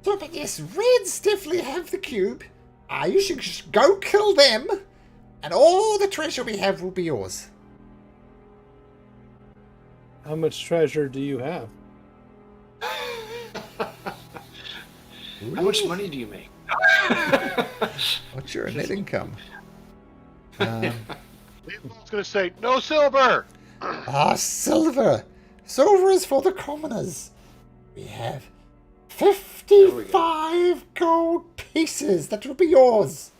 So, but yes, Reds definitely have the cube. You should just go kill them, and all the treasure we have will be yours. How much treasure do you have? How much money do you make? What's your net income? I was going to say, no silver! Silver. Silver is for the commoners. We have 55 gold pieces that will be yours.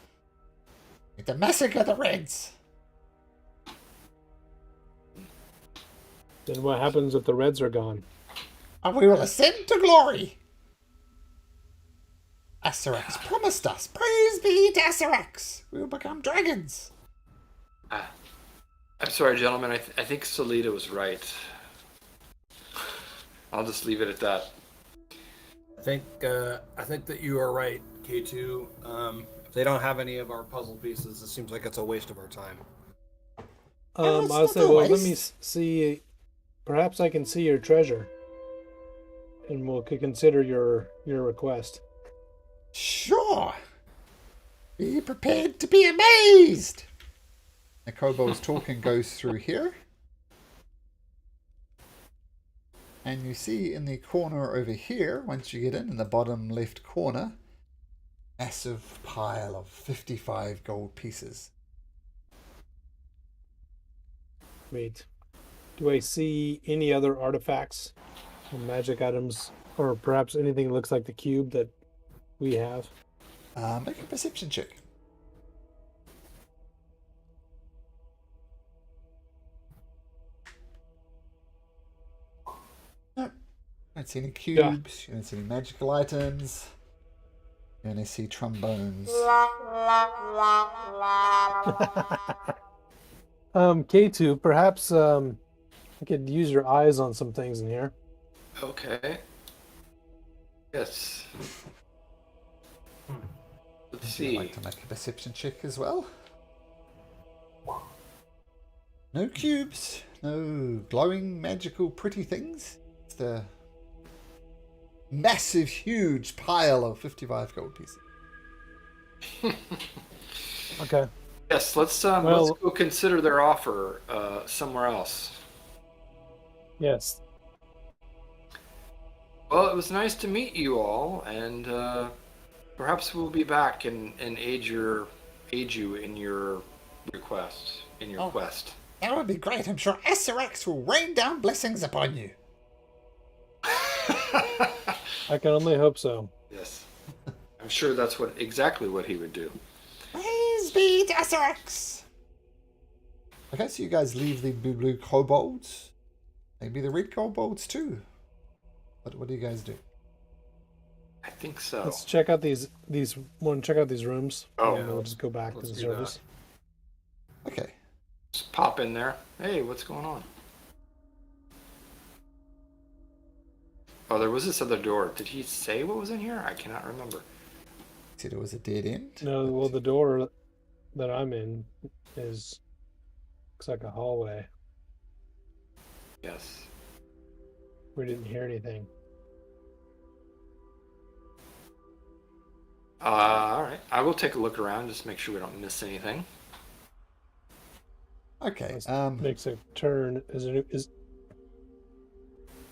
To massacre the Reds. Then what happens if the Reds are gone? And we will ascend to glory. Asarax promised us. Praise be to Asarax. We will become dragons. I'm sorry, gentlemen. I think Solita was right. I'll just leave it at that. I think that you are right, K2. If they don't have any of our puzzle pieces, it seems like it's a waste of our time. it's I'll not say, a well, let me waste. see. Perhaps I can see your treasure, and we'll consider your request. Sure. Be prepared to be amazed. The kobold's talking goes through here. And you see in the corner over here, once you get in the bottom left corner, massive pile of 55 gold pieces. Wait, do I see any other artifacts or magic items, or perhaps anything that looks like the cube that we have? Make a perception check. No, you don't see any cubes. You don't see any magical items. You only see trombones. K2, perhaps I could use your eyes on some things in here. Okay. Yes. Let's Would you see. like to make a perception check as well? No cubes, no glowing, magical, pretty things. It's the massive, huge pile of 55 gold pieces. Okay. Yes, let's Well- go consider their offer somewhere else. Yes. Well, it was nice to meet you all, and perhaps we'll be back and aid you in your request, in your Oh. quest. That would be great. I'm sure Esarax will rain down blessings upon you. I can only hope so. Yes. I'm sure that's exactly what he would do. Praise be to Esarax. Okay, so you guys leave the blue kobolds. Maybe the red kobolds too. What do you guys do? I think so. Let's check out these. Want to check out these rooms? Oh. And we'll just go back to Let's the do surface. Okay. Just pop in there. Hey, what's going on? Oh, there was this other door. Did he say what was in here? I cannot remember. Said it was a dead end. No, well, the door that I'm in looks like a hallway. Yes. We didn't hear anything. All right. I will take a look around just to make sure we don't miss anything. Okay. Let's makes a turn.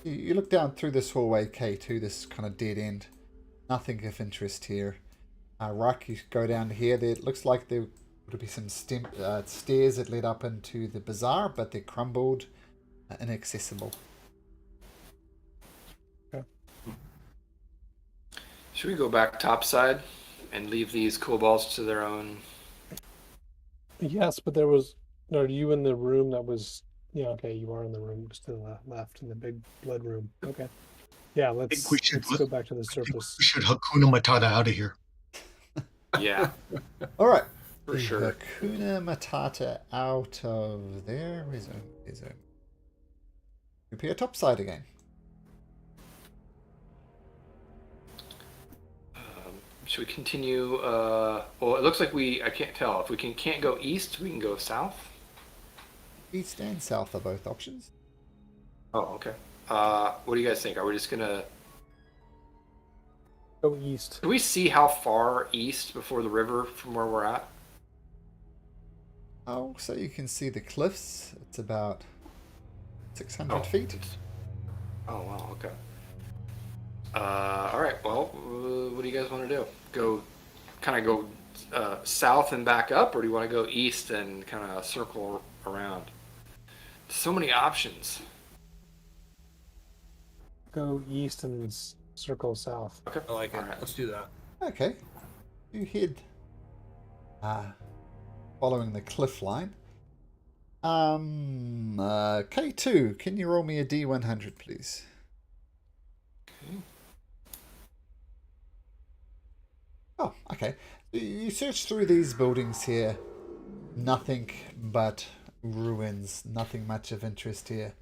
You look down through this hallway, K2, this kind of dead end. Nothing of interest here. Right, you go down here. There it looks like there would be some stairs that led up into the bazaar, but they're crumbled, inaccessible. Okay. Should we go back topside and leave these kobolds to their own? Yes, but there was. Are you in the room that was? Yeah, okay, you are in the room just to the left in the big blood room. Okay. Yeah, let's go back to the surface. We should Hakuna Matata out of here. Yeah, All right. for sure. Hakuna Matata out of there. Where's it? Repair topside again. Should we continue? Well, it looks like I can't tell. If we can't go east, we can go south. East and south are both options. Oh, okay. What do you guys think? Are we just gonna... Go east. Can we see how far east before the river from where we're at? Oh, so you can see the cliffs. It's about 600 feet. Oh, wow, okay. All right, well, what do you guys want to do? Go south and back up, or do you want to go east and kind of circle around? So many options. Go east and circle south. Okay. I like it. All right. Let's do that. Okay. You head following the cliff line. K2, can you roll me a D100, please? Okay. Oh, okay. You search through these buildings here. Nothing but ruins. Nothing much of interest here.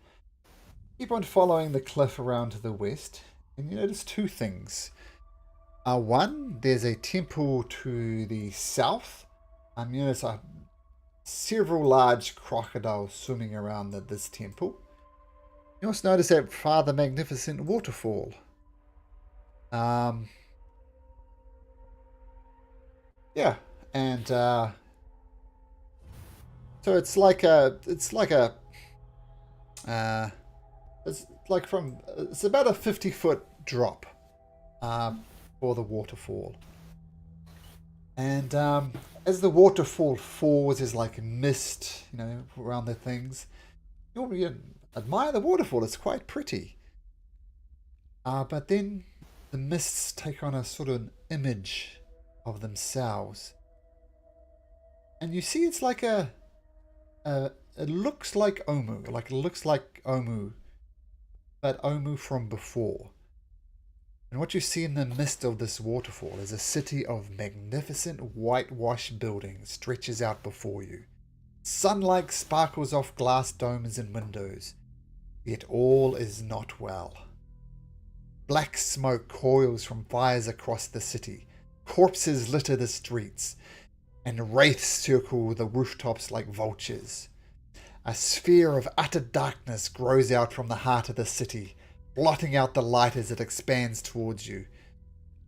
Keep on following the cliff around to the west, and you notice two things. One, there's a temple to the south. You notice several large crocodiles swimming around this temple. You also notice that rather magnificent waterfall. Yeah, and so it's like about a 50-foot drop for the waterfall. And as the waterfall falls, there's like mist, around the things. You admire the waterfall; it's quite pretty. But then the mists take on a sort of image of themselves, and you see it's like it looks like Omu, but Omu from before. And what you see in the mist of this waterfall is a city of magnificent whitewashed buildings stretches out before you. Sunlight sparkles off glass domes and windows, yet all is not well. Black smoke coils from fires across the city. Corpses litter the streets, and wraiths circle the rooftops like vultures. A sphere of utter darkness grows out from the heart of the city, blotting out the light as it expands towards you.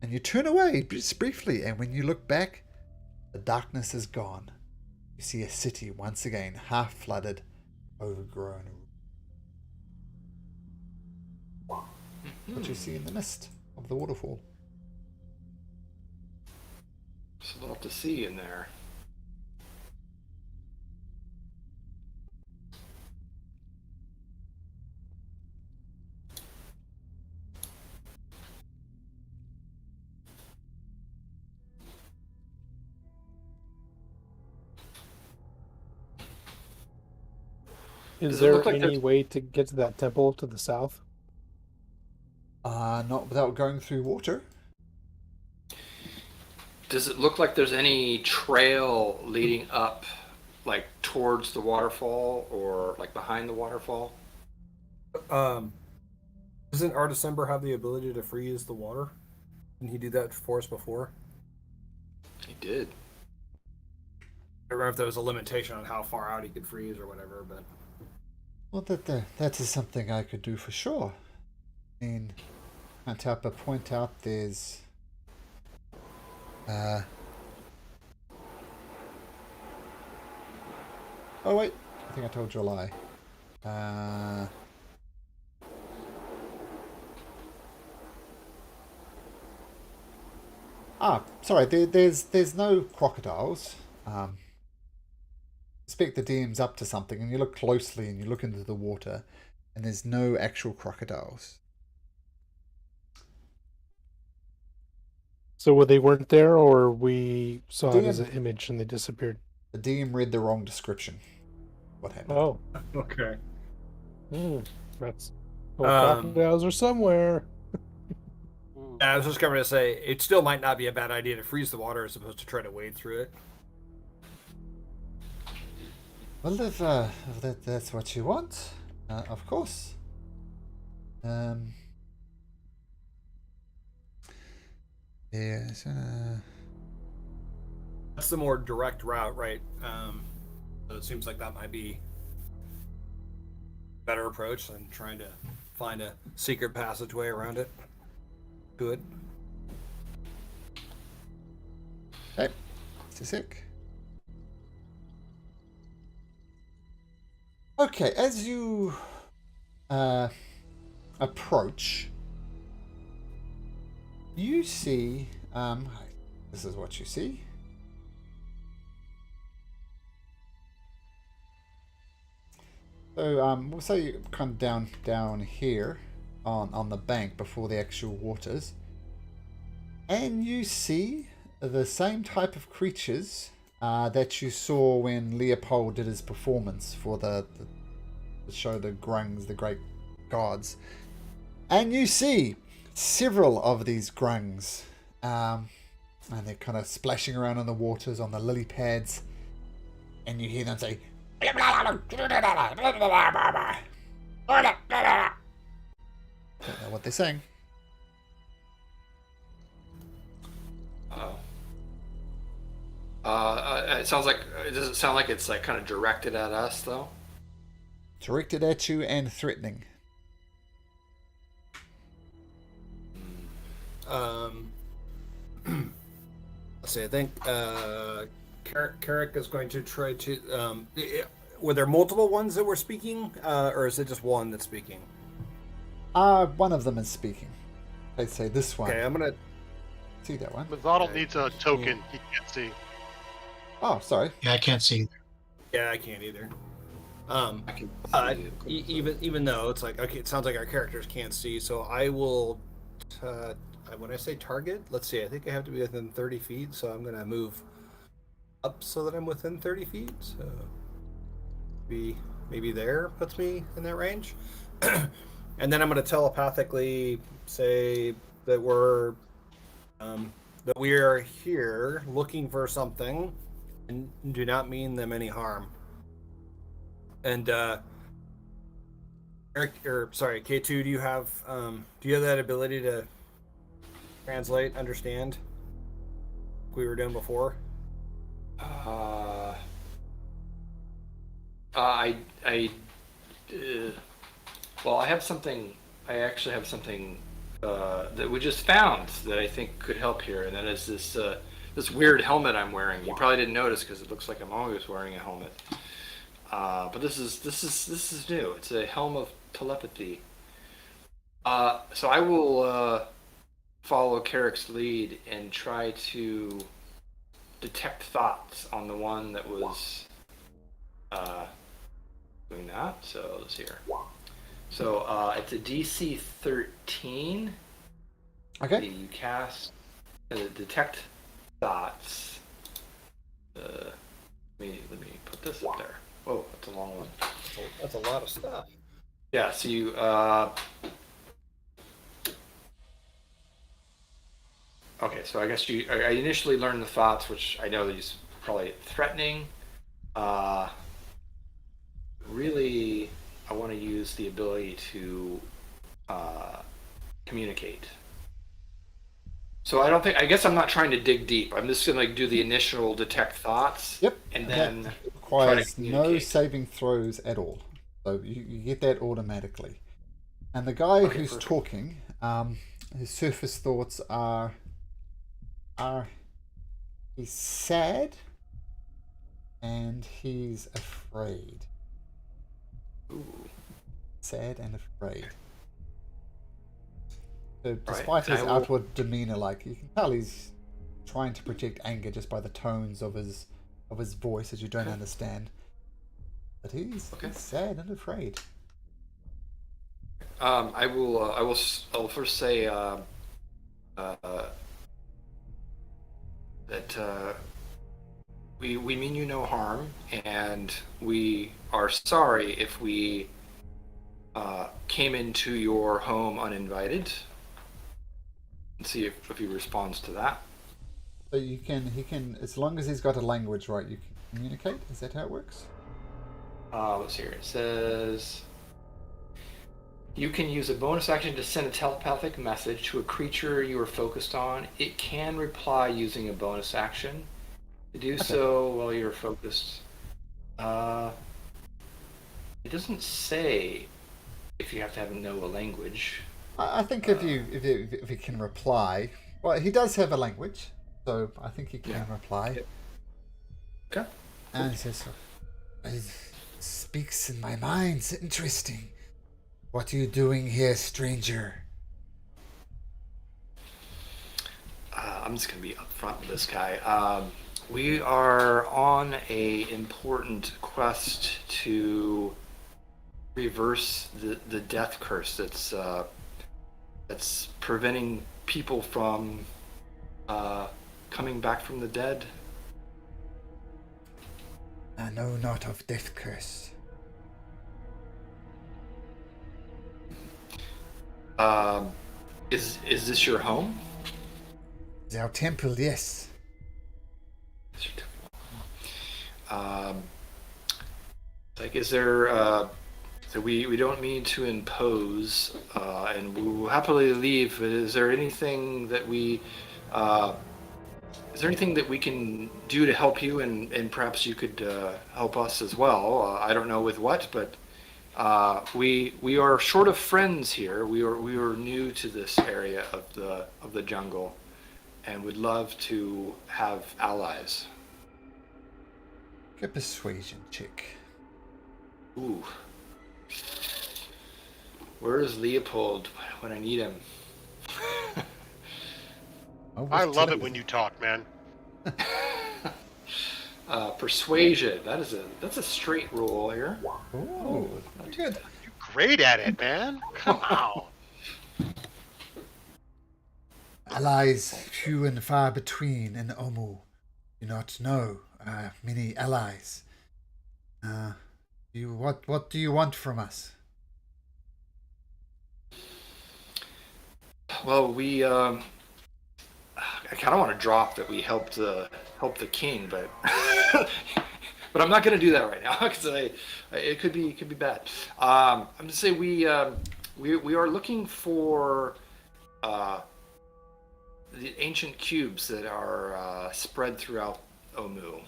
And you turn away just briefly, and when you look back, the darkness is gone. You see a city once again half flooded, overgrown. What you see in the mist of the waterfall. There's a lot to see in there. Is Does it there look like any there's- way to get to that temple to the south? Not without going through water. Does it look like there's any trail leading up, like towards the waterfall or like behind the waterfall? Doesn't our December have the ability to freeze the water? Didn't he do that for us before? He did. I don't remember if there was a limitation on how far out he could freeze or whatever, but Well, that is something I could do for sure. I mean, can't help but point out there's oh wait, I think I told you a lie. Sorry, there's no crocodiles. Expect the DM's up to something, and you look closely and you look into the water, and there's no actual crocodiles. So they weren't there, or we saw it DM as an image and they disappeared? The DM read the wrong description. What happened? Oh, okay. that's. Well, crocodiles are somewhere. I was just going to say, it still might not be a bad idea to freeze the water as opposed to try to wade through it. Well, if that's what you want, of course. Yes. That's the more direct route, right? So it seems like that might be a better approach than trying to find a secret passageway around it. Do it. Okay. Sick. Okay, as you approach, you see. This is what you see. So we'll say kind of down here on the bank before the actual waters, and you see the same type of creatures that you saw when Leopold did his performance for the show, the Grungs, the great gods, and you see several of these Grungs, and they're kind of splashing around in the waters on the lily pads, and you hear them say. Don't know what they're saying. It sounds like. Does it sound like it's like kind of directed at us though? Directed at you and threatening. Let's see. I think Carrick is going to try to. Were there multiple ones that were speaking, or is it just one that's speaking? One of them is speaking. I'd say this one. Okay, I'm gonna. See that one? Mazzotto needs a token. He can't see. Oh, sorry. Yeah, I can't see. Yeah, I can't either. I can Even though it's like, okay, it sounds like our characters can't see, so I will. When I say target, let's see. I think I have to be within 30 feet, so I'm gonna move up so that I'm within 30 feet. So maybe there puts me in that range. And then I'm gonna telepathically say that we are here looking for something and do not mean them any harm. And K2, do you have that ability to translate, understand? Like we were doing before. Well, I have something. I actually have something that we just found that I think could help here, and that is this weird helmet I'm wearing. You probably didn't notice because it looks like I'm always wearing a helmet. But this is new. It's a helm of telepathy. So I will follow Carrick's lead and try to detect thoughts on the one that was doing that. So let's see here. So it's a DC 13. Okay. You cast detect thoughts. Let me put this up there. Whoa, that's a long one. That's a lot of stuff. Yeah, so you, okay, so I guess I initially learned the thoughts, which I know these probably threatening. Uh, Really, I want to use the ability to communicate. So I guess I'm not trying to dig deep. I'm just gonna do the initial detect thoughts. Yep. And that then try to requires no communicate. saving throws at all. So you get that automatically. And the guy Okay, who's perfect. talking, his surface thoughts are he's sad and he's afraid. Ooh. Sad and afraid. So Right, despite his I will- outward demeanor, like you can tell he's trying to project anger just by the tones of his voice that you don't understand. But he's sad and afraid. I'll first say that we mean you no harm, and we are sorry if we came into your home uninvited. And see if he responds to that. So he can, as long as he's got a language right, you can communicate. Is that how it works? Let's see here. It says you can use a bonus action to send a telepathic message to a creature you are focused on. It can reply using a bonus action. To do so while you're focused. It doesn't say if you have to know a language. I think if he can reply, well, he does have a language, so I think he can reply. Yep. Okay. And he says, "It speaks in my mind. It's interesting. What are you doing here, stranger?" I'm just gonna be upfront with this guy. We are on a important quest to reverse the death curse that's preventing people from coming back from the dead. I know not of death curse. Is this your home? It's our temple, yes. It's your temple. Like, is there? So we don't mean to impose, and we will happily leave. But is there anything that we? Is there anything that we can do to help you, and perhaps you could help us as well? I don't know with what, but we are short of friends here. We are new to this area of the jungle, and would love to have allies. Get a persuasion check. Ooh. Where is Leopold when I need him? I love it when you talk, man. Persuasion. That's a straight roll here. Oh, good. You're great at it, man. Come on. Allies few and far between in Omu. Do not know many allies. What do you want from us? Well, I kind of want to drop that we helped the king, but but I'm not going to do that right now because it could be bad. I'm going to say we are looking for the ancient cubes that are spread throughout Omu.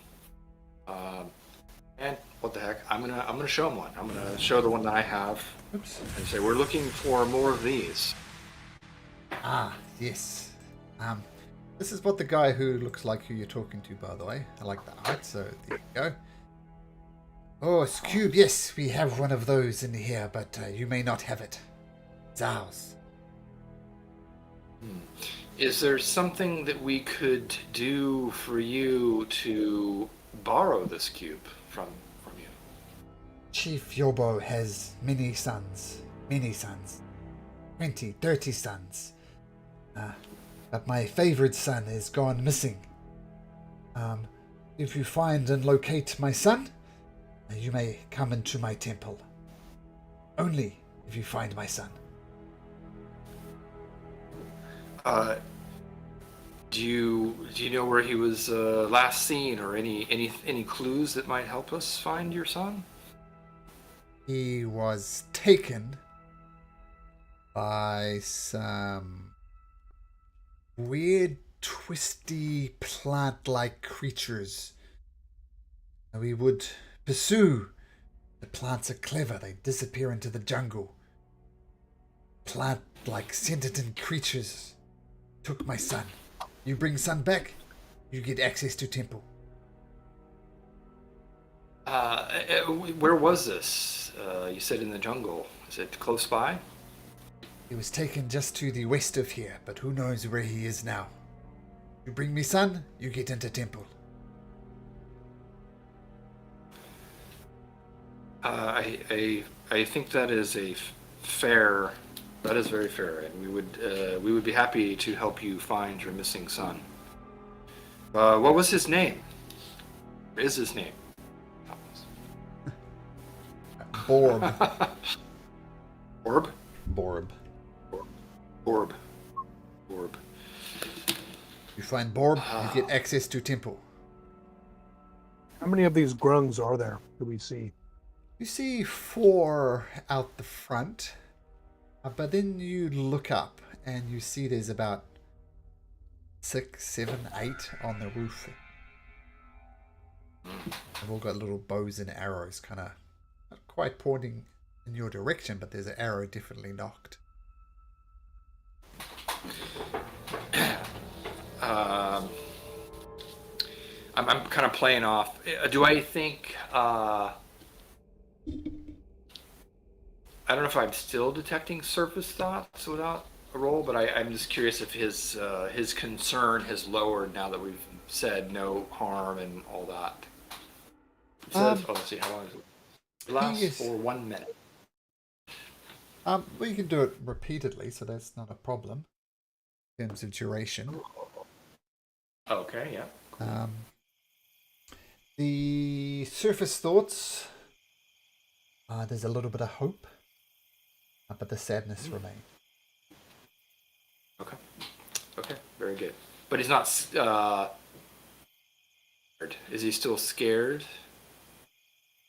And what the heck? I'm gonna show him one. I'm gonna show the one that I have. Oops. And say we're looking for more of these. Ah, yes. This is what the guy who looks like who you're talking to, by the way. I like the art, so there you go. Oh, it's cube. Yes, we have one of those in here, but you may not have it. It's ours. Is there something that we could do for you to borrow this cube from you? Chief Yobo has many sons. 20, 30 sons. But my favorite son is gone missing. If you find and locate my son, you may come into my temple. Only if you find my son. Do you know where he was last seen, or any clues that might help us find your son? He was taken by some weird, twisty, plant-like creatures. And we would pursue. The plants are clever. They disappear into the jungle. Plant-like sentient creatures took my son. You bring son back, you get access to temple. Where was this? You said in the jungle. Is it close by? He was taken just to the west of here, but who knows where he is now. You bring me son, you get into temple. I think that is fair. That is very fair, and we would be happy to help you find your missing son. What was his name? What is his name? Borb. Orb? Borb. Orb. Orb. You find Borb, you get access to temple. How many of these grungs are there? Do we see? You see 4 out the front, but then you look up and you see there's about 6, 7, 8 on the roof. They've all got little bows and arrows, kind of not quite pointing in your direction, but there's an arrow definitely knocked. I'm kind of playing off. Do I think? I don't know if I'm still detecting surface thoughts without a roll, but I'm just curious if his concern has lowered now that we've said no harm and all that. It says, let's see, how long is it? It lasts for 1 minute. Well, you can do it repeatedly, so that's not a problem in terms of duration. Okay, yeah. Cool. The surface thoughts, there's a little bit of hope, but the sadness remains. Okay, very good. But he's not scared. Is he still scared?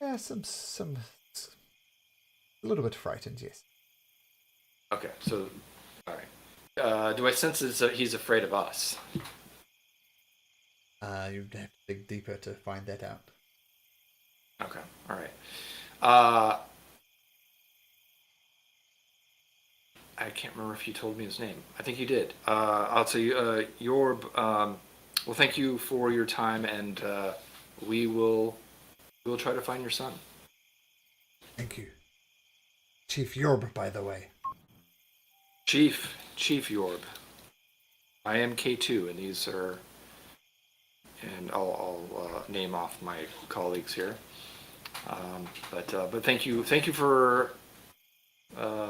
Yeah, a little bit frightened, yes. Okay, so, all right. Do I sense that he's afraid of us? You'd have to dig deeper to find that out. Okay, all right. I can't remember if you told me his name. I think you did. I'll tell you, Yorb. Well, thank you for your time, and we'll try to find your son. Thank you. Chief Yorb, by the way. Chief Yorb. I am K2, and these are, and I'll name off my colleagues here. But thank you for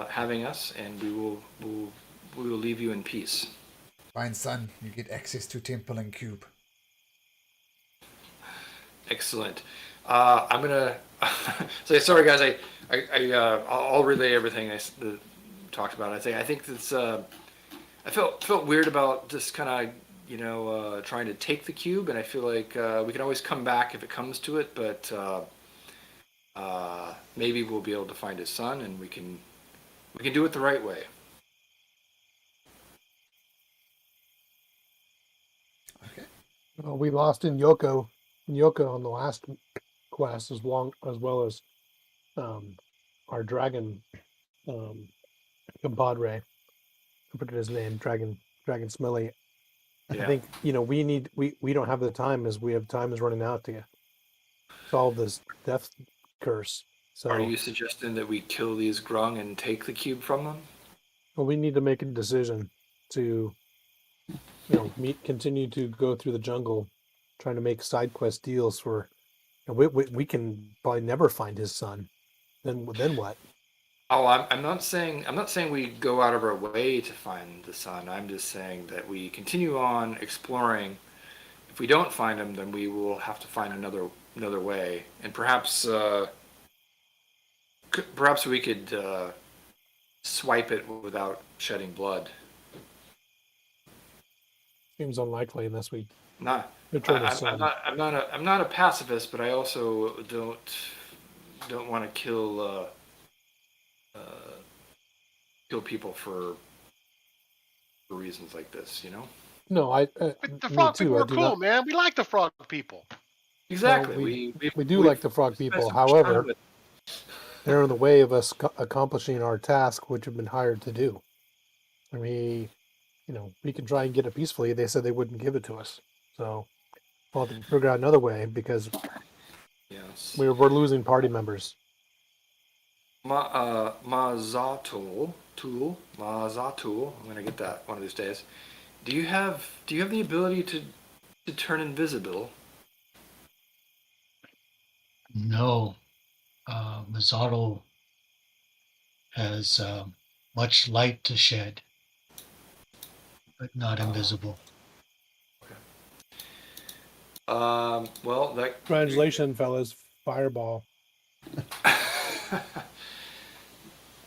having us, and we will leave you in peace. Fine, son. You get access to temple and cube. Excellent. I'm gonna say sorry, guys. I'll relay everything I talked about. I think that's. I felt weird about just kind of trying to take the cube, and I feel like we can always come back if it comes to it. But maybe we'll be able to find his son, and we can do it the right way. Okay. Well, we lost in Yoko on the last quest, as well as our dragon compadre. I forget his name, Dragon Smelly. Yeah. I think we don't have the time, as time is running out to solve this death curse. So Are you suggesting that we kill these grung and take the cube from them? well, we need to make a decision to continue to go through the jungle, trying to make side quest deals for. We can probably never find his son. Then what? Oh, I'm not saying we go out of our way to find the son. I'm just saying that we continue on exploring. If we don't find him, then we will have to find another way, and perhaps perhaps we could swipe it without shedding blood. Seems unlikely unless we Not, return to I'm sun. I'm not a pacifist, but I also don't want to kill people for reasons like this. You know. No, But the me frog people too. I were do cool, not. man. We like the frog people. Exactly. Well, we we do we've like the frog spent people. so much time However, with- they're in the way of us accomplishing our task, which we've been hired to do. And we can try and get it peacefully. They said they wouldn't give it to us. So we'll have to figure out another way because yes. we're losing party members. Mazatul. I'm gonna get that one of these days. Do you have the ability to turn invisible? No, Mazzaro has much light to shed, but not invisible. Well, that Translation, fellas, fireball.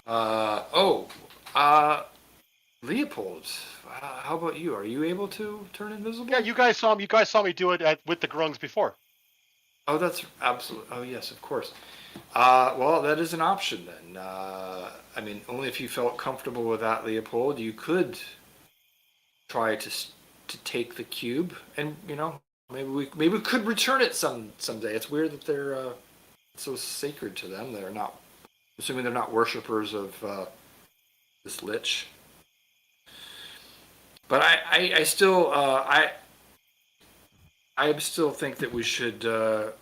oh, Leopold. How about you? Are you able to turn invisible? Yeah, you guys saw me. You guys saw me do it with the grungs before. Oh, that's absolute. Oh, yes, of course. Well, that is an option then. I mean, only if you felt comfortable with that, Leopold. You could try to take the cube, and maybe we could return it someday. It's weird that they're so sacred to them. They're not, assuming they're not worshippers of this lich. But I still I still think that we should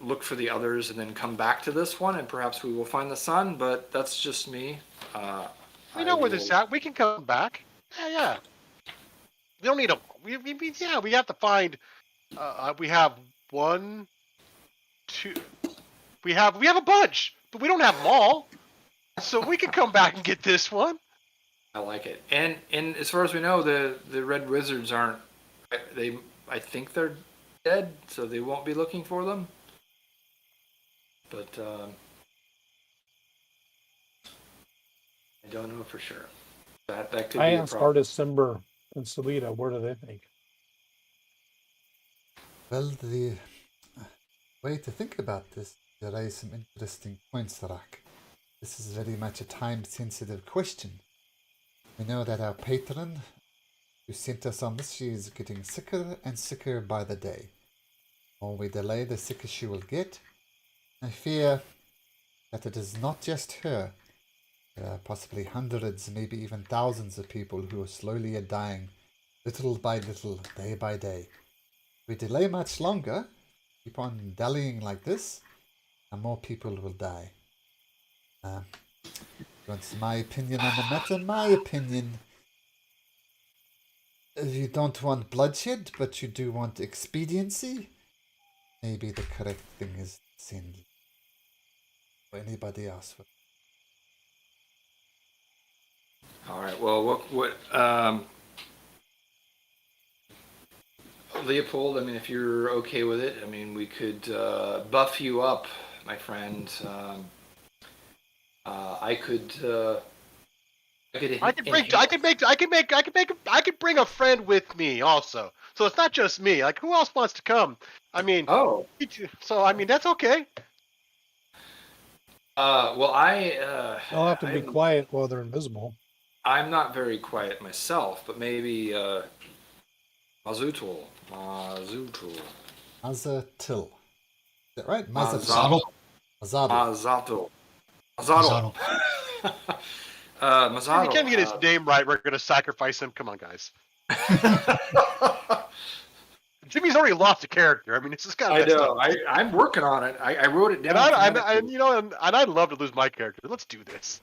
look for the others and then come back to this one, and perhaps we will find the sun. But that's just me. We know where this is at. We can come back. Yeah. We don't need a. We have to find. We have one, two. We have a bunch, but we don't have them all. So we can come back and get this one. I like it. And as far as we know, the red wizards aren't. I think they're dead, so they won't be looking for them. But I don't know for sure. That could I be a asked problem. Artis, Simber, and Salita, what do they think? Well, the way to think about this, there are some interesting points, Rak. This is very much a time-sensitive question. We know that our patron who sent us on this, she is getting sicker and sicker by the day. The more we delay, the sicker she will get. I fear that it is not just her. There are possibly hundreds, maybe even thousands of people who are slowly dying, little by little, day by day. If we delay much longer, keep on dallying like this, and more people will die. What's my opinion on the matter? My opinion, you don't want bloodshed, but you do want expediency. Maybe the correct thing is to send for anybody else. All right. Well, what Leopold? I mean, if you're okay with it, I mean, we could buff you up, my friend. I could I could bring a friend with me also. So it's not just me. Like, who else wants to come? I mean, Oh. So I mean, that's okay. Well, They'll have to be quiet while they're invisible. I'm not very quiet myself, but maybe Mazutul. Mazatil. Is that right? Mazatul. Mazatil. Mazatul. Mazatul. If we can't get his name right, we're gonna sacrifice him. Come on, guys. Jimmy's already lost a character. I mean, it's just kind of. I know. I'm working on it. I wrote it down. And I'd love to lose my character. Let's do this.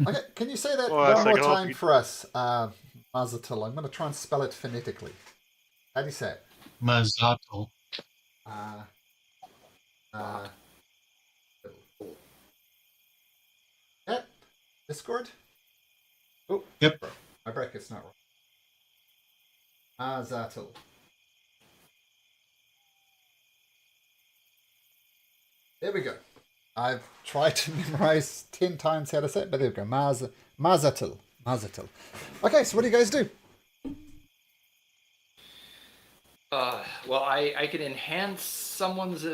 Okay, can you say that Well, one more I hope time for us, Mazatil? I'm going to try and spell it phonetically. How do you say it? Mazzato. Yeah, Discord? Oh, Yep. my bracket's not wrong. Mazatil. There we go. I've tried to memorize 10 times how to say it, but there we go. Mazatil. Okay, so what do you guys do? Well, I can enhance someone's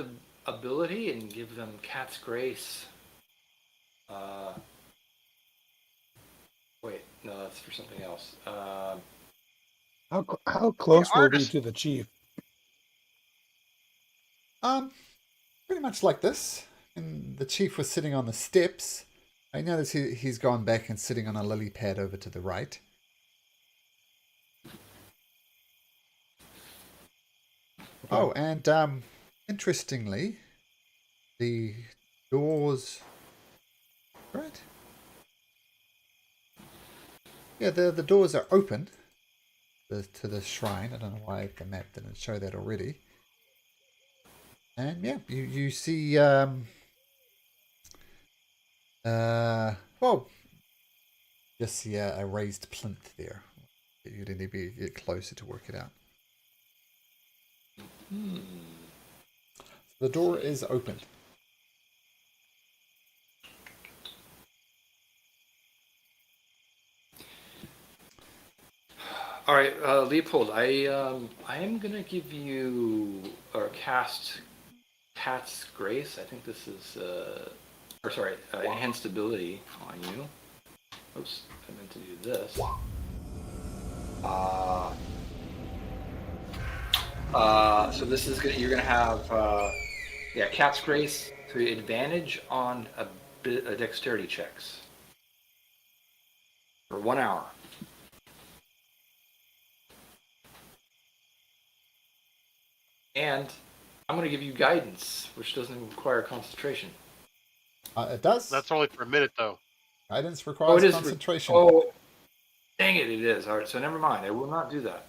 ability and give them Cat's Grace. Wait, no, that's for something else. How close were we artist. to the chief? Pretty much like this. And the chief was sitting on the steps. I notice he's gone back and sitting on a lily pad over to the right. Oh, and interestingly, the doors. Right? Yeah, the doors are open to the shrine. I don't know why the map didn't show that already. And yeah, you see well, just see a raised plinth there. You'd need to get closer to work it out. The door is open. All right, Leopold, I am gonna give you or cast Cat's Grace. I think this is or sorry, enhanced ability on you. Oops, I meant to do this. So this is you're gonna have yeah, Cat's Grace to advantage on a dexterity checks for 1 hour. And I'm going to give you guidance, which doesn't require concentration. It does. That's only for a minute, though. Guidance requires it is. concentration. Oh, dang it! It is. All right, so never mind. I will not do that.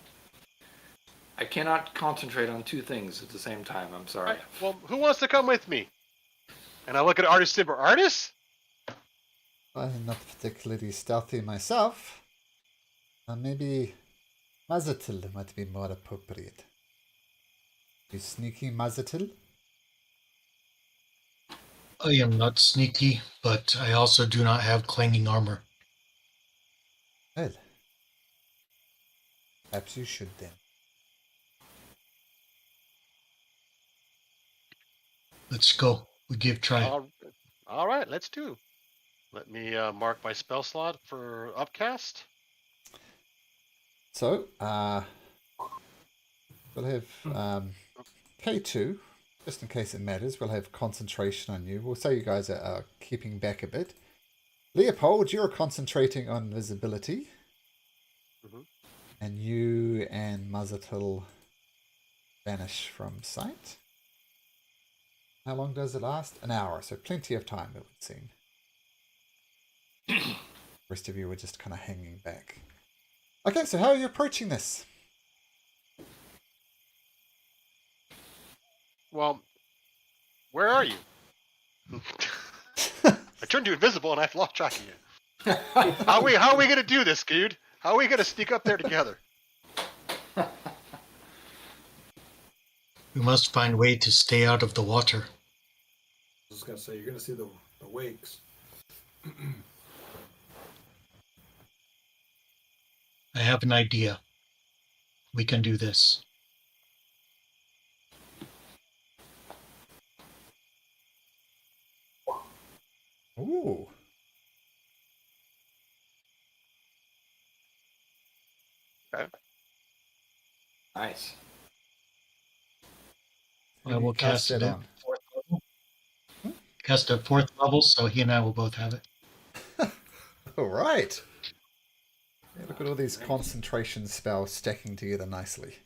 I cannot concentrate on two things at the same time. I'm sorry. Right, well, who wants to come with me? And I look at Artist Simber. Artist? I'm not particularly stealthy myself. Maybe Mazatil might be more appropriate. You sneaky Mazatil? I am not sneaky, but I also do not have clanging armor. Well, perhaps you should then. Let's go. We give try. All right, let's do. Let me mark my spell slot for upcast. So, we'll have K2, just in case it matters. We'll have concentration on you. We'll say you guys are keeping back a bit. Leopold, you're concentrating on visibility. Mm-hmm. And you and Mazatil vanish from sight. How long does it last? An hour, so plenty of time, it would seem. The rest of you were just kind of hanging back. Okay, so how are you approaching this? Well, where are you? I turned you invisible and I've lost track of you. How are we gonna do this, dude? How are we gonna sneak up there together? We must find a way to stay out of the water. I was gonna say you're gonna see the wakes. I have an idea. We can do this. Ooh. Okay. Nice. I will cast it that at 4th level. Cast at 4th level, so he and I will both have it. All right. Yeah, look at all these concentration spells stacking together nicely.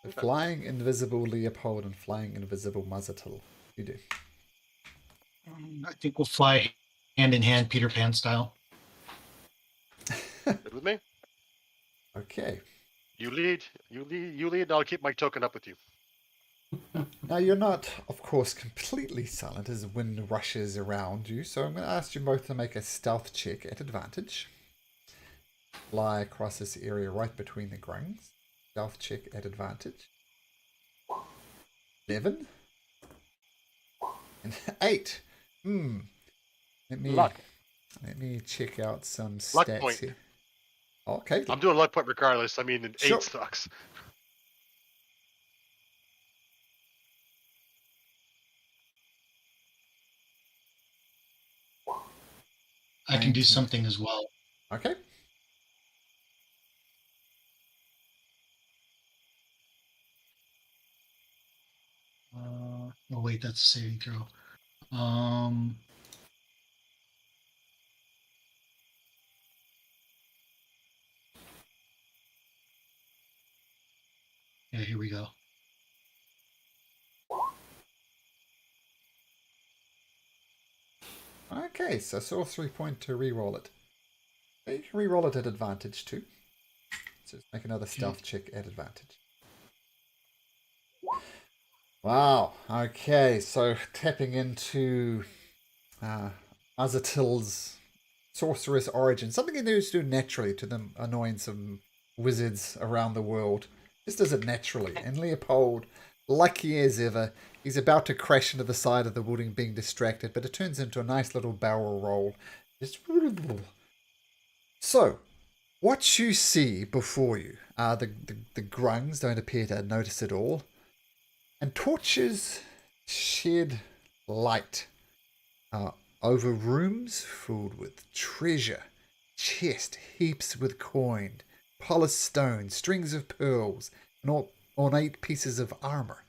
The flying invisible Leopold and flying invisible Mazatil. You do. I think we'll fly hand in hand, Peter Pan style. Good with me? Okay. You lead, and I'll keep my token up with you. Now you're not, of course, completely silent as wind rushes around you, so I'm going to ask you both to make a stealth check at advantage. Fly across this area right between the grungs. Stealth check at advantage. 11. 8. Let me Luck. let me check out some Luck stats point. here. Okay. I'm doing luck point regardless. I mean, an Sure. 8 sucks. I can do 19. something as well. Okay. Oh wait, that's a saving throw. Yeah, here we go. Okay, so sorcery point to re-roll it. You can re-roll it at advantage too. So just make another stealth check at advantage. Wow. Okay, so tapping into Azatil's sorceress origin, something he knows to do naturally to the annoyance of wizards around the world. Just does it naturally. And Leopold, lucky as ever, he's about to crash into the side of the building being distracted, but it turns into a nice little barrel roll. Just... So, what you see before you are the grungs don't appear to notice it all, and torches shed light over rooms filled with treasure, chest heaps with coin, polished stone, strings of pearls, and ornate pieces of armor.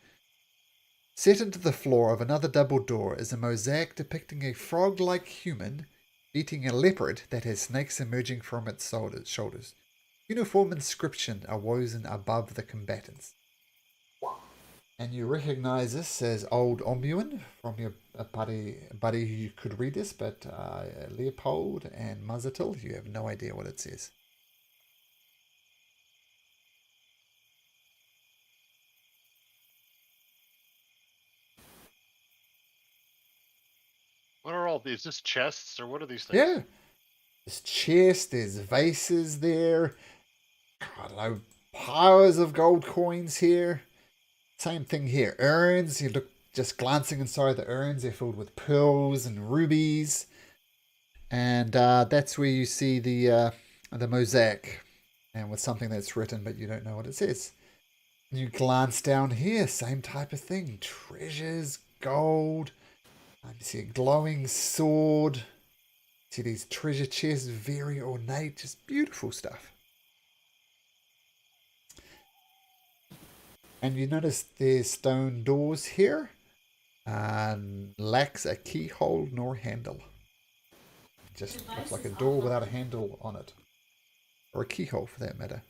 Set into the floor of another double door is a mosaic depicting a frog-like human beating a leopard that has snakes emerging from its shoulders. Uniform inscription are woven above the combatants. And you recognize this as Old Ombuin from your buddy who could read this, but Leopold and Mazatil, you have no idea what it says. What are all these? Is this chests or what are these things? Yeah. There's chests, there's vases there. I don't know, piles of gold coins here. Same thing here. Urns, you look just glancing inside the urns, they're filled with pearls and rubies. And that's where you see the mosaic, and with something that's written, but you don't know what it says. And you glance down here, same type of thing. Treasures, gold. You see a glowing sword. See these treasure chests, very ornate, just beautiful stuff. And you notice there's stone doors here. Lacks a keyhole nor handle. Just looks like a door without a handle on it. Or a keyhole for that matter.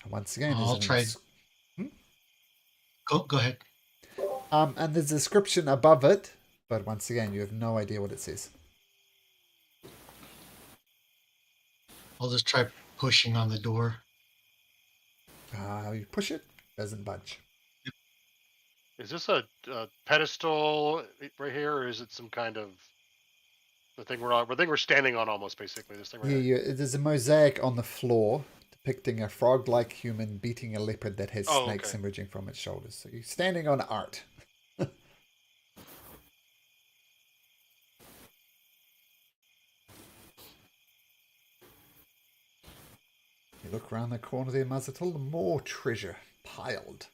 And once again, I'll try. Go ahead. And there's a description above it, but once again, you have no idea what it says. I'll just try pushing on the door. You push it, doesn't budge. Is this a pedestal right here, or is it some kind of the thing we're standing on almost basically? This thing right here. There's a mosaic on the floor depicting a frog-like human beating a leopard that has snakes emerging from its shoulders. So you're standing on art. You look around the corner there, Mazatil, more treasure piled.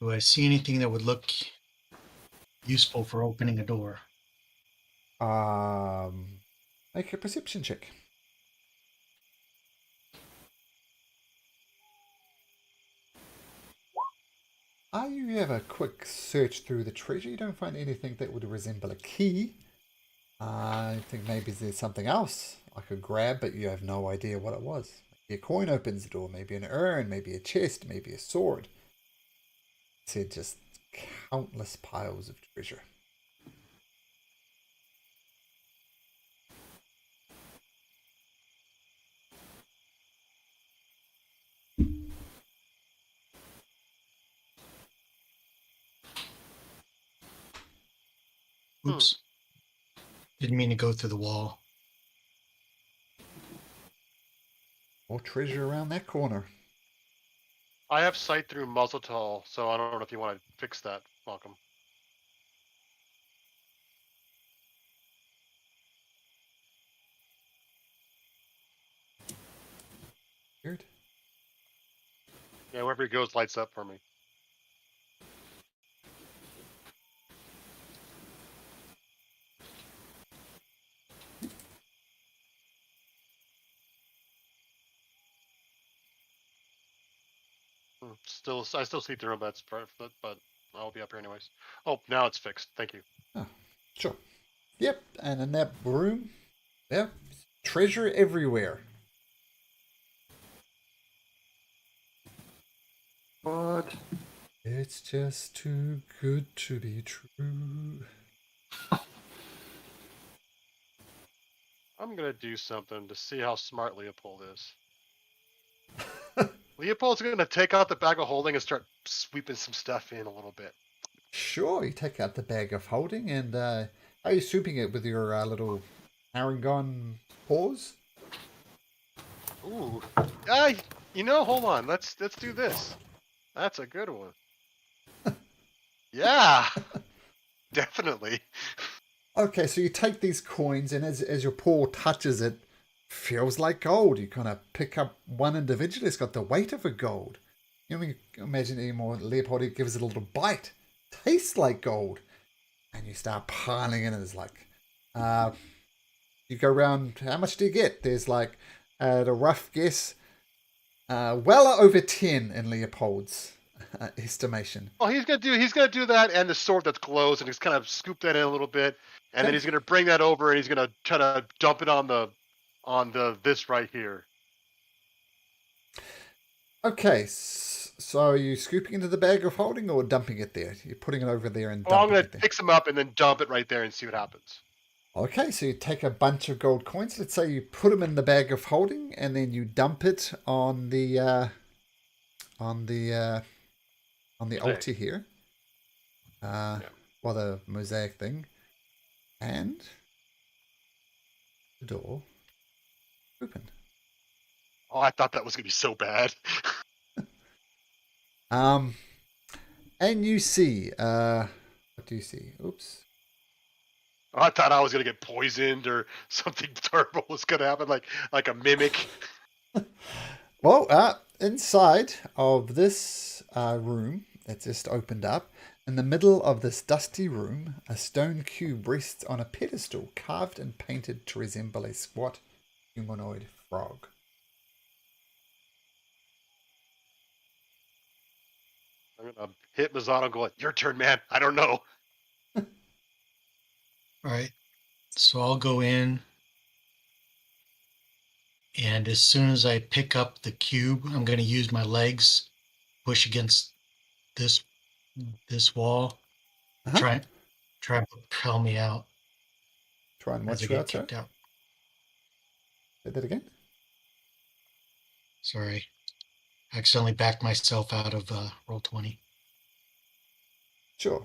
Do I see anything that would look useful for opening a door? Make a perception check. You have a quick search through the treasure. You don't find anything that would resemble a key. I think maybe there's something else I could grab, but you have no idea what it was. Maybe a coin opens the door, maybe an urn, maybe a chest, maybe a sword. It said just countless piles of treasure. Oops. Didn't mean to go through the wall. More treasure around that corner. I have sight through muzzletall, so I don't know if you want to fix that, Malcolm. Weird. Yeah, wherever he goes lights up for me. I still see through him, but I'll be up here anyways. Oh, now it's fixed. Thank you. Oh, sure. Yep, and in that room, yep, treasure everywhere. What? It's just too good to be true. I'm gonna do something to see how smart Leopold is. Leopold's gonna take out the bag of holding and start sweeping some stuff in a little bit. Sure, you take out the bag of holding and are you sweeping it with your little Aragon paws? Ooh. Hold on. Let's do this. That's a good one. Yeah. Definitely. Okay, so you take these coins and as your paw touches it, feels like gold. You kind of pick up one individually. It's got the weight of a gold. You know, you imagine anymore, Leopold gives it a little bite. Tastes like gold. And you start piling in and it's like, you go around, how much do you get? There's like, at a rough guess, well over 10 in Leopold's estimation. Well, he's gonna do that and the sword that's closed, and he's kind of scoop that in a little bit, and then he's gonna bring that over and he's gonna try to dump it on the this right here. Okay, so are you scooping into the bag of holding or dumping it there? You're putting it over there and Well, I'm dumping gonna it there. pick some up and then dump it right there and see what happens. Okay, so you take a bunch of gold coins. Let's say you put them in the bag of holding, and then you dump it on the altar here. Or the mosaic thing, and the door open. Oh, I thought that was gonna be so bad. And you see, what do you see? Oops. I thought I was gonna get poisoned or something terrible was gonna happen, like a mimic. Well, inside of this room that's just opened up, in the middle of this dusty room, a stone cube rests on a pedestal carved and painted to resemble a squat humanoid frog. I'm gonna hit Mazzano and go, your turn, man. I don't know. All right. So I'll go in, and as soon as I pick up the cube, I'm going to use my legs, push against this wall, try and propel me out. Try and as I watch you get out, sir. kicked out. Say that again. Sorry, accidentally backed myself out of Roll20. Sure.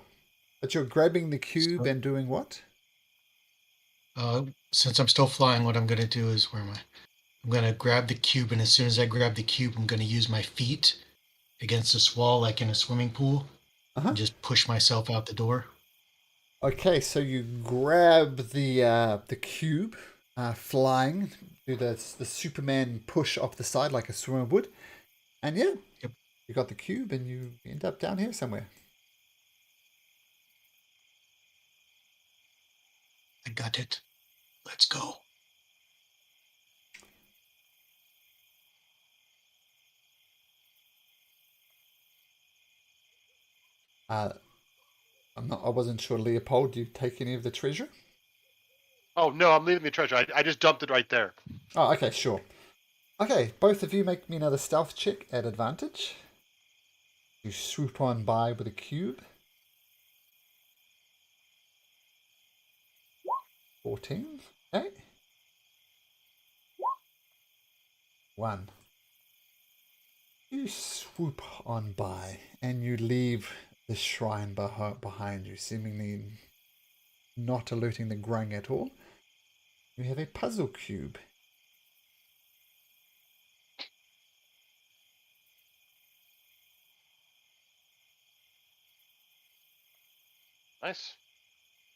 But you're grabbing the cube and doing what? Since I'm still flying, what I'm going to do is I'm going to grab the cube, and as soon as I grab the cube, I'm going to use my feet against this wall like in a swimming pool and just push myself out the door. Okay, so you grab the cube, flying, do the Superman push off the side like a swimmer would, and you got the cube and you end up down here somewhere. I got it. Let's go. I wasn't sure, Leopold, do you take any of the treasure? Oh no, I'm leaving the treasure. I just dumped it right there. Oh, okay, sure. Okay, both of you make me another stealth check at advantage. You swoop on by with a cube. 14. Okay. 1. You swoop on by and you leave the shrine behind you, seemingly not alerting the grung at all. You have a puzzle cube. Nice.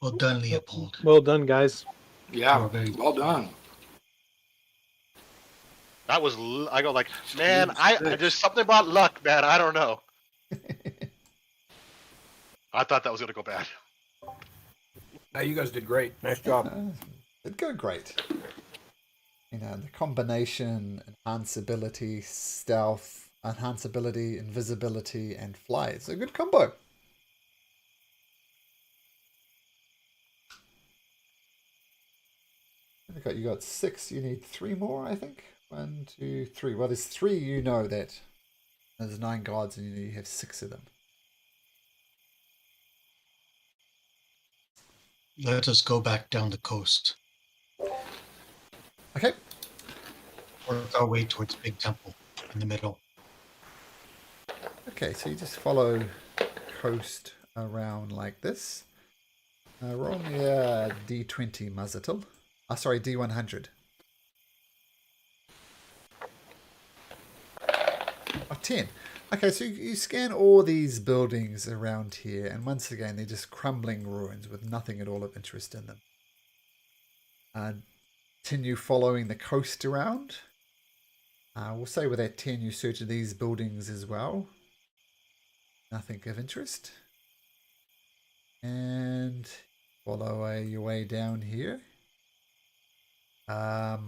Well done, Leopold. Well done, guys. You Yeah, are very well done. That was. I go like, man. I there's something about luck, man. I don't know. I thought that was gonna go bad. No, you guys did great. Nice job. It'd go great. You know, the combination, enhanceability, stealth, enhanceability, invisibility, and fly. It's a good combo. You got 6. You need 3 more, I think. 1, 2, 3. Well, there's 3. You know that there's 9 guards, and you have 6 of them. Let us go back down the coast. Okay. Work our way towards Big Temple in the middle. Okay, so you just follow coast around like this. Roll me a D20 Muzzletel. Sorry, D100. Oh, 10. Okay, so you scan all these buildings around here, and once again, they're just crumbling ruins with nothing at all of interest in them. Continue following the coast around. We'll say with that 10, you search these buildings as well. Nothing of interest. And follow your way down here. Roll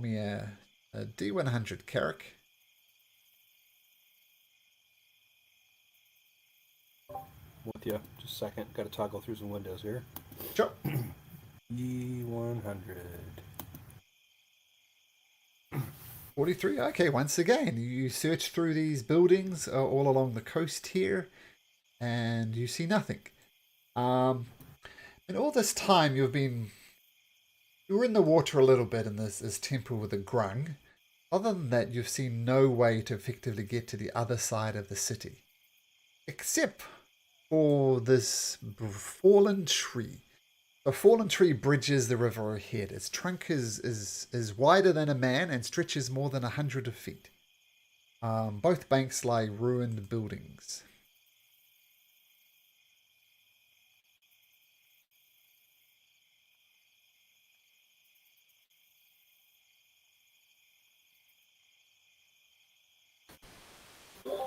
me a D100, Carrick. With you. Just a second. Got to toggle through some windows here. Sure. E100. 43. Okay, once again, you search through these buildings all along the coast here, and you see nothing. And all this time, you were in the water a little bit in this temple with a grung. Other than that, you've seen no way to effectively get to the other side of the city, except for this fallen tree. The fallen tree bridges the river ahead. Its trunk is wider than a man and stretches more than 100 feet. Both banks lie ruined buildings.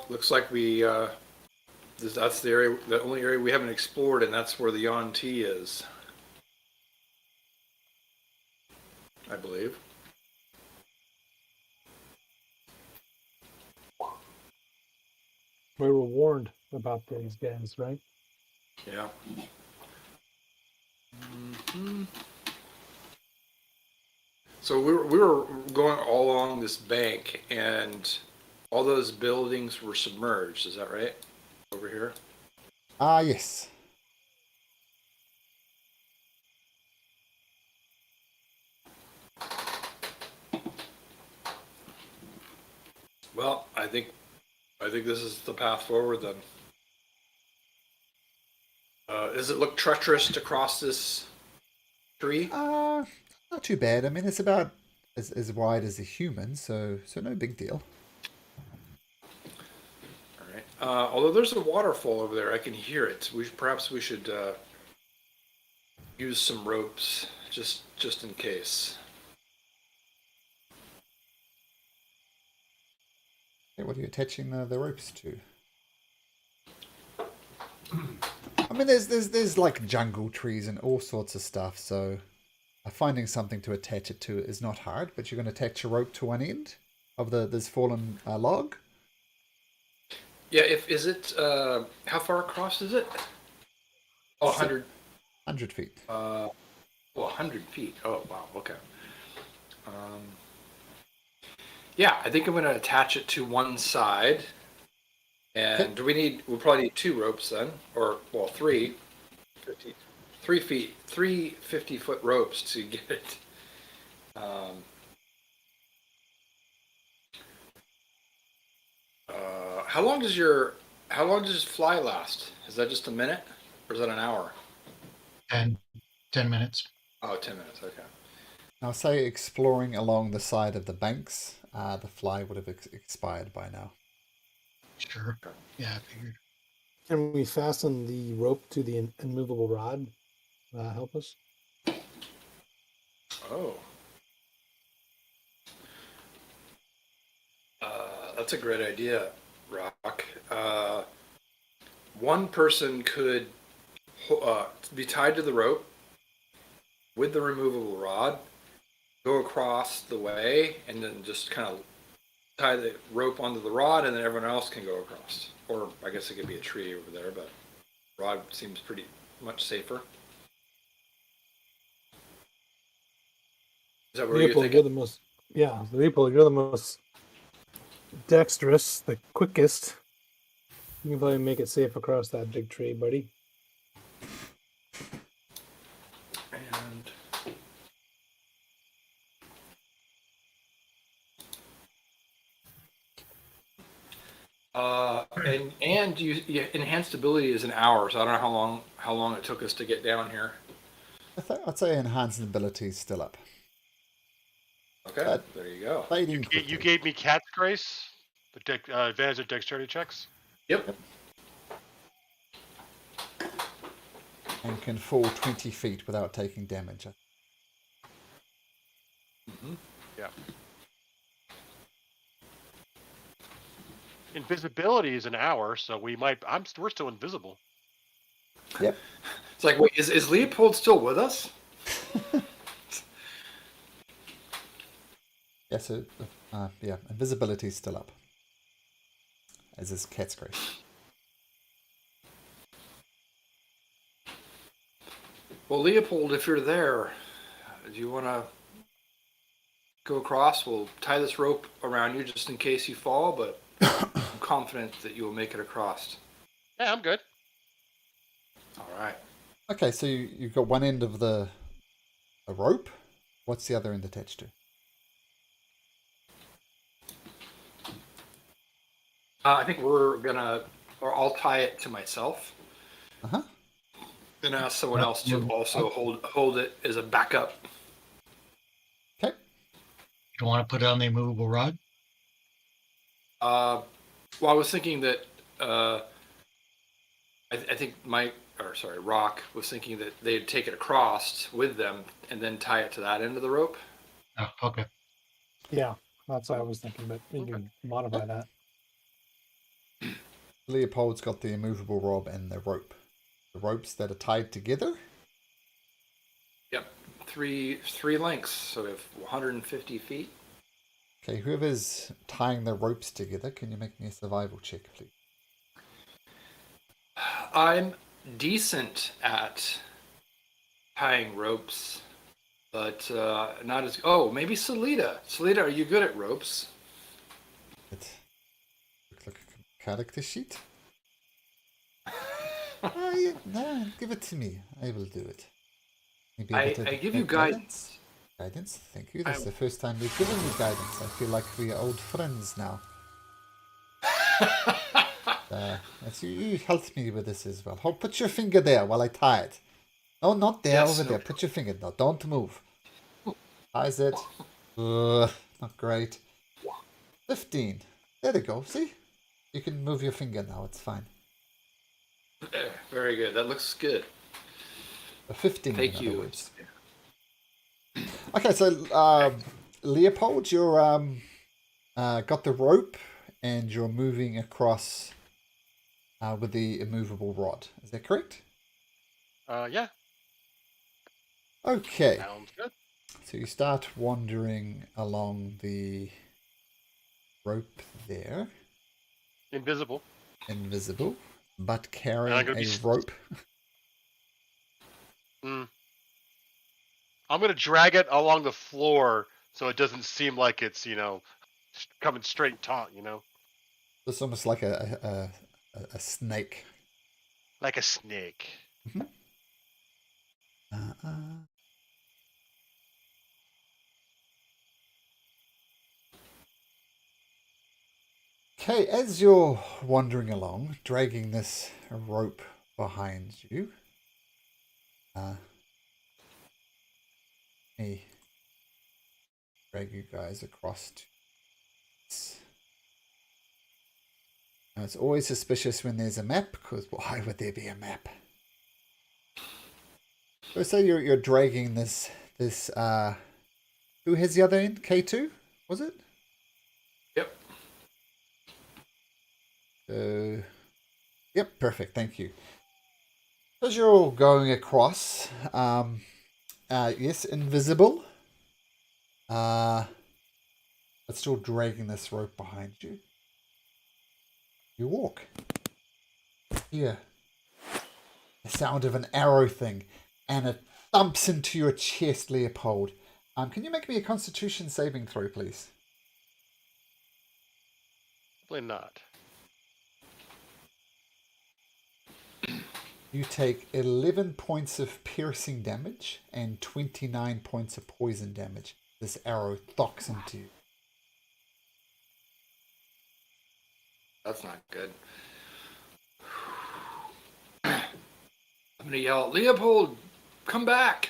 Looks like we that's the area, the only area we haven't explored, and that's where the Yuan-Ti is, I believe. We were warned about these guys, right? Yeah. Hmm. So we were going all along this bank, and all those buildings were submerged. Is that right? Over here. Yes. Well, I think this is the path forward then. Does it look treacherous to cross this tree? Not too bad. I mean, it's about as wide as a human, so no big deal. All right. Although there's a waterfall over there, I can hear it. Perhaps we should use some ropes just in case. Okay, what are you attaching the ropes to? I mean, there's like jungle trees and all sorts of stuff, so finding something to attach it to is not hard. But you're going to attach a rope to one end of this fallen log. Yeah. Is it how far across is it? Oh, 100. 100 feet. 100 feet. Oh, wow. Okay. Yeah, I think I'm going to attach it to one side. And we'll probably need 2 ropes then, or, well, 3. 3 feet, 3 50-foot ropes to get it. How long does fly last? Is that just a minute, or is that an hour? 10 minutes. Oh, 10 minutes. Okay. Now, say exploring along the side of the banks, the fly would have expired by now. Sure. Yeah, I figured. Can we fasten the rope to the immovable rod? Help us? Oh. That's a great idea, Rock. One person could be tied to the rope with the removable rod, go across the way, and then just kind of tie the rope onto the rod, and then everyone else can go across. Or I guess it could be a tree over there, but rod seems pretty much safer. Is that what you're Leopold, thinking? you're the most. Yeah, Leopold, you're the most dexterous, the quickest. You can probably make it safe across that big tree, buddy. And and you enhanced ability is an hour, so I don't know how long it took us to get down here. I'd say enhanced ability is still up. Okay, But there you go. fading You quickly. gave me cat's grace, the advantage of dexterity checks. Yep. And can fall 20 feet without taking damage. Mm-hmm. Yeah. Invisibility is an hour, so we're still invisible. Yep. It's like, wait, is Leopold still with us? Yeah, so, yeah, invisibility is still up. As is Cat's Grace. Well, Leopold, if you're there, do you want to go across? We'll tie this rope around you just in case you fall, but I'm confident that you will make it across. Yeah, I'm good. All right. Okay, so you've got one end of the rope. What's the other end attached to? I think I'll tie it to myself. Uh-huh. Then ask someone else to also hold it as a backup. Okay. You don't want to put it on the immovable rod? Well, I was thinking that I think Rock was thinking that they'd take it across with them and then tie it to that end of the rope. Oh, okay. Yeah, that's what I was thinking, but you can modify that. Leopold's got the immovable rod and the rope. The ropes that are tied together. Yep, three lengths, so we have 150 feet. Okay, whoever's tying the ropes together, can you make me a survival check, please? I'm decent at tying ropes, but not as. Oh, maybe Salita. Salita, are you good at ropes? It looks like a character sheet. Yeah, no, give it to me. I will do it. Maybe a bit of I give you guidance. Guidance? Thank you. This is the first time we've given you guidance. I feel like we are old friends now. Yes, you helped me with this as well. Put your finger there while I tie it. No, not there, Yes, over no there. Put your finger. No, don't move. Ties it. Not great. 15. There we go. See? You can move your finger now. It's fine. Very good. That looks good. A 15, Thank in other you. words. Okay, so Leopold, you're got the rope and you're moving across with the immovable rod. Is that correct? Yeah. Okay. Sounds good. So you start wandering along the rope there, Invisible. invisible, but carrying I'm gonna a be rope. I'm gonna drag it along the floor so it doesn't seem like it's coming straight taut. It's almost like a snake. Like a snake. Uh-uh. Okay, as you're wandering along, dragging this rope behind you, me drag you guys across to this. Now, it's always suspicious when there's a map, because why would there be a map? So you're dragging this who has the other end? K2, was it? Yep. Yep, perfect, thank you. As you're all going across, yes, invisible. But still dragging this rope behind you. You walk. Here. The sound of an arrow thing, and it thumps into your chest, Leopold. Can you make me a Constitution saving throw, please? Probably not. You take 11 points of piercing damage and 29 points of poison damage. This arrow thocks into you. That's not good. I'm gonna yell, Leopold, come back!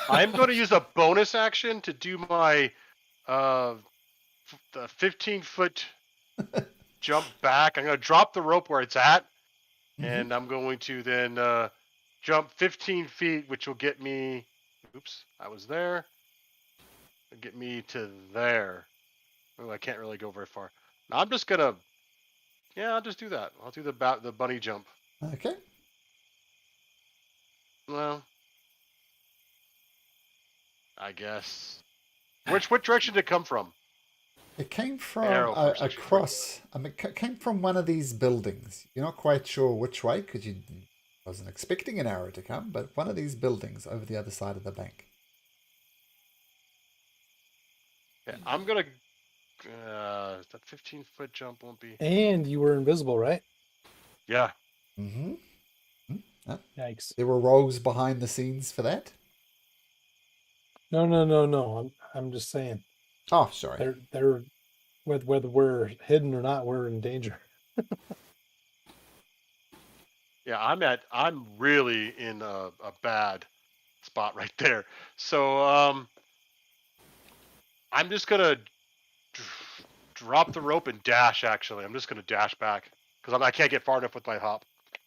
I'm going to use a bonus action to do my the 15-foot jump back. I'm going to drop the rope where it's at, and I'm going to then jump 15 feet, which will get me. Oops, I was there. It'll get me to there. Oh, I can't really go very far. Now I'm just gonna. Yeah, I'll just do that. I'll do the bunny jump. Okay. Well, I guess. What direction did it come from? It came from Arrow first, I should across. I mean, it came from one of these buildings. You're not quite sure which way because you wasn't expecting an arrow to come, but one of these buildings over the other side of the bank. Yeah, I'm gonna. That 15-foot jump won't be. And you were invisible, right? Yeah. Mm-hmm. Yikes. There were roles behind the scenes for that. No. I'm just saying. Oh, sorry. They're whether we're hidden or not, we're in danger. Yeah, I'm really in a bad spot right there. So I'm just gonna drop the rope and dash. Actually, I'm just gonna dash back because I can't get far enough with my hop.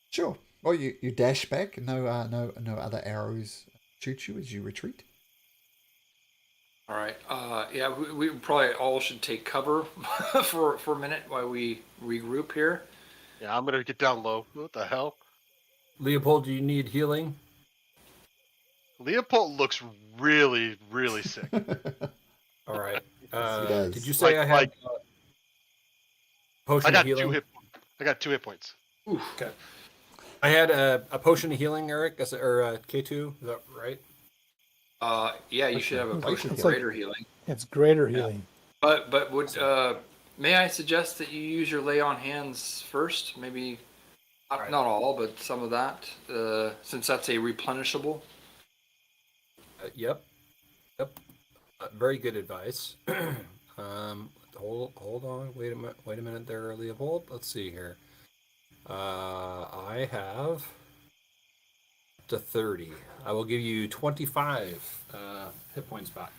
Sure. Well, you dash back. No other arrows shoot you as you retreat. All right. Yeah, we probably all should take cover for a minute while we regroup here. Yeah, I'm gonna get down low. What the hell? Leopold, do you need healing? Leopold looks really, really sick. All right. does. Did you say I had potion I got of healing? 2 hit. I got 2 hit points. Okay. I had a potion of healing, Eric, or K2. Is that right? Yeah, you should have a potion of It's like- greater healing. It's greater healing. But would may I suggest that you use your lay on hands first? Maybe Right. not all, but some of that, since that's a replenishable. Yep. Very good advice. Hold on. Wait a minute there, Leopold. Let's see here. I have to 30. I will give you 25 hit points back.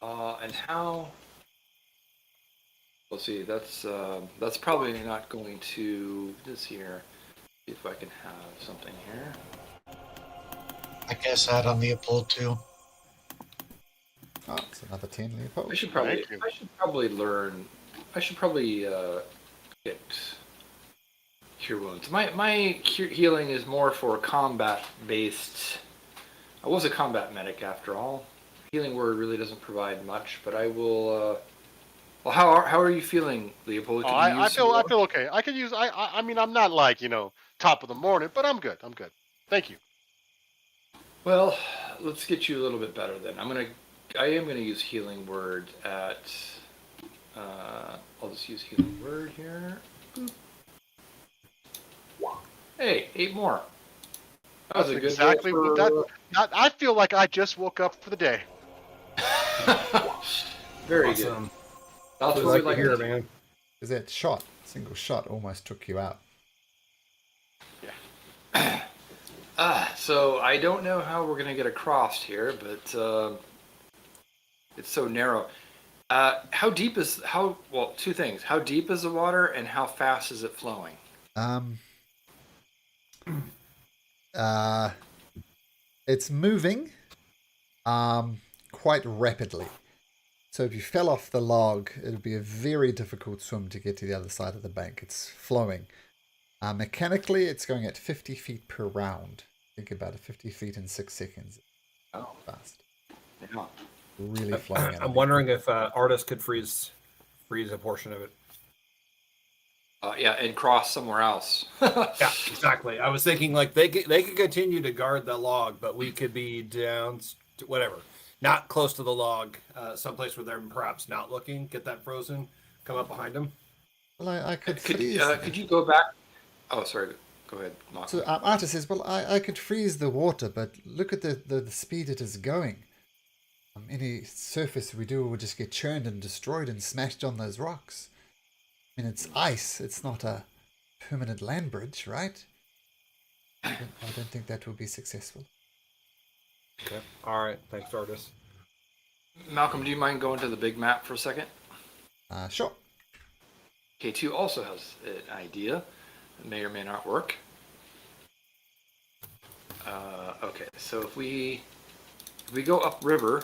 And how? Let's see. That's probably not going to this here. See if I can have something here. I guess that on Leopold too. Oh, it's another 10, Leopold. I should probably. Thank you. I should probably learn. I should probably get cure wounds. My healing is more for combat based. I was a combat medic after all. Healing word really doesn't provide much, but I will. Well, how are you feeling, Leopold? Oh, Could you I use feel some I more? feel okay. I can use. I mean, I'm not like top of the morning, but I'm good. I'm good. Thank you. Well, let's get you a little bit better then. I am gonna use healing word at. I'll just use healing word here. Boop. Hey, 8 more. That was a good exactly roll what that. I feel like I just woke up for the day. Very good. Awesome. That's I'd what we like like to hear, to hear. man. Because that single shot almost took you out. So I don't know how we're gonna get across here, but it's so narrow. How deep is how? Well, two things. How deep is the water, and how fast is it flowing? Um, uh, it's moving quite rapidly. So if you fell off the log, it would be a very difficult swim to get to the other side of the bank. It's flowing. Mechanically, it's going at 50 feet per round. Think about it, 50 feet in 6 seconds. Oh, Fast. yeah. Really flowing. I'm wondering if artists could freeze a portion of it. Yeah, and cross somewhere else. Yeah, exactly. I was thinking like they could continue to guard the log, but we could be down, whatever, not close to the log, someplace where they're perhaps not looking. Get that frozen. Come up behind them. Well, I could Could freeze. could you go back? Oh, sorry. Go ahead, Mark. So Artis says, well, I could freeze the water, but look at the speed it is going. Any surface we do will just get churned and destroyed and smashed on those rocks. I mean, it's ice. It's not a permanent land bridge, right? I don't think that will be successful. Okay. All right. Thanks, artist. Malcolm, do you mind going to the big map for a second? Sure. K2 also has an idea that may or may not work. Okay, so if we go upriver,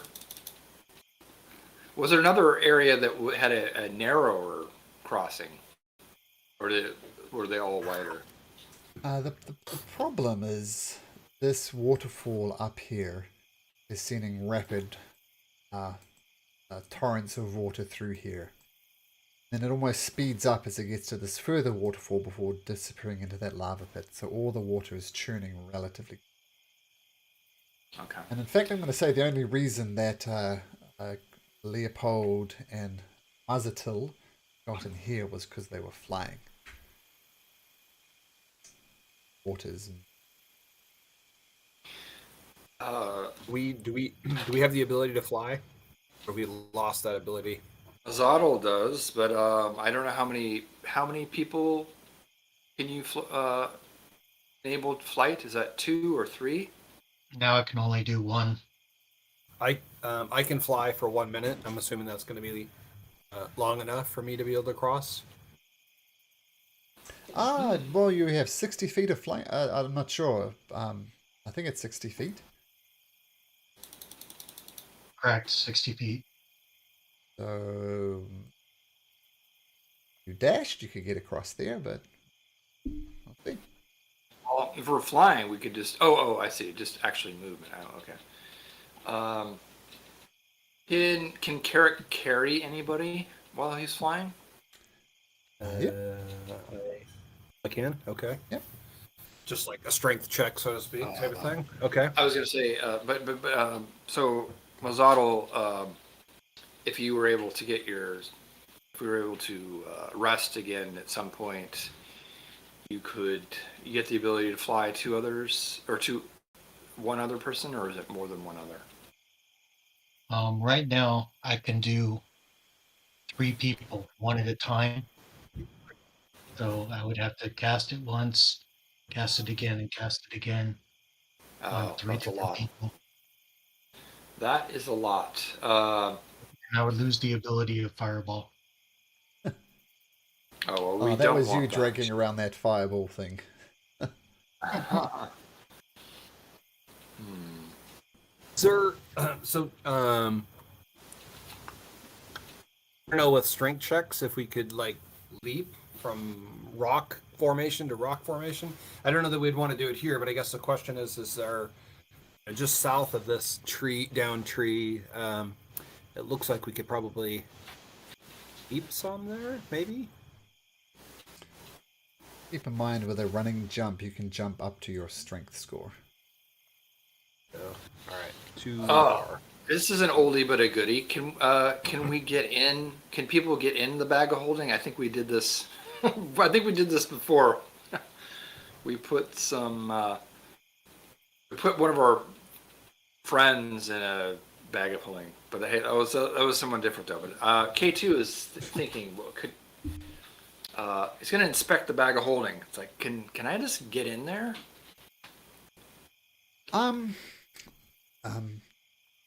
was there another area that had a narrower crossing, or were they all wider? The problem is this waterfall up here is sending rapid torrents of water through here. And it almost speeds up as it gets to this further waterfall before disappearing into that lava pit. So all the water is churning relatively. Okay. And in fact, I'm going to say the only reason that Leopold and Mazatil got in here was because they were flying. Waters. Do we have the ability to fly, or we lost that ability? Azadel does, but I don't know how many people can you enable flight? Is that 2 or 3? Now I can only do one. I can fly for 1 minute. I'm assuming that's going to be long enough for me to be able to cross. Well, you have 60 feet of flight. I'm not sure. I think it's 60 feet. Correct, 60 feet. So you dashed, you could get across there, but I'll see. Well, if we're flying, we could just. Oh, I see. Just actually movement. Oh, okay. Can Carrick carry anybody while he's flying? Yep. I can. Okay. Yep. Just like a strength check, so to speak, type of thing. Okay. I was gonna say, so Mazadel, if you were able to if we were able to rest again at some point, you get the ability to fly 2 others, or one other person, or is it more than one other? Right now, I can do 3 people, one at a time. So I would have to cast it once, cast it again, and cast it again. Oh, 3 that's a different lot. people. That is a lot. And I would lose the ability of fireball. Oh, well, we that don't was you want dragging around that fireball thing. Sir, so I don't know, with strength checks, if we could like leap from rock formation to rock formation. I don't know that we'd want to do it here, but I guess the question is there just south of this down tree? It looks like we could probably leap some there, maybe. Keep in mind, with a running jump, you can jump up to your strength score. So, all right, 2 Oh, this is an oldie but a goodie. Can we get in? Can people get in the bag of holding? I think we did this. I think we did this before. We put we put one of our friends in a bag of holding, but that was someone different though. But K2 is thinking, well, he's going to inspect the bag of holding. It's like, can I just get in there?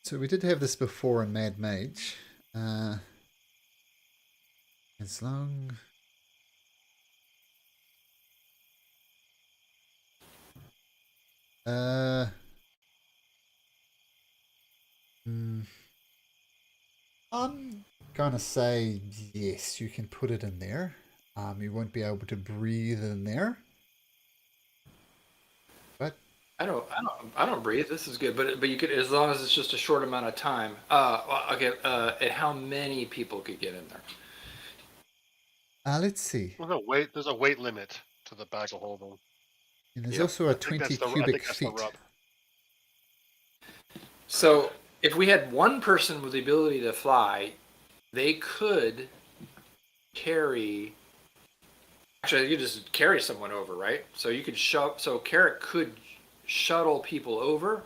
So we did have this before in Mad Mage. As long. Hmm, I'm gonna say yes. You can put it in there. You won't be able to breathe in there. But I don't breathe. This is good, but you could, as long as it's just a short amount of time. Okay. And how many people could get in there? let's see. There's a weight limit to the bag of holding. And there's Yep. also a I think 20 that's the cubic feet. rub. So if we had one person with the ability to fly, they could carry. Actually, you could just carry someone over, right? So you could shove. So Carrick could shuttle people over,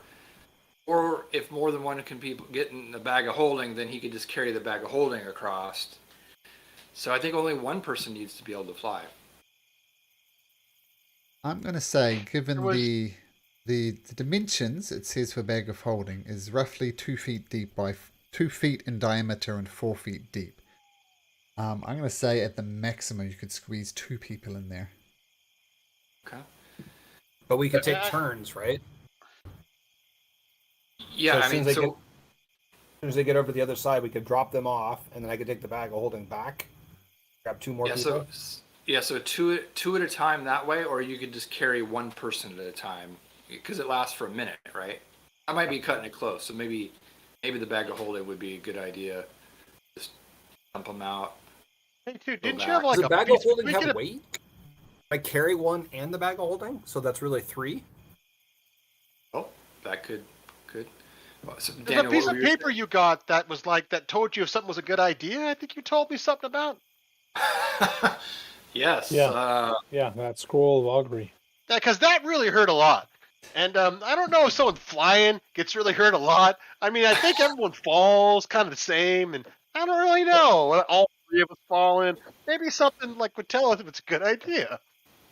or if more than one can people get in the bag of holding, then he could just carry the bag of holding across. So I think only one person needs to be able to fly. I'm gonna say, given was- the dimensions, it says for bag of holding is roughly 2 feet deep by 2 feet in diameter and 4 feet deep. I'm gonna say at the maximum you could squeeze 2 people in there. Okay. But we could take turns, right? Yeah, So I mean, as soon as they get over to the other side, we could drop them off, and then I could take the bag of holding back, grab 2 more people. So two at a time that way, or you could just carry one person at a time because it lasts for a minute, right? I might be cutting it close, so maybe the bag of holding would be a good idea. Just dump them out. Hey, dude, didn't you back. have like Does the a bag piece? of holding we have could weight? I carry one and the bag of holding, so that's really 3. Oh, that could. Well, so There's Daniel, a piece what of were you paper you got that was like that told you if something was a good idea. I think you told me something about. saying? Yes. Yeah. Yeah, that scroll of augury. Yeah, because that really hurt a lot. And I don't know if someone flying gets really hurt a lot. I mean, I think everyone falls kind of the same, and I don't really know. All 3 of us falling. Maybe something like would tell us if it's a good idea.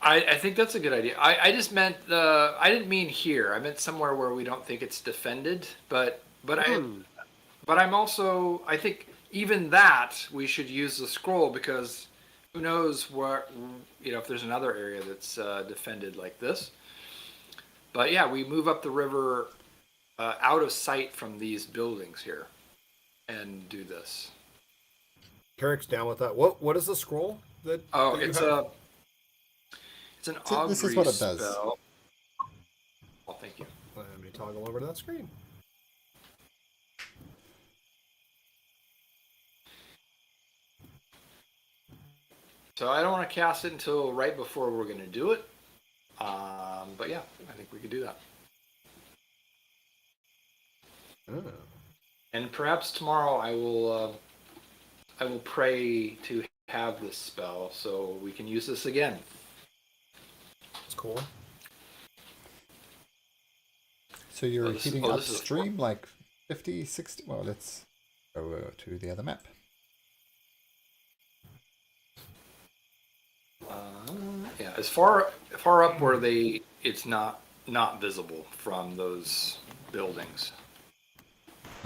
I think that's a good idea. I just meant I didn't mean here. I meant somewhere where we don't think it's defended. But I'm also, I think even that we should use the scroll because who knows what, if there's another area that's defended like this. But yeah, we move up the river out of sight from these buildings here and do this. Carrick's down with that. What is the scroll that? Oh, that you it's have? it's an augury This is what it does. spell. Oh, thank you. Let me toggle over to that screen. So I don't want to cast it until right before we're going to do it. But yeah, I think we could do that. Oh. And perhaps tomorrow I will pray to have this spell so we can use this again. That's cool. So you're this is- heading this is a upstream like 50, 60. Well, let's go to the other map. Yeah, as far up where it's not visible from those buildings.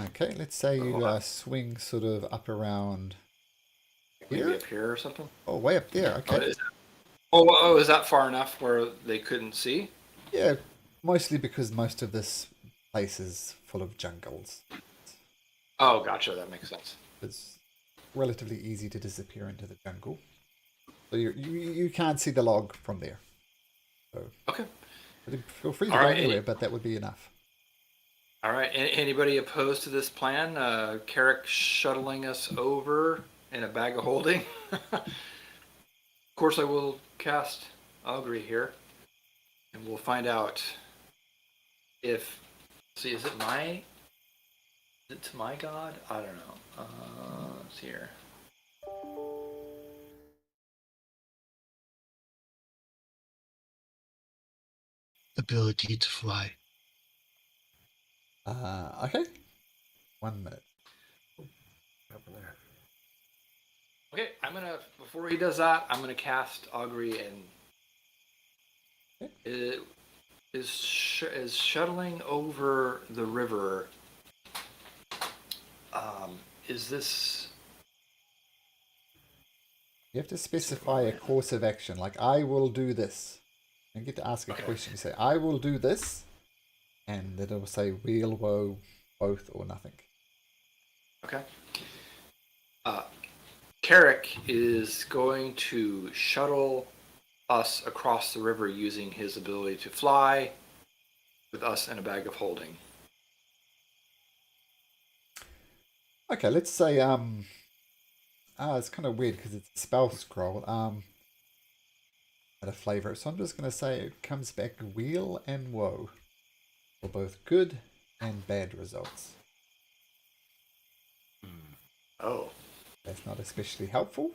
Okay, let's say you swing sort of up around Maybe here. up here or something. Oh, way up there. Okay. Is that far enough where they couldn't see? Yeah, mostly because most of this place is full of jungles. Oh, gotcha. That makes sense. It's relatively easy to disappear into the jungle. So you can't see the log from there. So Okay. feel free to All go right, anywhere, but that would be enough. All right. Anybody opposed to this plan? Carrick shuttling us over in a bag of holding. Of course, I will cast augury here, and we'll find out if. See, is it to my god? I don't know. Let's see here. Ability to fly. Okay. 1 minute. Happened there. Okay, before he does that, I'm gonna cast augury and is shuttling over the river. Is this You have to specify a course of action, like I will do this. You get to ask a question. You say, I will do this, and then it will say wheel, woe, both, or nothing. Okay. Carrick is going to shuttle us across the river using his ability to fly with us in a bag of holding. Okay, let's say it's kind of weird because it's a spell scroll. Had a flavor, so I'm just gonna say it comes back wheel and woe for both good and bad results. Oh. That's not especially helpful.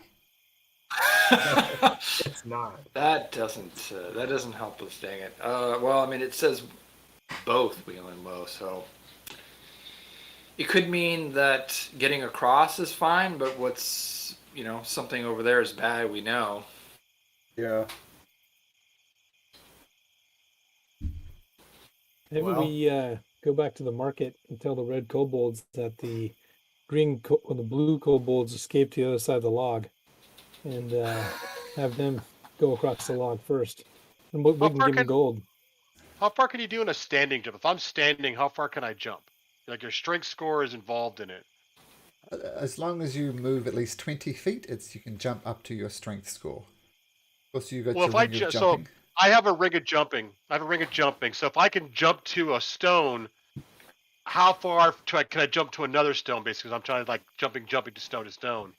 It's not. That doesn't help us, dang it. Well, I mean, it says both wheel and woe, so it could mean that getting across is fine, but what's, something over there is bad, we know. Yeah. Maybe Well. we go back to the market and tell the red kobolds that the the blue kobolds escaped to the other side of the log, and have them go across the log first, and we can give them gold. How far can you do in a standing jump? If I'm standing, how far can I jump? Like your strength score is involved in it. As long as you move at least 20 feet, you can jump up to your strength score. Of course, you got Well, your if ring of jumping. I have a ring of jumping. So if I can jump to a stone, how far can I jump to another stone? Basically, 'cause I'm trying to like jumping to stone.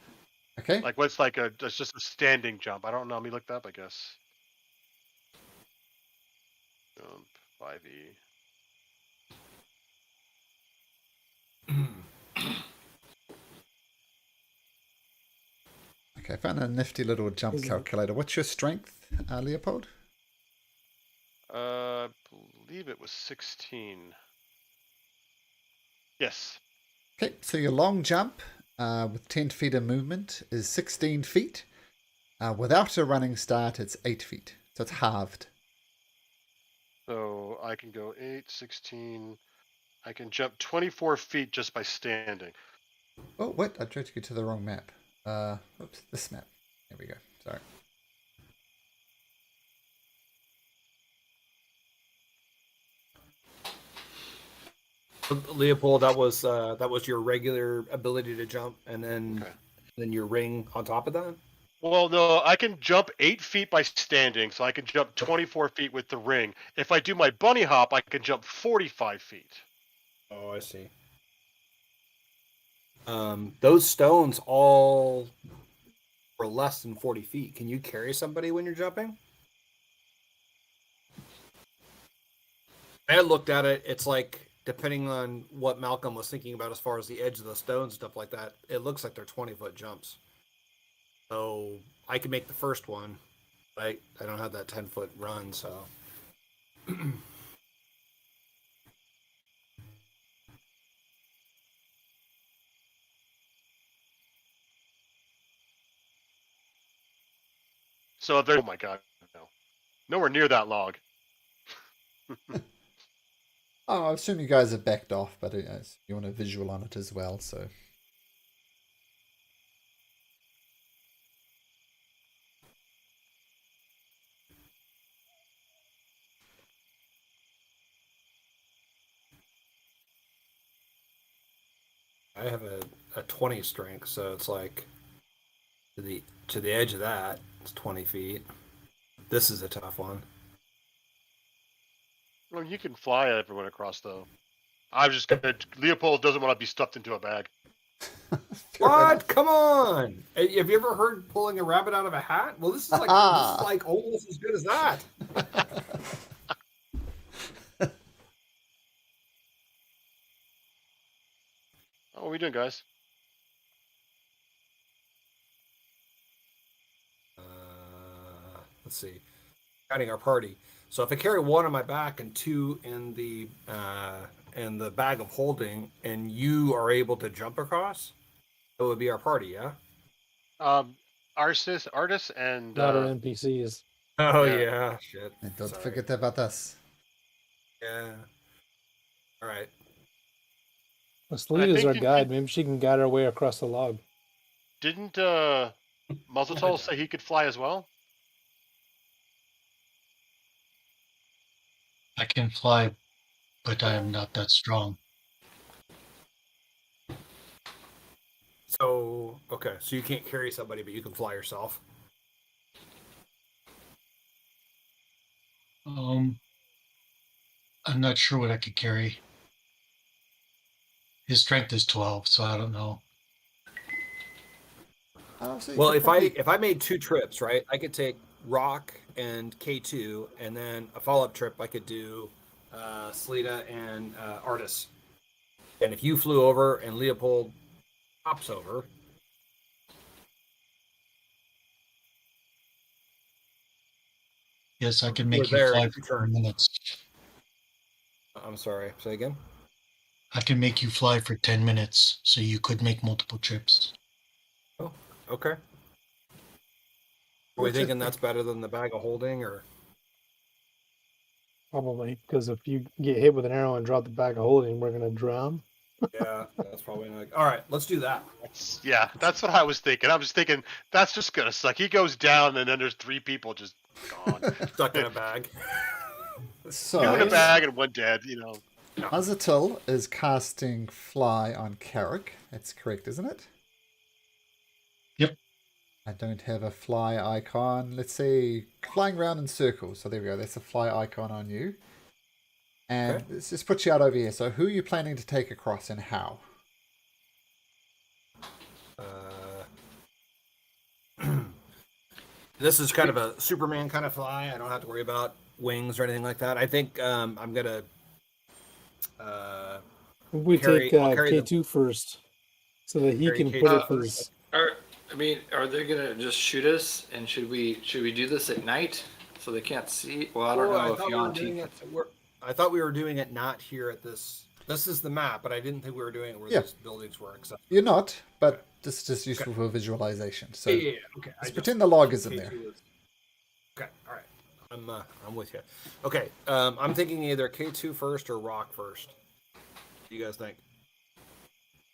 Okay. Like what's it's just a standing jump. I don't know. Let me look that up, I guess. Jump 5e. Okay, I found a nifty little jump calculator. What's your strength, Leopold? I believe it was 16. Yes. Okay, so your long jump with 10 feet of movement is 16 feet. Without a running start, it's 8 feet. So it's halved. So I can go 8, 16. I can jump 24 feet just by standing. Oh, what? I tried to get to the wrong map. Oops, this map. There we go. Sorry. Leopold, that was your regular ability to jump, and then your ring on top of that. Well, no, I can jump 8 feet by standing, so I can jump 24 feet with the ring. If I do my bunny hop, I can jump 45 feet. Oh, I see. Those stones all were less than 40 feet. Can you carry somebody when you're jumping? I looked at it. It's like, depending on what Malcolm was thinking about as far as the edge of the stones, stuff like that, it looks like they're 20-foot jumps. So I can make the first one. I don't have that 10-foot run, so. So oh my god, no. Nowhere near that log. Oh, I assume you guys have backed off, but you want a visual on it as well, so. I have a 20 strength, so it's like to the edge of that, it's 20 feet. This is a tough one. Well, you can fly everyone across, though. I'm just gonna. Leopold doesn't want to be stuffed into a bag. What? Come on! Have you ever heard pulling a rabbit out of a hat? Well, this is like almost as good as that. Oh, what are we doing, guys? Let's see. Counting our party. So if I carry one on my back and two in the bag of holding, and you are able to jump across, it would be our party, yeah. Artists, and Not our NPCs. Oh Yeah. yeah, shit. And don't Sorry. forget about us. Yeah. All right. Well, Selena's think our you guide. Maybe she can guide our way across the log. didn't Muzzletoe say he could fly as well. I can fly, but I am not that strong. So okay, so you can't carry somebody, but you can fly yourself. I'm not sure what I could carry. His strength is 12, so I don't know. So you Well, could probably- if I made 2 trips, right, I could take Rock and K2, and then a follow-up trip I could do Sleeta and Artis. And if you flew over and Leopold hops over, Yes, I can we're make you there fly in for 10 turn. minutes. I'm sorry, say again. I can make you fly for 10 minutes, so you could make multiple trips. Oh, okay. Are we What you thinking that's think? better than the bag of holding, or? Probably, because if you get hit with an arrow and drop the bag of holding, we're gonna drown. Yeah, that's probably not. All right, let's do that. Yeah, that's what I was thinking. I was thinking that's just gonna suck. He goes down, and then there's 3 people just gone. Stuck in a bag. So, 2 in a bag and 1 dead. Azatil is casting Fly on Carrick. That's correct, isn't it? Yep. I don't have a fly icon. Let's say flying around in circles. So there we go. That's a fly icon on you. And Okay. let's just put you out over here. So who are you planning to take across and how? This is kind of a Superman kind of fly. I don't have to worry about wings or anything like that. I think I'm gonna. We Carry- take I'll carry the- K2 first, so that he Carry can K2 put it first. first. Are they gonna just shoot us? And should we do this at night so they can't see? Well, I don't know if you're on TV. I thought we were doing it not here at this. This is the map, but I didn't think we were doing it where Yeah. these buildings were. Except You're not, but this is just useful for visualization. So yeah. Okay. let's pretend the log is in there. Okay. All right. I'm with you. Okay. I'm thinking either K2 first or Rock first. What do you guys think?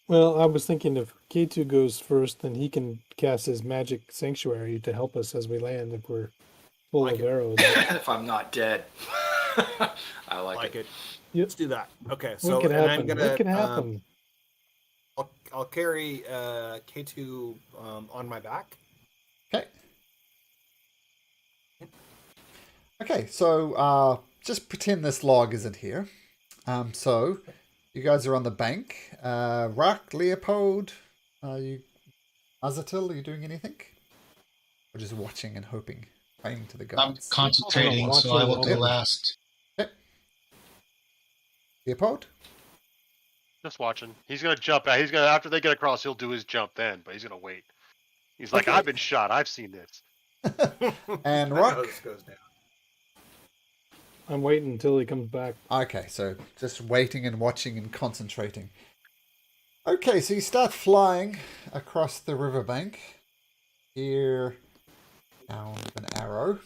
Well, I was thinking if K2 goes first, then he can cast his magic sanctuary to help us as we land if we're full Like of it. arrows. If I'm not dead. I like it. Yep. Let's do that. Okay. So What could and happen? I'm gonna. What could happen? I'll carry K2 on my back. Okay. Okay, so just pretend this log isn't here. So you guys are on the bank. Rock, Leopold, you, Azatil, are you doing anything? Or just watching and hoping, praying to the I'm gods? concentrating, so I will go last. Okay. Leopold? Just watching. He's gonna jump out. He's gonna after they get across, he'll do his jump then, but he's gonna wait. He's like, Okay. I've been shot. I've seen this. And I know Rock? how this goes down. I'm waiting until he comes back. Okay, so just waiting and watching and concentrating. Okay, so you start flying across the riverbank. Here, down with an arrow.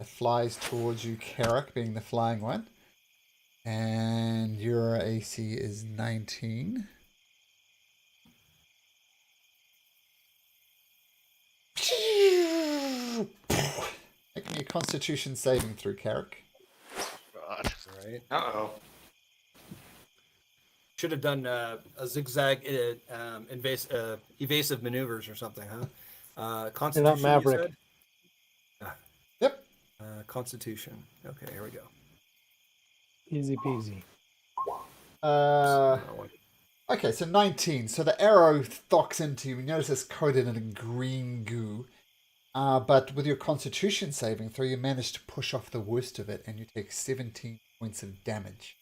It flies towards you, Carrick, being the flying one. And your AC is 19. Make me a Constitution saving throw, Carrick. God. All right. Uh-oh. Should have done a zigzag evasive maneuvers or something, huh? Constitution. you Maverick. said? Yep. Constitution. Okay, here we go. Easy peasy. Okay, so 19. So the arrow thocks into you. You notice it's coated in green goo. But with your Constitution saving throw, you manage to push off the worst of it, and you take 17 points of damage.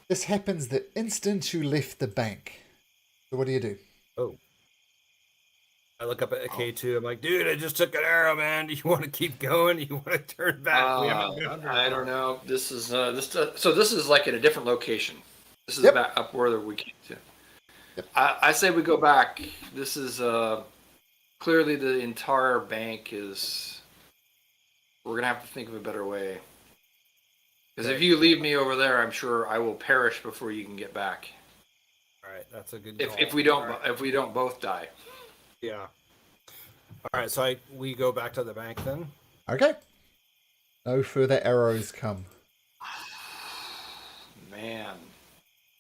This happens the instant you left the bank. So what do you do? Oh. I look up at K2. I'm like, dude, I just took an arrow, man. Do you want to keep going? Do you want to turn back? We haven't done it. I don't know. This is so this is like in a different location. This is Yep. back up where we came to. Yep. I say we go back. This is clearly the entire bank is. We're gonna have to think of a better way. Because if you leave me over there, I'm sure I will perish before you can get back. All right, that's a good If call. if we don't All right. if we don't both die. Yeah. All right, so we go back to the bank then. Okay. No further arrows come. Man.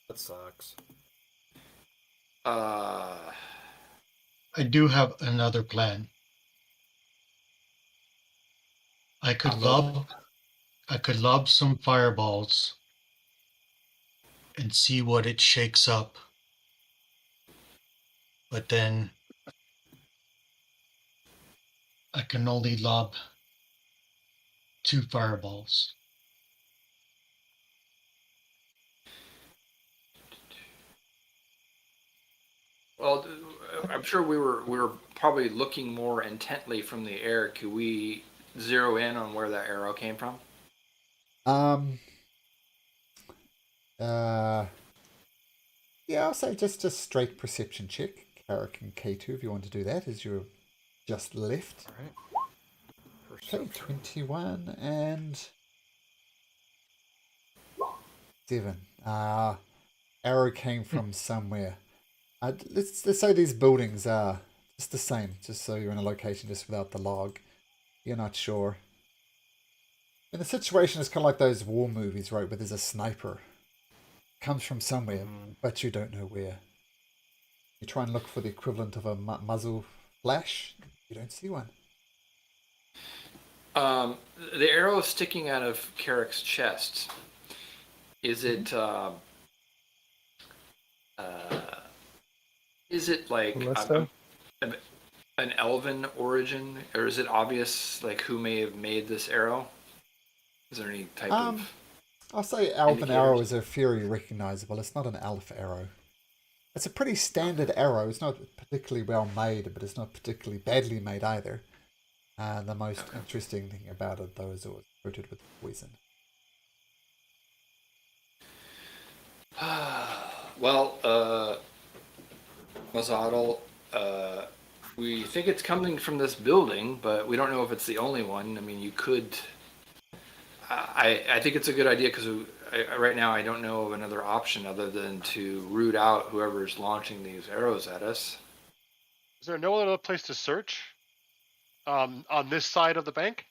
That sucks. Uh, I do have another plan. I could lob some fireballs and see what it shakes up. But then I can only lob 2 fireballs. well, I'm sure we were probably looking more intently from the air. Could we zero in on where that arrow came from? Um. Yeah, I'll say just a straight perception check. Carrick and K2, if you want to do that, as you're just left. All right. Okay, 21 and 7. Arrow came from somewhere. Let's say these buildings are just the same, just so you're in a location just without the log. You're not sure. And the situation is kind of like those war movies, right, where there's a sniper. Comes from somewhere, but you don't know where. You try and look for the equivalent of a muzzle flash. You don't see one. The arrow sticking out of Carrick's chest. Is it like Callisto? an elven origin, or is it obvious like who may have made this arrow? Is there any type of? I'll say elven indicators? arrow is a very recognizable. It's not an elf arrow. It's a pretty standard arrow. It's not particularly well made, but it's not particularly badly made either. The most interesting thing about it, though, is it was coated with poison. Well, Mazadal, we think it's coming from this building, but we don't know if it's the only one. I mean, you could. I think it's a good idea because right now I don't know of another option other than to root out whoever's launching these arrows at us. Is there no other place to search? On this side of the bank?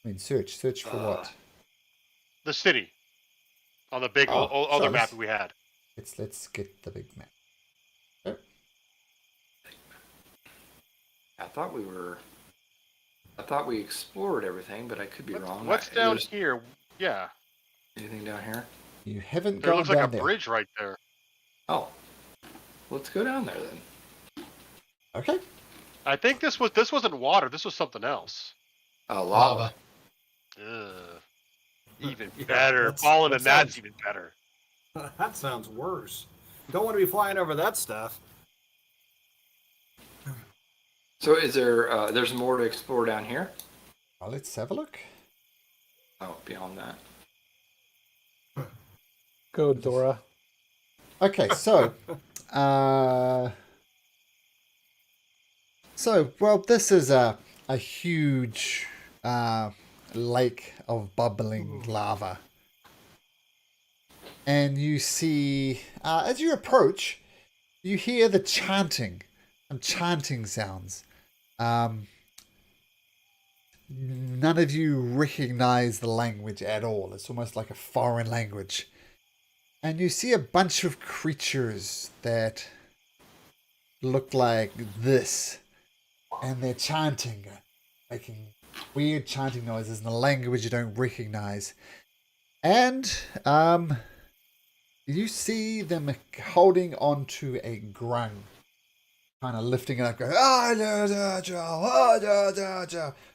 I mean, search for what? The city. On the big Oh, other sure, map that we had. Let's get the big map. Oh. I thought we explored everything, but I could be wrong. What's down here? Yeah. Anything down here? You haven't There gone looks like down a there. bridge right there. Oh, let's go down there then. Okay. I think this wasn't water. This was something else. Lava. Ugh. Even Yeah, better. that's- Falling that in that's sounds- even better. That sounds worse. Don't want to be flying over that stuff. So is there? There's more to explore down here. Well, let's have a look. Oh, beyond that. Go, Dora. Okay, so, well, this is a huge lake of bubbling lava, and you see as you approach, you hear the chanting, some chanting sounds. None of you recognize the language at all. It's almost like a foreign language. And you see a bunch of creatures that look like this. And they're chanting, making weird chanting noises in a language you don't recognize. And you see them holding onto a grung. Kind of lifting it up, going,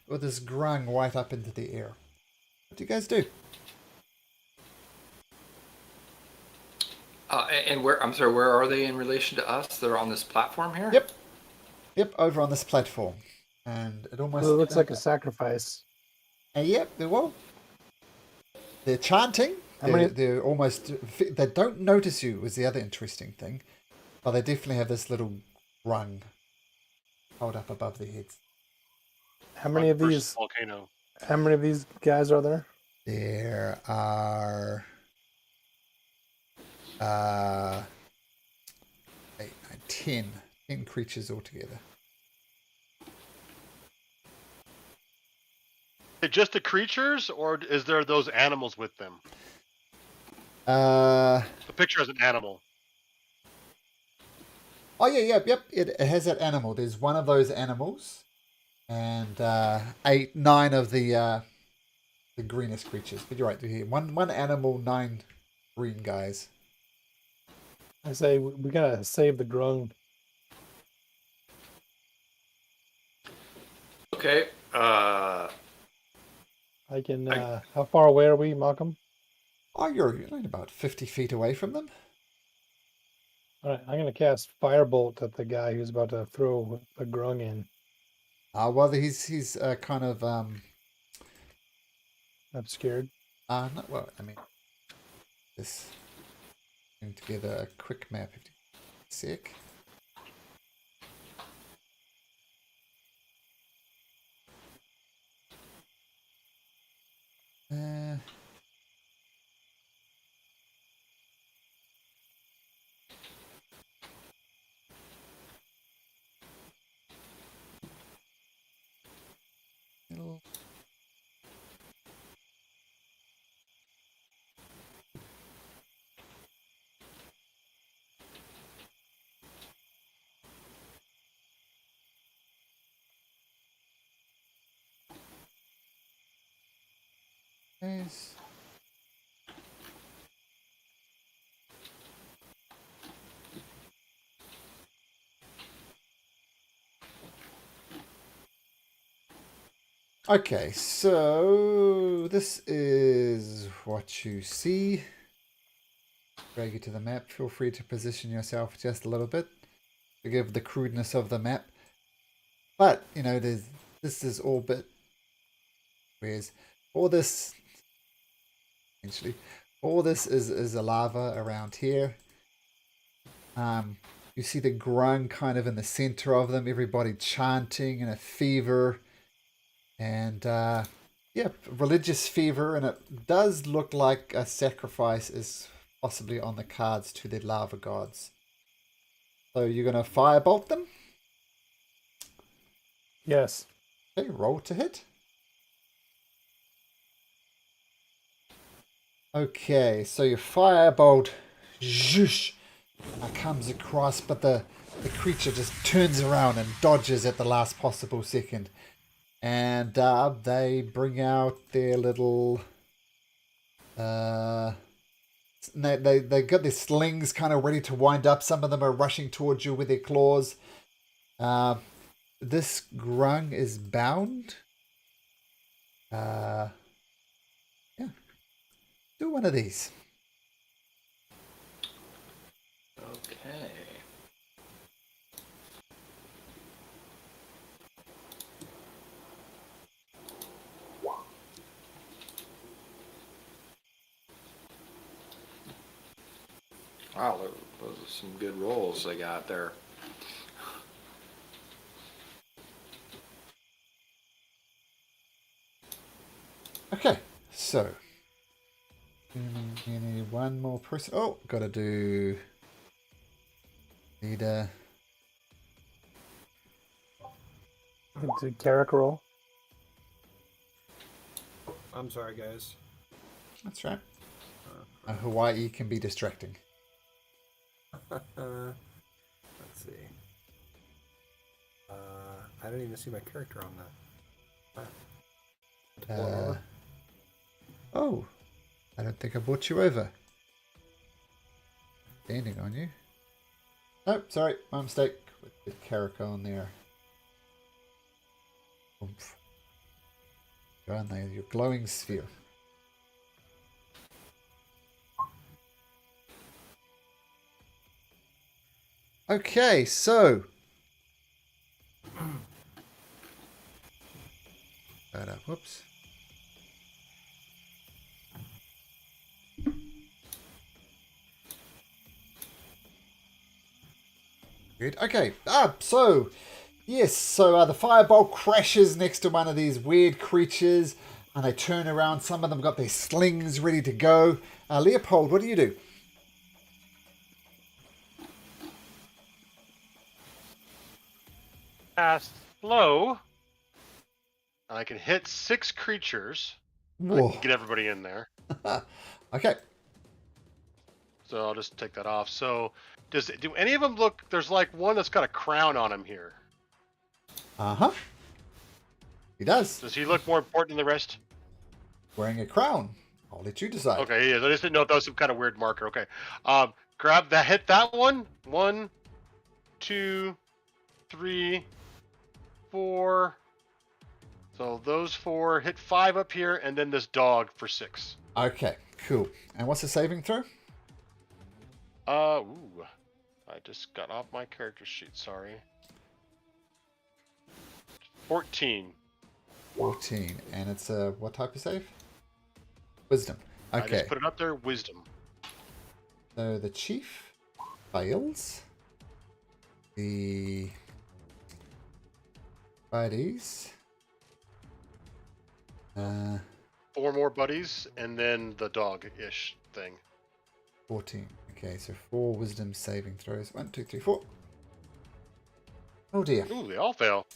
with this grung right up into the air. What do you guys do? And where? I'm sorry. Where are they in relation to us? They're on this platform here. Yep, over on this platform. And it almost... Well, it looks like a sacrifice. Yep, well, they're chanting. They're almost... They don't notice you, was the other interesting thing. But they definitely have this little rung held up above their heads. How many of these? Volcano. How many of these guys are there? There are 8, 9, 10. 10 creatures altogether. Just the creatures, or is there those animals with them? Uh, The picture has an animal. oh yeah, yep. It has that animal. There's one of those animals, and 9 of the greenest creatures. But you're right, here one animal, 9 green guys. I say we gotta save the grung. Okay. I can. How far away are we, Malcolm? Oh, you're only about 50 feet away from them. All right, I'm gonna cast firebolt at the guy who's about to throw the grung in. Well, he's kind of I'm scared. not well. I mean, this putting together a quick map. If you sec. It'll- Yes. Okay, so this is what you see. Drag you to the map. Feel free to position yourself just a little bit. Forgive the crudeness of the map. But, you know, this is all bit... Whereas all this... Essentially, all this is a lava around here. You see the grung kind of in the center of them. Everybody chanting in a fever. And, yeah, religious fever. And it does look like a sacrifice is possibly on the cards to the lava gods. So you're going to firebolt them? Yes. Okay, roll to hit. Okay, so your firebolt zhoosh, comes across, but the creature just turns around and dodges at the last possible second. And they bring out their little... they got their slings kind of ready to wind up. Some of them are rushing towards you with their claws. This grung is bound. Yeah. Do one of these. Okay. Wow, those are some good rolls they got there. Okay, so you need one more person. Oh, gotta do. Need a. It's a Carrick roll. I'm sorry, guys. That's right. Hawaii can be distracting. Let's see. I didn't even see my character on that. Oh, I don't think I brought you over. Standing on you. Oh, sorry, my mistake. With the Carico on there. Oomph. Go on there, your glowing sphere. Okay, so. Whoops. Good. Okay. So yes. So the fireball crashes next to one of these weird creatures, and they turn around. Some of them got their slings ready to go. Leopold, what do you do? cast slow. I can hit 6 creatures. I Whoa. can get everybody in there. Okay. So I'll just take that off. So do any of them look? There's like one that's got a crown on him here. Uh-huh. He does. Does he look more important than the rest? Wearing a crown. I'll let you decide. Okay, he is. I just didn't know if that was some kind of weird marker. Okay. Grab that. Hit that one. 1, 2, 3, 4. So those 4. Hit 5 up here, and then this dog for 6. Okay, cool. And what's the saving throw? Ooh. I just got off my character sheet. Sorry. 14. 14. And it's a what type of save? Wisdom. I Okay. just put it up there. Wisdom. So the chief fails. The buddies. 4 more buddies, and then the dog-ish thing. 14. Okay, so 4 wisdom saving throws. 1, 2, 3, 4. Oh dear. Ooh, they all fail.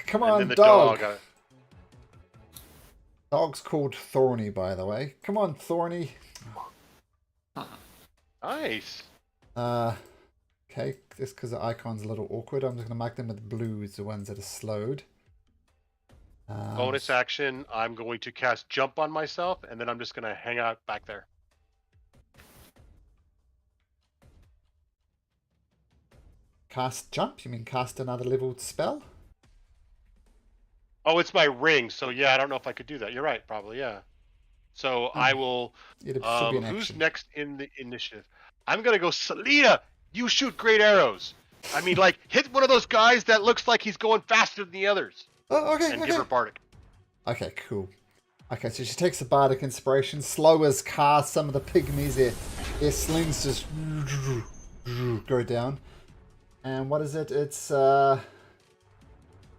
Come And on, then the dog. dog. Dog's called Thorny, by the way. Come on, Thorny. Nice. Okay, just because the icon's a little awkward, I'm just going to mark them with blues, the ones that are slowed. Bonus action, I'm going to cast Jump on myself, and then I'm just going to hang out back there. Cast jump? You mean cast another level spell? Oh, it's my ring, so yeah, I don't know if I could do that. You're right, probably, yeah. So I will... It should be an who's action. next in the initiative? I'm going to go, Salida, you shoot great arrows. I mean, like, hit one of those guys that looks like he's going faster than the others. Oh, okay, And okay. give her Bardic. Okay, cool. Okay, so she takes the bardic inspiration, slow as cast. Some of the pygmies, their slings just go down. And what is it? It's they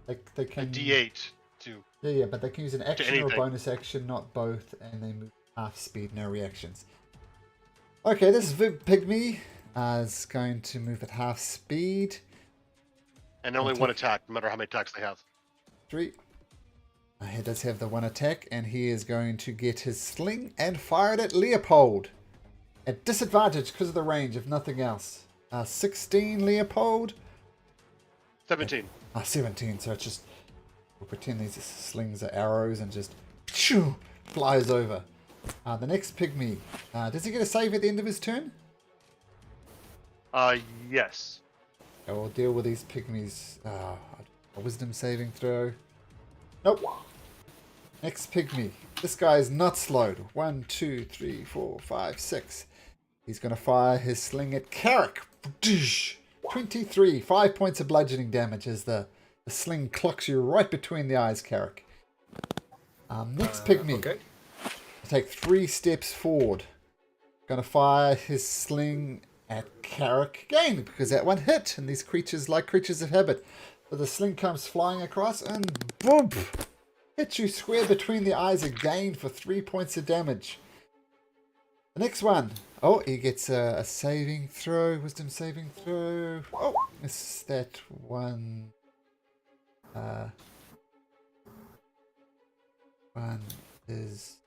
A can D8 too. yeah, but they can use an action or a anything. bonus action, not both, and they move half speed, no reactions. Okay, this pygmy is going to move at half speed. And only one attack, no matter how many attacks they have. 3. He does have the 1 attack, and he is going to get his sling and fire it at Leopold. At disadvantage because of the range, if nothing else. 16, Leopold. 17. 17, so it's just... We'll pretend these slings are arrows and just... Shoo, flies over. The next pygmy. Does he get a save at the end of his turn? Yes. I will deal with these pygmies. A wisdom saving throw. Nope. Next pygmy. This guy is not slowed. 1, 2, 3, 4, 5, 6. He's going to fire his sling at Carrick. 23. 5 points of bludgeoning damage as the sling clocks you right between the eyes, Carrick. Next pygmy. Okay. Take 3 steps forward. Going to fire his sling at Carrick again because that one hit, and these creatures like creatures of habit. So the sling comes flying across and boom! Hits you square between the eyes again for 3 points of damage. The next one. Oh, he gets a saving throw, wisdom saving throw. Oh, missed that one. One is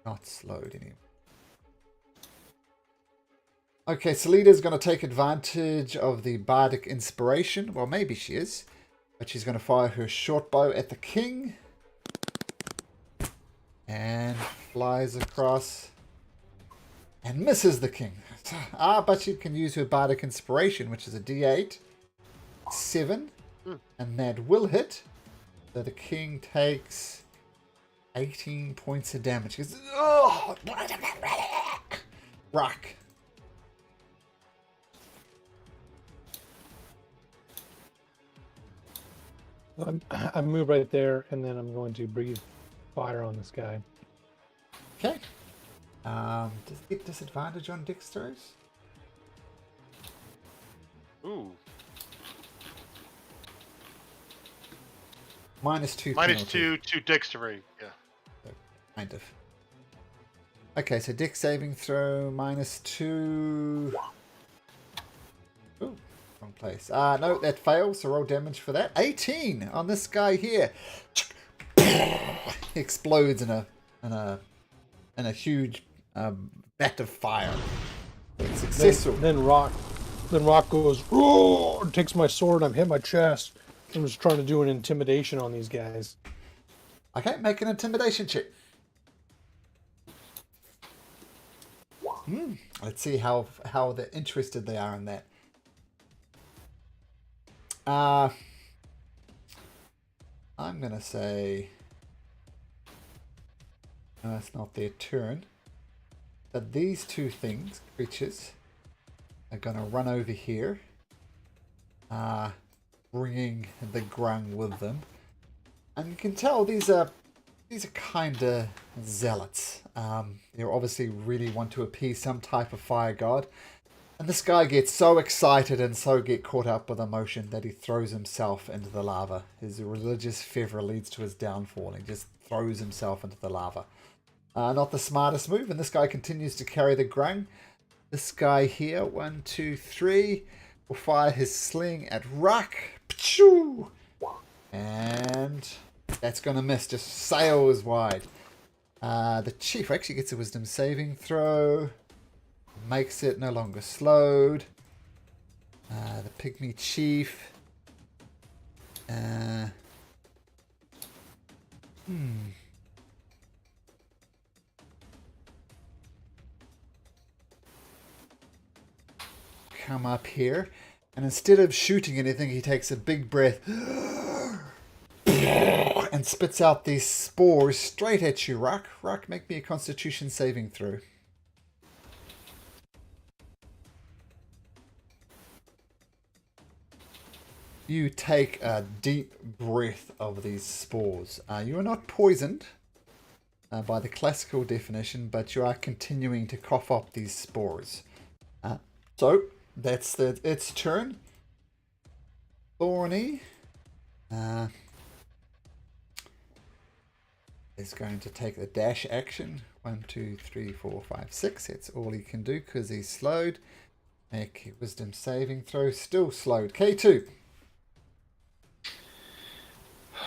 not slowed anymore. Okay, Salida's going to take advantage of the bardic inspiration. Well, maybe she is. But she's going to fire her short bow at the king. And flies across. And misses the king. But she can use her bardic inspiration, which is a d8. 7. And that will hit. So the king takes 18 points of damage. He goes, oh! Rock. I move right there, and then I'm going to breathe fire on this guy. Okay. Does he get disadvantage on dex throws? Ooh. -2 Minus penalty. 2 to dexterity. Yeah. Kind of. Okay, so dex saving throw -2. Ooh, wrong place. No, that fails, so roll damage for that. 18 on this guy here. He explodes in a huge vat of fire. It's successful. Then Rock goes, roar, and takes my sword, and I'm hitting my chest. I'm just trying to do an intimidation on these guys. Okay, make an intimidation check. Let's see how interested they are in that. I'm gonna say no, it's not their turn. But these two creatures, are gonna run over here, bringing the grung with them, and you can tell these are kind of zealots. They obviously really want to appease some type of fire god. And this guy gets so excited and so get caught up with emotion that he throws himself into the lava. His religious fervor leads to his downfall. He just throws himself into the lava. Not the smartest move, and this guy continues to carry the grung. This guy here, 1, 2, 3, will fire his sling at Ruck. Pachoo! And that's going to miss, just sails wide. The chief actually gets a wisdom saving throw. Makes it no longer slowed. The pygmy chief. Come up here, and instead of shooting anything, he takes a big breath and spits out these spores straight at you, Ruck. Ruck, make me a Constitution saving throw. You take a deep breath of these spores. You are not poisoned by the classical definition, but you are continuing to cough up these spores. So that's its turn. Thorny is going to take the dash action. 1, 2, 3, 4, 5, 6. That's all he can do because he's slowed. Make a wisdom saving throw. Still slowed. K2.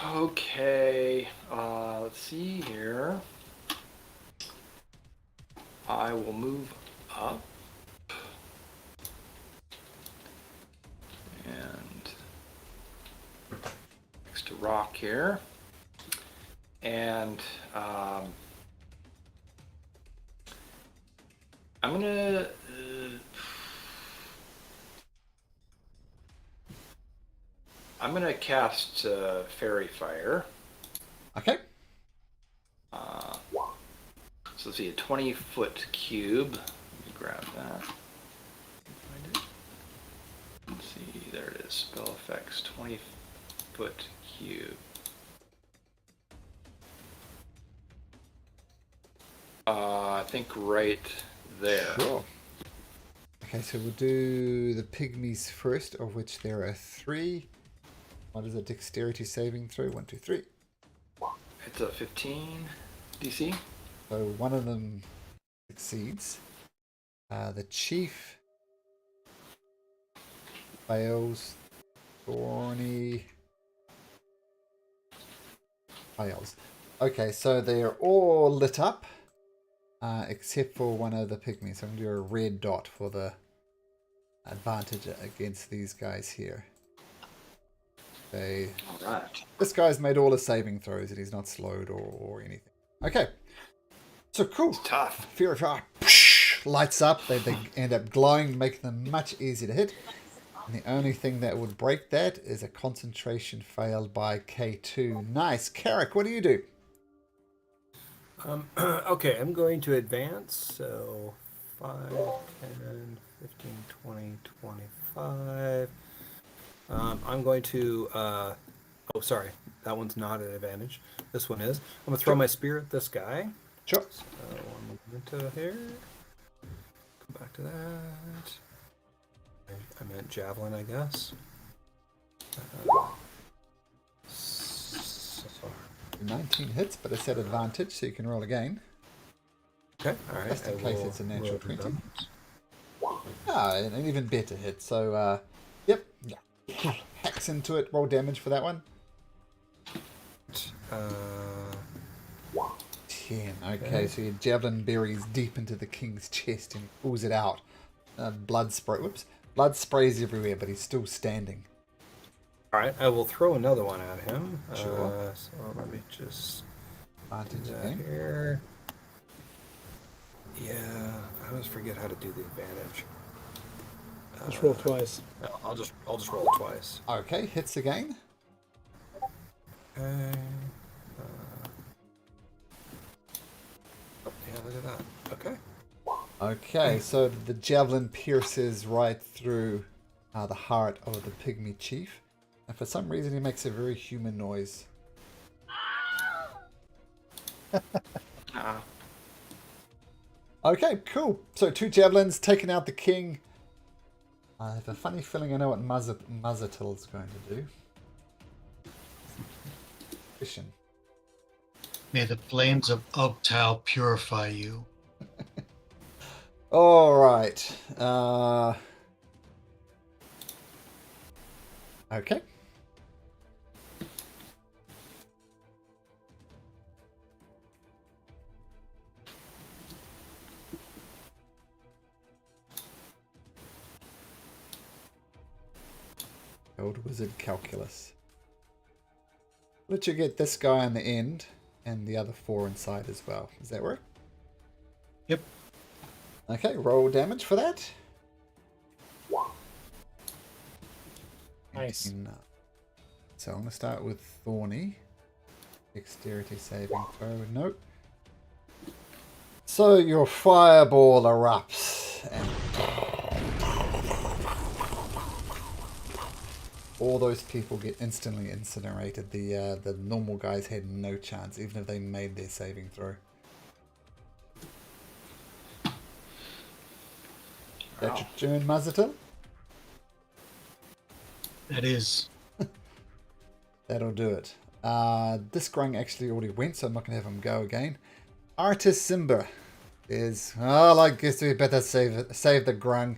Okay, let's see here. I will move up. And next to Rock here. And I'm gonna cast Fairy Fire. Okay. So let's see, a 20-foot cube. Let me grab that. Find it. Let's see, there it is. Spell effects, 20-foot cube. I think right there. Sure. Okay, so we'll do the pygmies first, of which there are 3. What is a dexterity saving throw? 1, 2, 3. It's a 15 DC. So one of them succeeds. The chief fails. Thorny fails. Okay, so they are all lit up, except for one of the pygmies. So I'm going to do a red dot for the advantage against these guys here. All right. This guy's made all his saving throws and he's not slowed or anything. Okay. So cool. It's tough. Fear of Fire lights up. They end up glowing, making them much easier to hit. And the only thing that would break that is a concentration failed by K2. Nice. Carrick, what do you do? Okay, I'm going to advance. So 5, 10, 15, 20, 25. I'm going to, oh, sorry, that one's not an advantage. This one is. I'm going to throw my spear at this guy. Sure. So I'm into here. Come back to that. I meant javelin, I guess. Sorry. 19 hits, but it's at advantage, so you can roll again. Okay, all right. Just in case it's a natural roll 20. them. Ah, an even better hit. So, yep, hacks into it. Roll damage for that one. 10. Okay, so your javelin buries deep into the king's chest and pulls it out. Blood sprays everywhere, but he's still standing. All right, I will throw another one at him. Sure. So let me just Advantage do that again. here. Yeah, I always forget how to do the advantage. Just roll twice. I'll just roll it twice. Okay, hits again. Okay. Oh, yeah, look at that. Okay. Okay, so the javelin pierces right through the heart of the pygmy chief. And for some reason, he makes a very human noise. Okay, cool. So 2 javelins taking out the king. I have a funny feeling I know what Muzatil's going to do. Fishing. May the flames of Ogtal purify you. All right. Okay. Old wizard calculus. Let you get this guy on the end and the other 4 inside as well. Does that work? Yep. Okay, roll damage for that. Nice. So I'm going to start with Thorny. Dexterity saving throw. Nope. So your fireball erupts and all those people get instantly incinerated. The normal guys had no chance, even if they made their saving throw. That's your turn, Muzatil? That is. That'll do it. This grung actually already went, so I'm not going to have him go again. Artis Simba is... Well, I guess we better save the grung.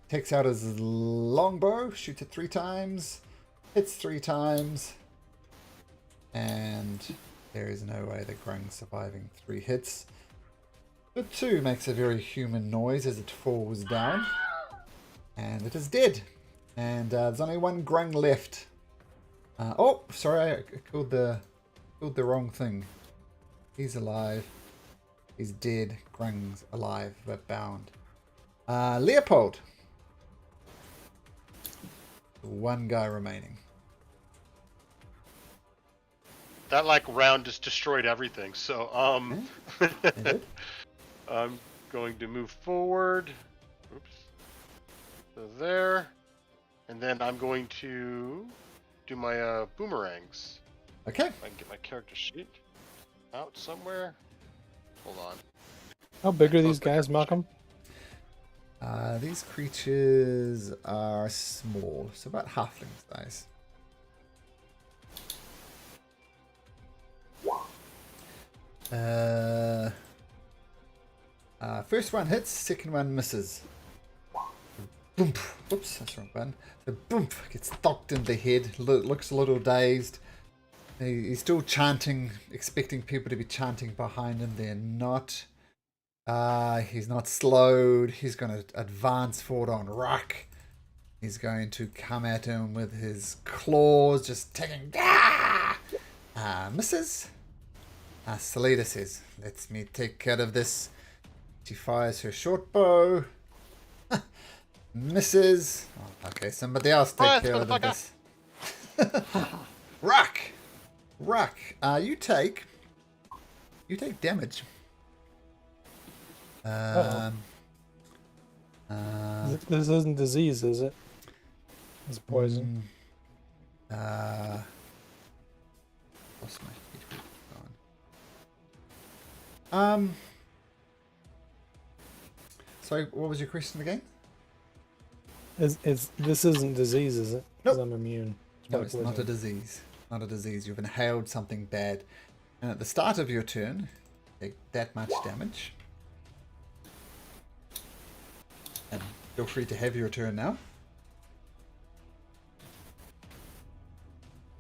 Takes out his longbow, shoots it 3 times, hits 3 times, and there is no way the grung's surviving 3 hits. But 2 makes a very human noise as it falls down, and it is dead. And there's only 1 grung left. Oh, sorry, I called the wrong thing. He's alive. He's dead. Grung's alive but bound. Leopold. 1 guy remaining. That round just destroyed everything. So It did. I'm going to move forward. Oops. So there, and then I'm going to do my boomerangs. Okay. If I can get my character sheet out somewhere. Hold on. How big are these guys, Malcolm? These creatures are small, so about halfling size. First one hits, second one misses. Boom! Whoops, that's the wrong button. So boom! Gets knocked in the head. Looks a little dazed. He's still chanting, expecting people to be chanting behind him. They're not. He's not slowed. He's going to advance forward on Ruck. He's going to come at him with his claws, just taking. Misses. Salida says, "Let me take care of this." She fires her short bow. Misses. Oh, okay, somebody else take care of this. Ruck. You take damage. This isn't disease, is it? It's poison. Lost my feet. Gone. Sorry, what was your question again? This isn't disease, is it? 'Cause Nope. I'm immune. No, it's not a disease. Not a disease. You've inhaled something bad. And at the start of your turn, take that much damage. And feel free to have your turn now.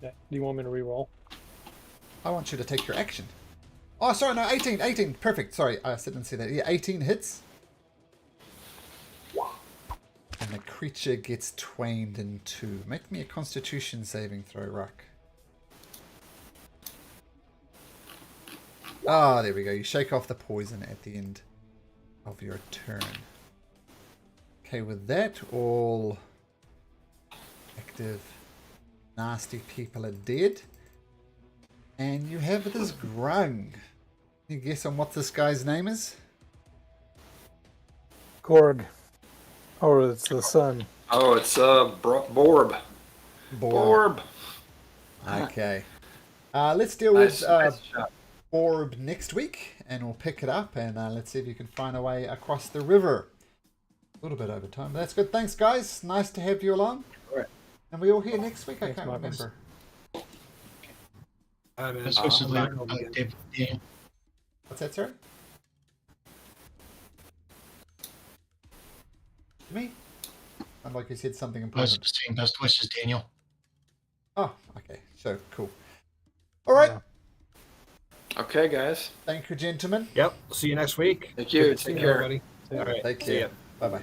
Yeah. Do you want me to re-roll? I want you to take your action. Oh, sorry, no, 18, 18. Perfect. Sorry, I didn't see that. Yeah, 18 hits. And the creature gets twained in two. Make me a constitution saving throw, Rock. Ah, there we go. You shake off the poison at the end of your turn. Okay, with that, all active, nasty people are dead. And you have this grung. Can you guess on what this guy's name is? Gorg. Or it's the sun. Oh, it's Borb. Borb. Okay. Let's deal Nice, with nice shot. Borb next week, and we'll pick it up, and let's see if you can find a way across the river. A little bit over time, but that's good. Thanks, guys. Nice to have you along. All right. And we all here next week? I Thanks, can't Marcus. remember. I mean, Best wishes I'm later. not gonna- Daniel. What's that, sorry? To me? Sound like you said something I was important. just saying best wishes, Daniel. Oh, okay. So, cool. All right. Yeah. Okay, guys. Thank you, gentlemen. Yep. See you next week. Thank you. Good to see Take you, care. everybody. All right. Take See ya. care. Bye-bye.